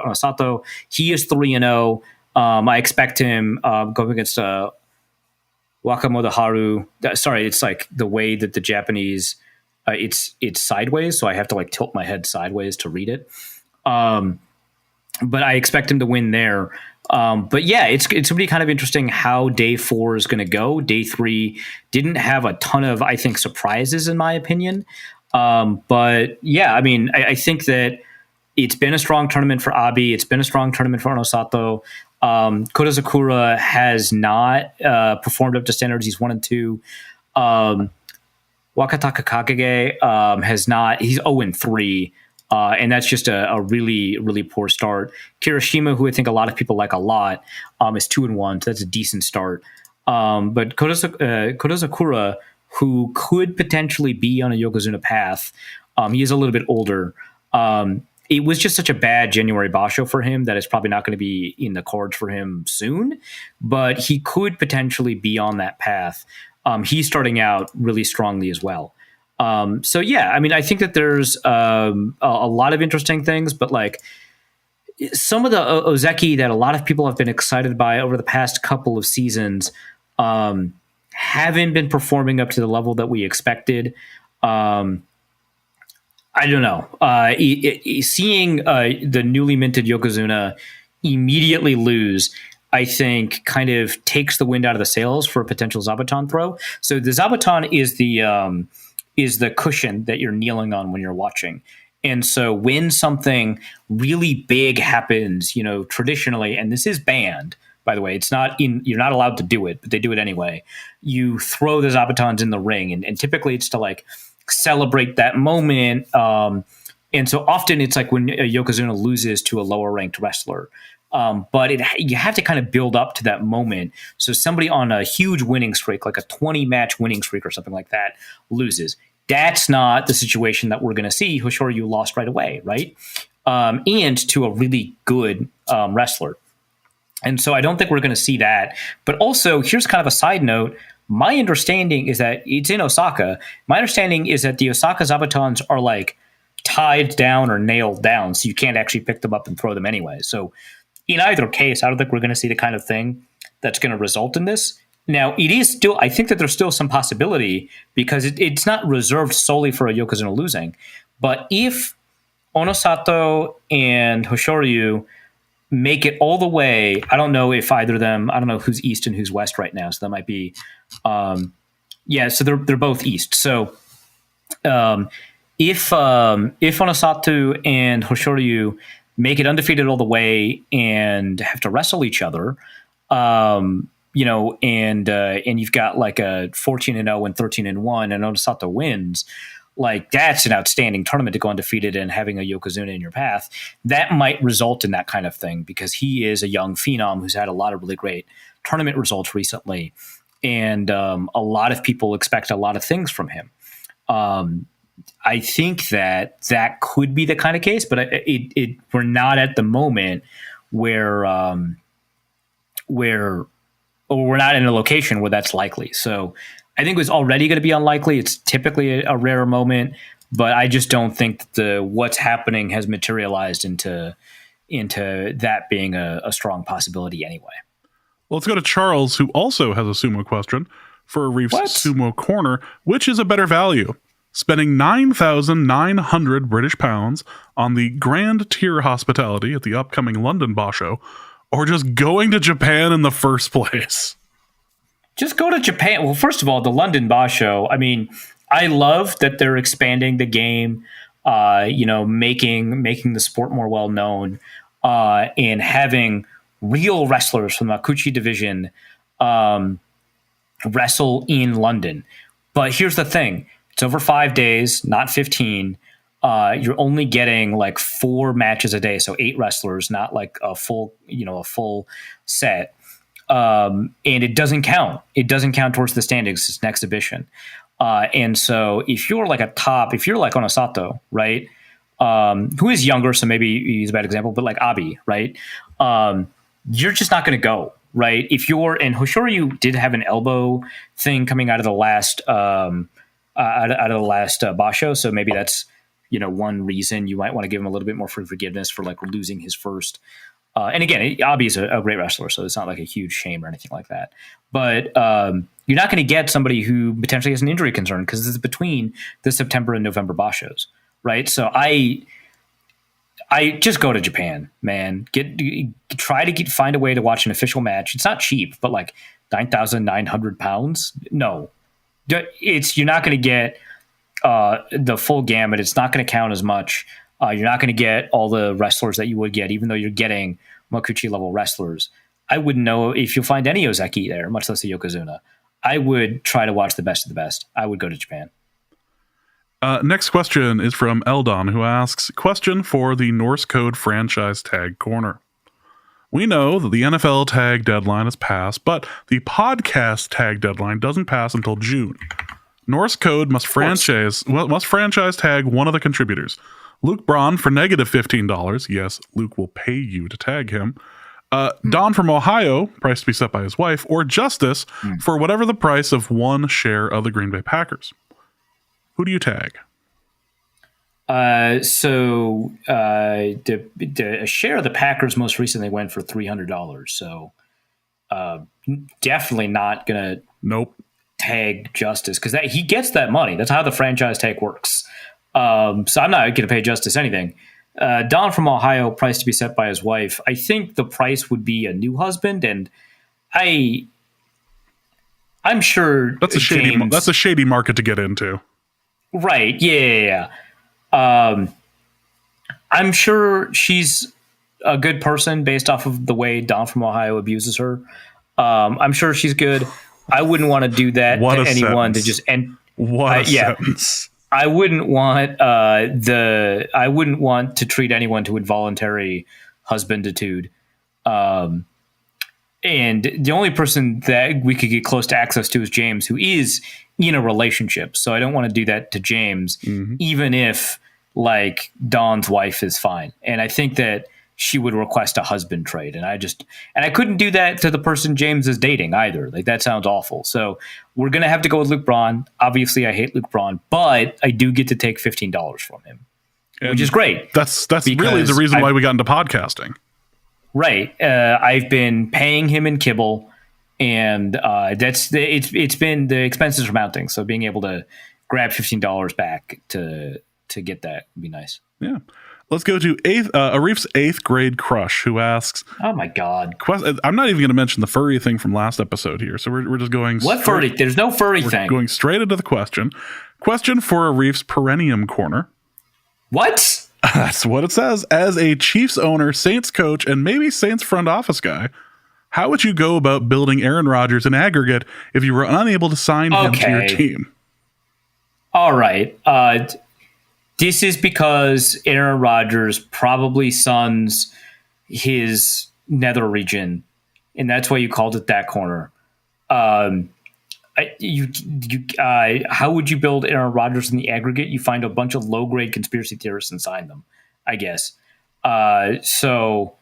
Onosato. He is 3-0. I expect him going against Wakamoto Haru. Sorry, it's like the way that the Japanese it's sideways, so I have to like tilt my head sideways to read it. But I expect him to win there. But yeah, it's going to be kind of interesting how day 4 is going to go. Day 3 didn't have a ton of, I think, surprises in my opinion. But yeah, I mean, I think that it's been a strong tournament for Abi. It's been a strong tournament for Onosato. Kota Sakura has not performed up to standards. He's 1 and 2. Wakataka Kakage has not. He's 0 and 3. And that's just a really, really poor start. Kirishima, who I think a lot of people like a lot, is 2 and 1, so that's a decent start. But Kota Sakura, who could potentially be on a Yokozuna path, he is a little bit older. It was just such a bad January basho for him that it's probably not going to be in the cards for him soon, but he could potentially be on that path. He's starting out really strongly as well. So yeah, I mean, I think that there's a lot of interesting things, but like some of the Ozeki that a lot of people have been excited by over the past couple of seasons haven't been performing up to the level that we expected. I don't know. Seeing the newly minted Yokozuna immediately lose, I think, kind of takes the wind out of the sails for a potential Zabuton throw. So the Zabuton is the cushion that you're kneeling on when you're watching. And so when something really big happens, traditionally, and this is banned, by the way, you're not allowed to do it, but they do it anyway. You throw the Zabutons in the ring, and typically it's to like celebrate that moment, And so often it's like when a Yokozuna loses to a lower ranked wrestler. But you have to kind of build up to that moment. So somebody on a huge winning streak, like a 20 match winning streak or something like that, loses. That's not the situation that we're going to see. Hoshoryu lost right away, right? And to a really good wrestler. And so I don't think we're going to see that. But also, here's kind of a side note. My understanding is that it's in Osaka. My understanding is that the Osaka Zabutons are like tied down or nailed down, so you can't actually pick them up and throw them anyway. So in either case, I don't think we're going to see the kind of thing that's going to result in this. Now, it is still, I think that there's still some possibility because it's not reserved solely for a Yokozuna losing. But if Onosato and Hoshoryu make it all the way, I don't know if either of them, I don't know who's east and who's west right now. So that might be, so they're both east. So if Onosato and Hoshoryu make it undefeated all the way and have to wrestle each other, and you've got like a 14-0 and 13-1, and Onosato wins, like that's an outstanding tournament to go undefeated and having a Yokozuna in your path. That might result in that kind of thing because he is a young phenom who's had a lot of really great tournament results recently, and a lot of people expect a lot of things from him. I think that could be the kind of case, but we're not at the moment where we're not in a location where that's likely. So I think it was already going to be unlikely. It's typically a rare moment, but I just don't think that what's happening has materialized into that being a strong possibility anyway. Well, let's go to Charles, who also has a sumo question for Arif's Sumo Corner. Which is a better value? Spending 9,900 British pounds on the grand tier hospitality at the upcoming London basho, or just going to Japan in the first place? Just go to Japan. Well, first of all, the London basho, I mean, I love that they're expanding the game, making the sport more well known, and having real wrestlers from the Makuchi division wrestle in London. But here's the thing. It's over 5 days, not 15. You're only getting like 4 matches a day, so 8 wrestlers, not like a full set. And it doesn't count. It doesn't count towards the standings. It's an exhibition. And so if you're like Onosato, right, who is younger, so maybe he's a bad example, but like Abi, right, you're just not going to go, right? And Hoshoryu did have an elbow thing coming out of the last basho, so maybe that's one reason you might want to give him a little bit more forgiveness for like losing his first. And again, Abi is a great wrestler, so it's not like a huge shame or anything like that. But you're not going to get somebody who potentially has an injury concern because this is between the September and November bashos, right? So I just go to Japan, man. Find a way to watch an official match. It's not cheap, but like 9,900 pounds. No, you're not going to get the full gamut. It's not going to count as much. You're not going to get all the wrestlers that you would get, even though you're getting Makuchi level wrestlers. I wouldn't know if you'll find any Ozeki there, much less a Yokozuna. I would try to watch the best of the best. I would go to Japan. Next question is from Eldon, who asks, question for the Norse Code franchise tag corner. We know that the NFL tag deadline has passed, but the podcast tag deadline doesn't pass until June. Norse Code must franchise tag one of the contributors. Luke Braun for negative $15. Yes, Luke will pay you to tag him. Don from Ohio, price to be set by his wife, or Justice for whatever the price of one share of the Green Bay Packers. Who do you tag? So the share of the Packers most recently went for $300. So definitely not gonna tag Justice because he gets that money. That's how the franchise tag works. So I'm not going to pay Justice anything. Don from Ohio, price to be set by his wife. I think the price would be a new husband, and I'm sure that's a shady market to get into. Right? Yeah. I'm sure she's a good person based off of the way Don from Ohio abuses her. I'm sure she's good. I wouldn't want to do that to anyone to just end. What a sentence. I wouldn't want to treat anyone to involuntary husbanditude. And the only person that we could get close to access to is James, who is in a relationship. So I don't want to do that to James, even if like Dawn's wife is fine. And I think that she would request a husband trade. And I couldn't do that to the person James is dating either. Like that sounds awful. So we're going to have to go with Luke Braun. Obviously I hate Luke Braun, but I do get to take $15 from him, which is great. That's really the reason why we got into podcasting. Right. I've been paying him in kibble, and it's been, the expenses are mounting. So being able to grab $15 back to get that would be nice. Yeah. Let's go to Arif's 8th grade crush, who asks, oh my God. I'm not even going to mention the furry thing from last episode here. So we're just going. What furry? There's no furry thing. Going straight into the question. Question for Arif's Perennium Corner. What? That's what it says. As a Chiefs owner, Saints coach, and maybe Saints front office guy, how would you go about building Aaron Rodgers in aggregate if you were unable to sign him to your team? All right. This is because Aaron Rodgers probably suns his nether region, and that's why you called it that corner. How would you build Aaron Rodgers in the aggregate? You find a bunch of low-grade conspiracy theorists and sign them, I guess. So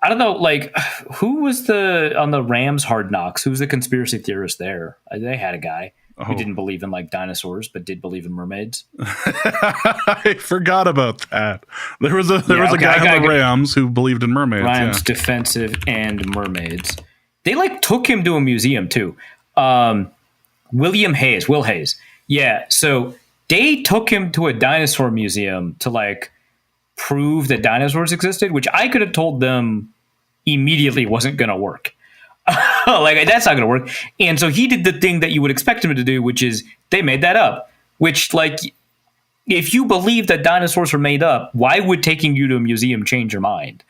I don't know, like, who was on the Rams Hard Knocks? Who's the conspiracy theorist there? They had a guy who didn't believe in like dinosaurs, but did believe in mermaids. I forgot about that. There was a guy on the Rams who believed in mermaids. Rams defensive and mermaids. They like took him to a museum too. Will Hayes. Yeah. So they took him to a dinosaur museum to like prove that dinosaurs existed, which I could have told them immediately wasn't going to work. Like that's not going to work. And so he did the thing that you would expect him to do, which is they made that up, which like, if you believe that dinosaurs were made up, why would taking you to a museum change your mind?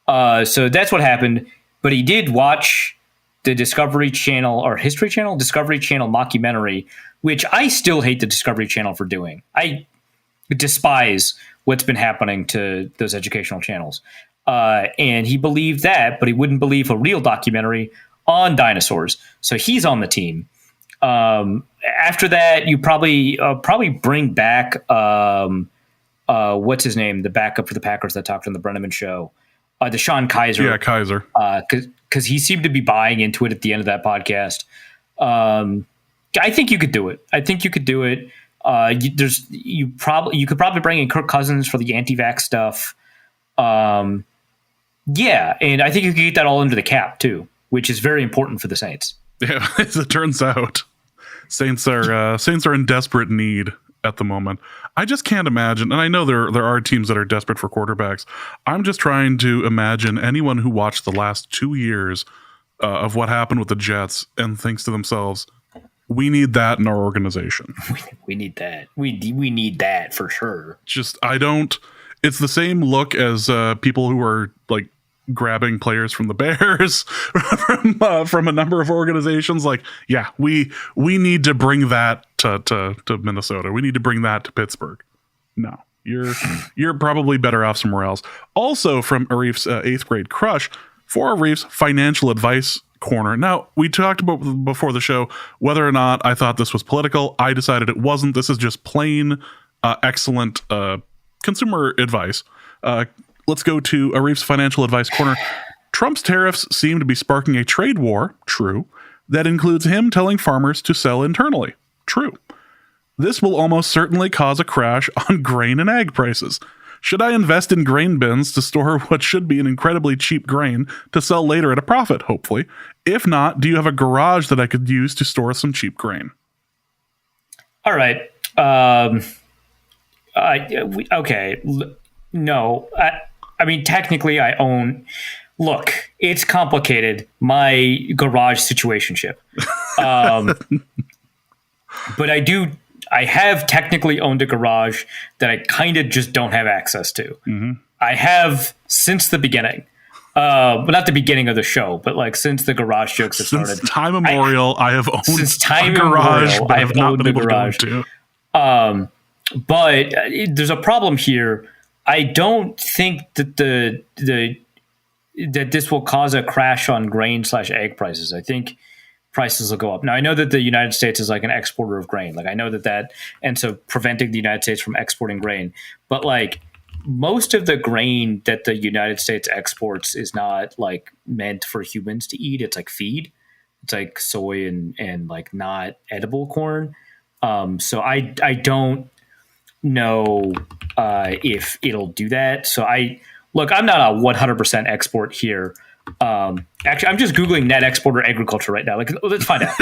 So that's what happened. But he did watch the Discovery Channel mockumentary, which I still hate the Discovery Channel for doing. I despise what's been happening to those educational channels. And he believed that, but he wouldn't believe a real documentary on dinosaurs. So he's on the team. After that, you probably bring back what's his name, the backup for the Packers that talked on the Brenneman show, Deshaun Kaiser. Yeah, Kaiser. Because he seemed to be buying into it at the end of that podcast. I think you could do it. You could probably bring in Kirk Cousins for the anti-vax stuff. Yeah, and I think you could get that all under the cap too, which is very important for the Saints. Yeah, as it turns out, Saints are in desperate need at the moment. I just can't imagine, and I know there are teams that are desperate for quarterbacks. I'm just trying to imagine anyone who watched the last 2 years of what happened with the Jets and thinks to themselves, we need that in our organization. We need that. We need that for sure. It's the same look as people who are like grabbing players from the Bears from a number of organizations. Like, yeah, we need to bring that to Minnesota. We need to bring that to Pittsburgh. No, you're probably better off somewhere else. Also from Arif's 8th grade crush, for Arif's financial advice corner. Now, we talked about before the show whether or not I thought this was political. I decided it wasn't. This is just plain excellent consumer advice. Let's go to Arif's financial advice corner. Trump's tariffs seem to be sparking a trade war. True. That includes him telling farmers to sell internally. True. This will almost certainly cause a crash on grain and ag prices. Should I invest in grain bins to store what should be an incredibly cheap grain to sell later at a profit, hopefully? If not, do you have a garage that I could use to store some cheap grain? All right. Okay. No. I mean, technically I own... Look, it's complicated, my garage situationship. But I have technically owned a garage that I kind of just don't have access to. Mm-hmm. I have since the beginning. But not the beginning of the show, but like since the garage jokes have started. Since time immemorial, I have owned a garage, but I have not been able to go to. But there's a problem here. I don't think that that this will cause a crash on grain/egg prices. I think prices will go up. Now, I know that the United States is like an exporter of grain. Like I know that, and so preventing the United States from exporting grain. But like most of the grain that the United States exports is not like meant for humans to eat. It's like feed. It's like soy and like not edible corn. So I don't know if it'll do that. So I'm not a 100% export here. Actually, I'm just Googling net exporter agriculture right now. Like, let's find out.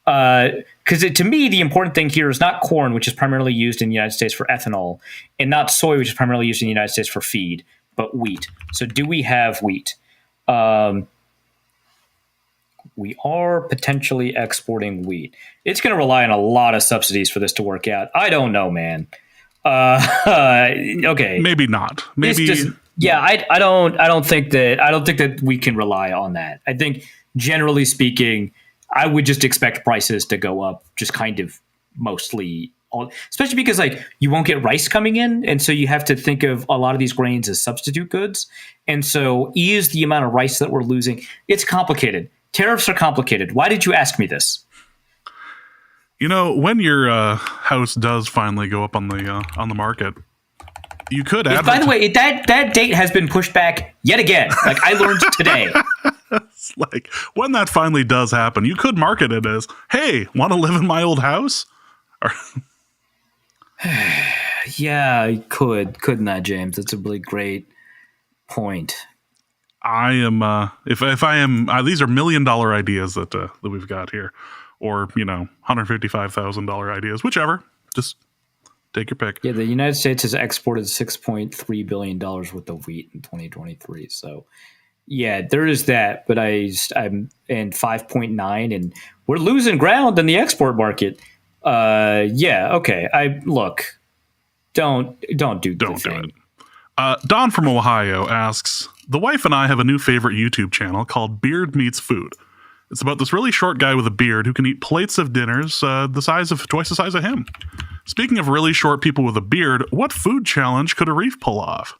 Because to me, the important thing here is not corn, which is primarily used in the United States for ethanol, and not soy, which is primarily used in the United States for feed, but wheat. So do we have wheat? We are potentially exporting wheat. It's going to rely on a lot of subsidies for this to work out. I don't know, man. Okay, maybe not. Maybe I don't think that we can rely on that. I think generally speaking, I would just expect prices to go up, just kind of mostly, especially because like you won't get rice coming in, and so you have to think of a lot of these grains as substitute goods, and so is the amount of rice that we're losing. It's complicated. Tariffs are complicated. Why did you ask me this? You know, when your house does finally go up on the market, you could by the way, that date has been pushed back yet again. Like I learned today. It's like when that finally does happen, you could market it as, "Hey, want to live in my old house?" Yeah, I couldn't I, James? That's a really great point. I am if I am these are $1 million ideas that we've got here, or $155,000 ideas, whichever. Just take your pick. Yeah, the United States has exported $6.3 billion worth of wheat in 2023. So, yeah, there is that. But I'm in 5.9, and we're losing ground in the export market. Yeah, okay. Don't do it. Don from Ohio asks, the wife and I have a new favorite YouTube channel called Beard Meets Food. It's about this really short guy with a beard who can eat plates of dinners twice the size of him. Speaking of really short people with a beard, what food challenge could Arif pull off?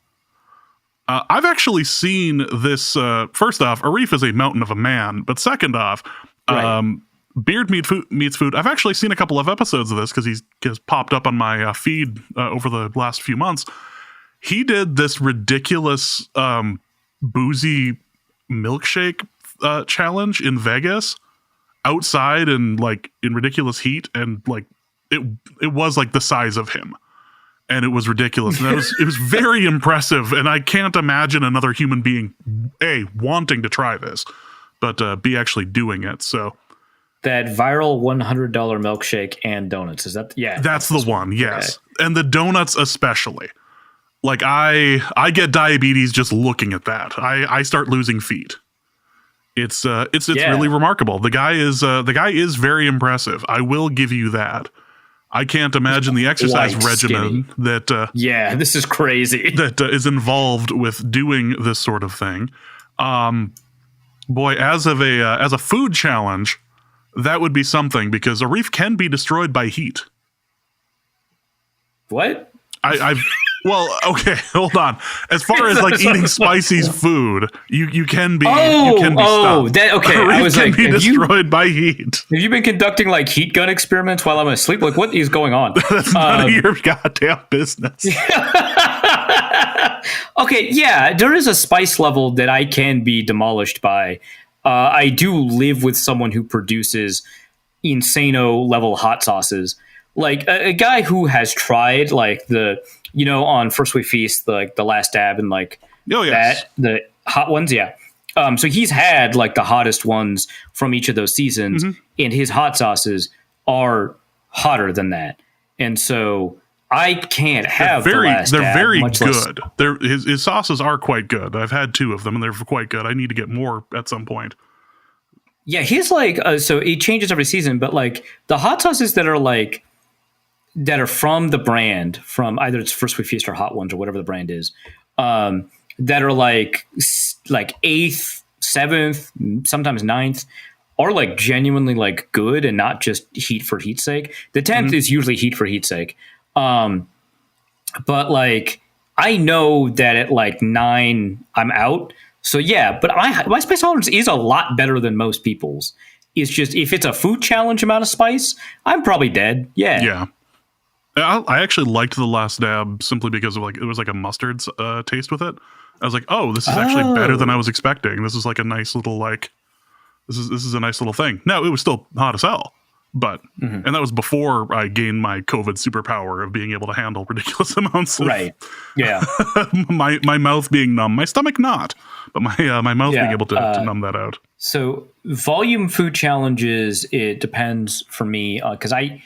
I've actually seen this. First off, Arif is a mountain of a man, but second off, right. Beard Meets Food. I've actually seen a couple of episodes of this because he's popped up on my feed over the last few months. He did this ridiculous boozy milkshake challenge in Vegas outside and like in ridiculous heat, and like it was like the size of him, and it was ridiculous, and it was very impressive, and I can't imagine another human being wanting to try this, but be actually doing it. So that viral $100 milkshake and donuts, is that that's the one. Yes. Okay. And the donuts especially. Like I get diabetes just looking at that. I start losing feet. It's really remarkable. The guy is very impressive. I will give you that. I can't imagine the exercise regimen that this is crazy. That is involved with doing this sort of thing. Boy, as a food challenge, that would be something, because Arif can be destroyed by heat. What? Well, okay, hold on. As far as like eating spicy food, you can be stopped. Okay. I was like, be destroyed by heat. Have you been conducting like heat gun experiments while I'm asleep? Like, what is going on? That's none of your goddamn business. Okay, yeah, there is a spice level that I can be demolished by. I do live with someone who produces insano level hot sauces. Like a guy who has tried like on First We Feast, the Last Dab and like the hot ones. Yeah. So he's had like the hottest ones from each of those seasons, and his hot sauces are hotter than that. And so I can't have the Last Dab. They're very good. His sauces are quite good. I've had 2 of them, and they're quite good. I need to get more at some point. Yeah, he's like so it changes every season, but like the hot sauces that are from the brand, from either it's First We Feast or Hot Ones or whatever the brand is, that are like 8th, 7th, sometimes 9th, are like genuinely like good and not just heat for heat's sake. The 10th is usually heat for heat's sake. But like I know that at like 9 I'm out. So yeah, but my spice tolerance is a lot better than most people's. It's just if it's a food challenge amount of spice, I'm probably dead. Yeah. Yeah. I actually liked the last dab simply because of like it was like a mustard taste with it. I was like, oh, this is actually better than I was expecting. This is like a nice little like this is a nice little thing. Now it was still hot as hell, but and that was before I gained my COVID superpower of being able to handle ridiculous amounts of my mouth being numb, my stomach not, but my mouth being able to numb that out. So volume food challenges, it depends for me because I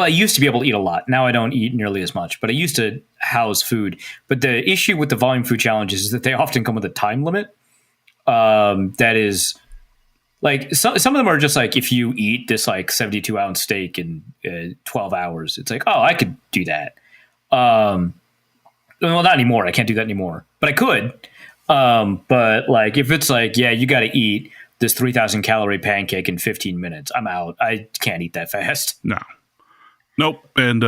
used to be able to eat a lot. Now I don't eat nearly as much, but I used to house food. But the issue with the volume food challenges is that they often come with a time limit. That is like some of them are just like if you eat this like 72-ounce steak in 12 hours, it's like, oh, I could do that. Well, not anymore. I can't do that anymore, but I could. But like if it's like, yeah, you got to eat this 3,000 calorie pancake in 15 minutes, I'm out. I can't eat that fast. No. Nope, and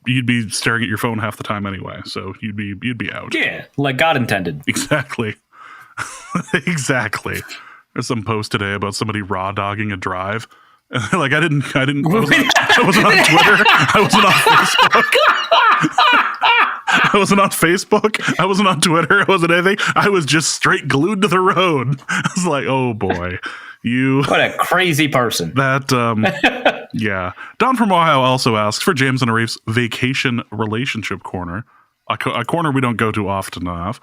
you'd be staring at your phone half the time anyway, so you'd be out. Yeah, like God intended. Exactly. Exactly. There's some post today about somebody raw dogging a drive. Like I wasn't on Twitter. I wasn't on Facebook. I wasn't on Facebook. I wasn't on Twitter. I wasn't anything. I was just straight glued to the road. I was like, oh boy. What a crazy person. That yeah. Don from Ohio also asks for James and Arif's vacation relationship corner, a corner we don't go to often enough.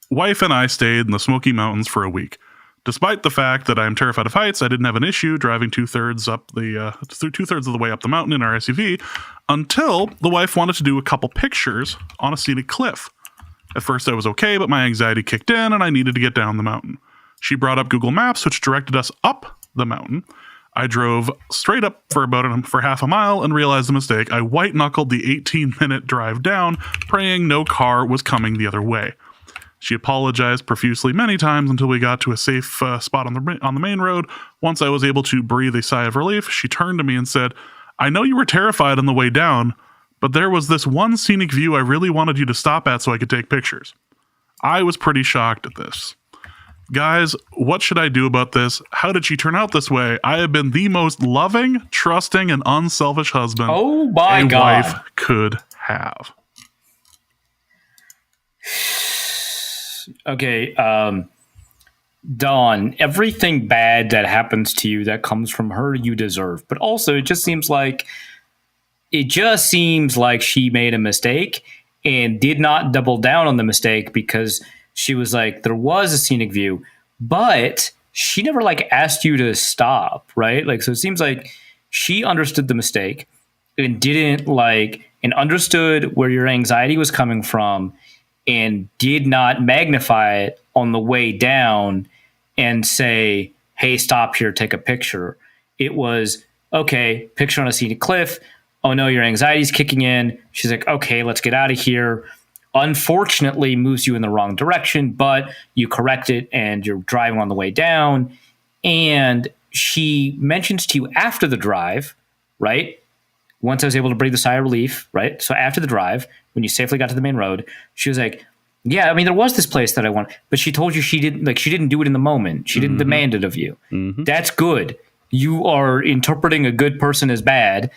Wife and I stayed in the Smoky Mountains for a week. Despite the fact that I'm terrified of heights, I didn't have an issue driving two-thirds of the way up the mountain in our SUV until the wife wanted to do a couple pictures on a scenic cliff. At first I was okay, but my anxiety kicked in and I needed to get down the mountain. She brought up Google Maps, which directed us up the mountain. I drove straight up for half a mile and realized the mistake. I white-knuckled the 18-minute drive down, praying no car was coming the other way. She apologized profusely many times until we got to a safe spot on the main road. Once I was able to breathe a sigh of relief, she turned to me and said, I know you were terrified on the way down, but there was this one scenic view I really wanted you to stop at so I could take pictures. I was pretty shocked at this. Guys, what should I do about this? How did she turn out this way? I have been the most loving, trusting, and unselfish husband wife could have. Okay, Dawn, everything bad that happens to you that comes from her, you deserve. But also, it just seems like she made a mistake and did not double down on the mistake because she was like, there was a scenic view, but she never like asked you to stop, right? Like, so it seems like she understood the mistake and and understood where your anxiety was coming from and did not magnify it on the way down and say, hey, stop here, take a picture. It was, okay, picture on a scenic cliff. Oh no, your anxiety's kicking in. She's like, okay, let's get out of here. Unfortunately, moves you in the wrong direction, but you correct it and you're driving on the way down. And she mentions to you after the drive, right? Once I was able to breathe a sigh of relief, right? So after the drive, when you safely got to the main road, she was like, yeah, I mean, there was this place that I want, but she told you she didn't do it in the moment. She didn't demand it of you. Mm-hmm. That's good. You are interpreting a good person as bad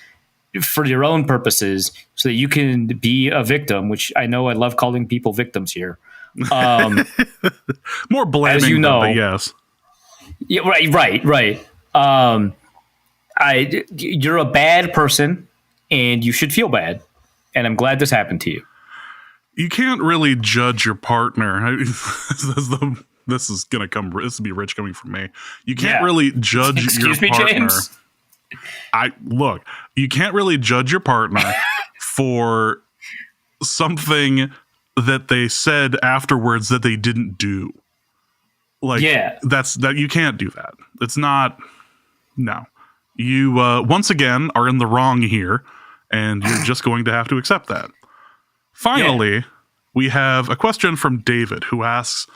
for your own purposes so that you can be a victim, which I know I love calling people victims here. More blaming, as you know, but yes. Yeah, right. You're a bad person and you should feel bad. And I'm glad this happened to you. You can't really judge your partner. This will be rich coming from me. You can't really judge your partner. James? You can't really judge your partner for something that they said afterwards that they didn't do. That you can't do that. It's not. No, you once again are in the wrong here, and you're just going to have to accept that. Finally, we have a question from David who asks,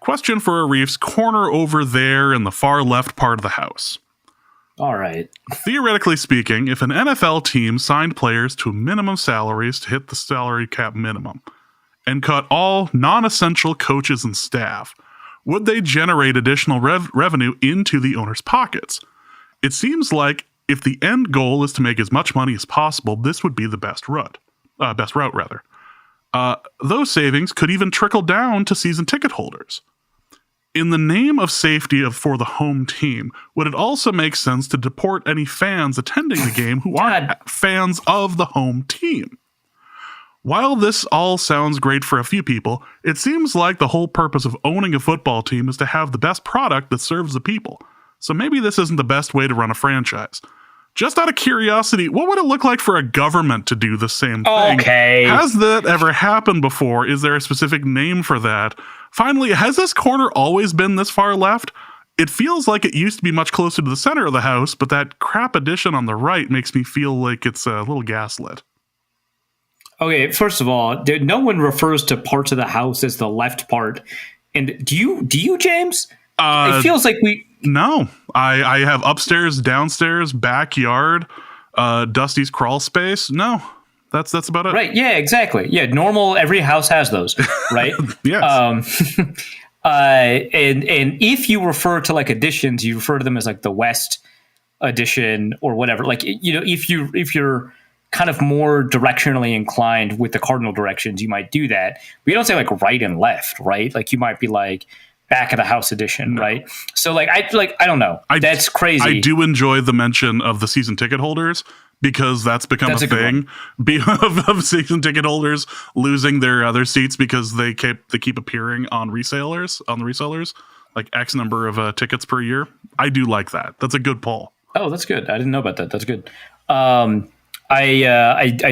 Question for Arif's corner over there in the far left part of the house. All right. Theoretically speaking, if an NFL team signed players to minimum salaries to hit the salary cap minimum and cut all non-essential coaches and staff, would they generate additional revenue into the owner's pockets? It seems like if the end goal is to make as much money as possible, this would be the best route. Those savings could even trickle down to season ticket holders. In the name of safety for the home team, would it also make sense to deport any fans attending the game who aren't fans of the home team? While this all sounds great for a few people, it seems like the whole purpose of owning a football team is to have the best product that serves the people. So maybe this isn't the best way to run a franchise. Just out of curiosity, what would it look like for a government to do the same thing? Okay. Has that ever happened before? Is there a specific name for that? Finally, has this corner always been this far left? It feels like it used to be much closer to the center of the house, but that crap addition on the right makes me feel like it's a little gaslit. Okay, first of all, no one refers to parts of the house as the left part. And do you, James? It feels like we... No, I have upstairs, downstairs, backyard, Dusty's crawl space. No, that's about it. Right? Yeah, exactly. Yeah, normal. Every house has those, right? Yes. And if you refer to like additions, you refer to them as like the West addition or whatever. Like if you're kind of more directionally inclined with the cardinal directions, you might do that. We don't say like right and left, right? Like you might be like back of the house edition, right? So I don't know. That's crazy. I do enjoy the mention of the season ticket holders because that's become a thing of season ticket holders losing their seats because they keep appearing on the resellers, like X number of tickets per year. I do like that. That's a good poll. Oh, that's good. I didn't know about that. That's good. I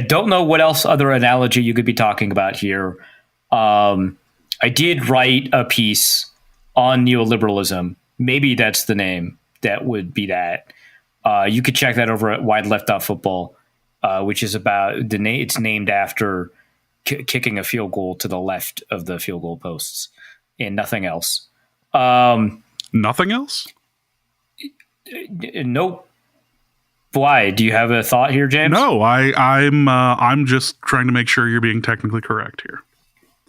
don't know what else other analogy you could be talking about here. I did write a piece on neoliberalism. Maybe that's the name. That would be that. You could check that over at Football, which is about it's named after kicking a field goal to the left of the field goal posts and nothing else. Nothing else? Nope. Why? Do you have a thought here, James? No, I'm just trying to make sure you're being technically correct here.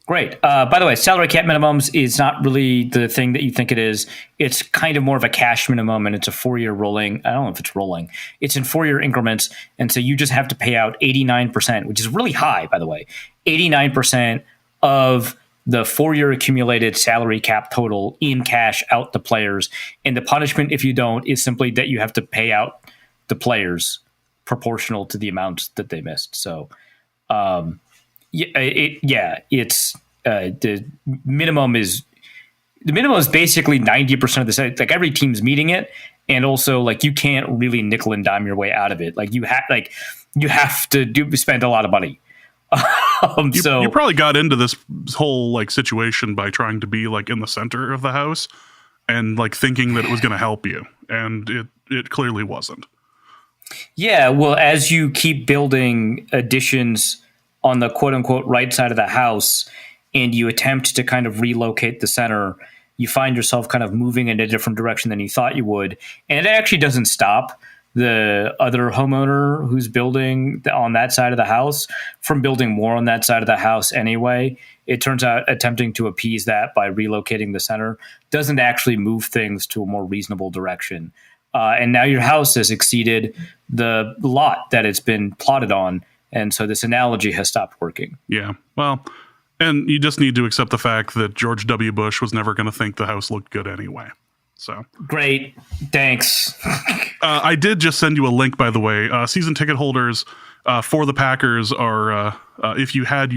Great. By the way, salary cap minimums is not really the thing that you think it is. It's kind of more of a cash minimum, and it's a 4-year rolling. I don't know if it's rolling. It's in 4-year increments, and so you just have to pay out 89%, which is really high, by the way. 89% of the 4-year accumulated salary cap total in cash out to players. And the punishment, if you don't, is simply that you have to pay out the players proportional to the amount that they missed. So, it's the minimum is basically 90% of the set. Like every team's meeting it, and also like you can't really nickel and dime your way out of it. Like you have to spend a lot of money. You probably got into this whole like situation by trying to be like in the center of the house and like thinking that it was going to help you, and it clearly wasn't. Yeah, well, as you keep building additions on the quote unquote right side of the house and you attempt to kind of relocate the center, you find yourself kind of moving in a different direction than you thought you would. And it actually doesn't stop the other homeowner who's building on that side of the house from building more on that side of the house anyway. It turns out attempting to appease that by relocating the center doesn't actually move things to a more reasonable direction. And now your house has exceeded the lot that it's been plotted on. And so this analogy has stopped working. Yeah, well, and you just need to accept the fact that George W. Bush was never going to think the house looked good anyway. So great. Thanks. I did just send you a link, by the way. Season ticket holders for the Packers are, if you had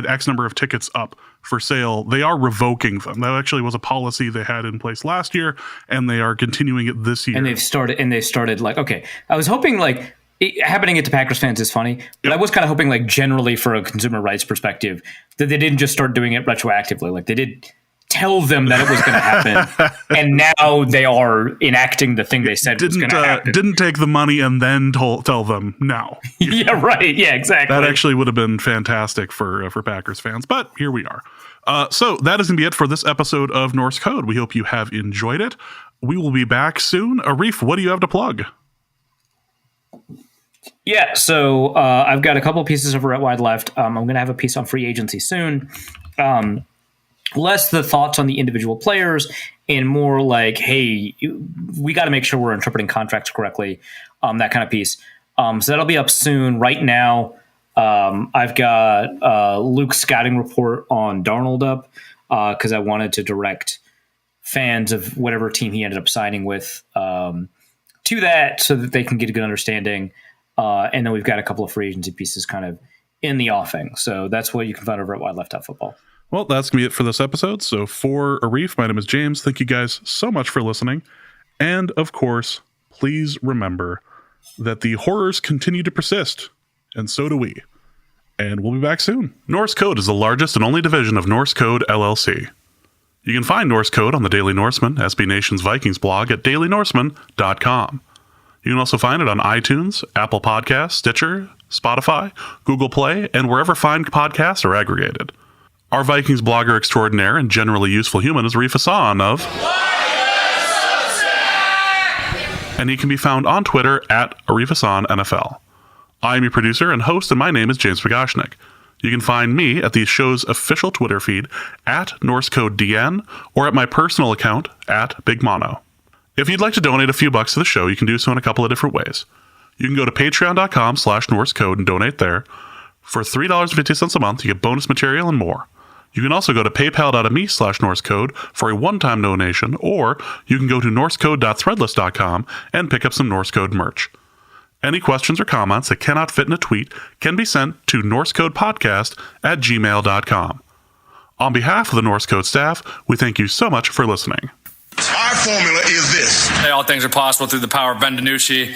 X number of tickets up for sale, they are revoking them. That actually was a policy they had in place last year, and they are continuing it this year. And they've started like, okay, I was hoping like happening it to Packers fans is funny, but I was kind of hoping like generally for a consumer rights perspective that they didn't just start doing it retroactively. Like they did tell them that it was going to happen, and now they are enacting the thing they said was going to happen. Didn't take the money and then tell them now. Yeah, right. Yeah, exactly. That actually would have been fantastic for Packers fans, but here we are. So that is going to be it for this episode of Norse Code. We hope you have enjoyed it. We will be back soon. Arif, what do you have to plug? Yeah, so I've got a couple pieces of Red Wide left. I'm going to have a piece on free agency soon. Less the thoughts on the individual players and more like, hey, we got to make sure we're interpreting contracts correctly, that kind of piece. So that'll be up soon. Right now, I've got Luke's scouting report on Darnold up because I wanted to direct fans of whatever team he ended up signing with to that so that they can get a good understanding. And then we've got a couple of free agency pieces kind of in the offing. So that's what you can find over at Wide Left Out Football. Well, that's going to be it for this episode. So for Arif, my name is James. Thank you guys so much for listening. And of course, please remember that the horrors continue to persist. And so do we. And we'll be back soon. Norse Code is the largest and only division of Norse Code LLC. You can find Norse Code on the Daily Norseman, SB Nation's Vikings blog at dailynorseman.com. You can also find it on iTunes, Apple Podcasts, Stitcher, Spotify, Google Play, and wherever fine podcasts are aggregated. Our Vikings blogger extraordinaire and generally useful human is Arif Hassan of... And he can be found on Twitter at Arif Hassan NFL. I'm your producer and host, and my name is James Pagashnik. You can find me at the show's official Twitter feed at NorseCodeDN or at my personal account at Big Mono. If you'd like to donate a few bucks to the show, you can do so in a couple of different ways. You can go to patreon.com/NorseCode and donate there. For $3.50 a month, you get bonus material and more. You can also go to paypal.me/NorseCode for a one-time donation, or you can go to norsecode.threadless.com and pick up some Norse Code merch. Any questions or comments that cannot fit in a tweet can be sent to norsecodepodcast@gmail.com. On behalf of the Norse Code staff, we thank you so much for listening. Our formula is this. Hey, all things are possible through the power of Ben DiNucci.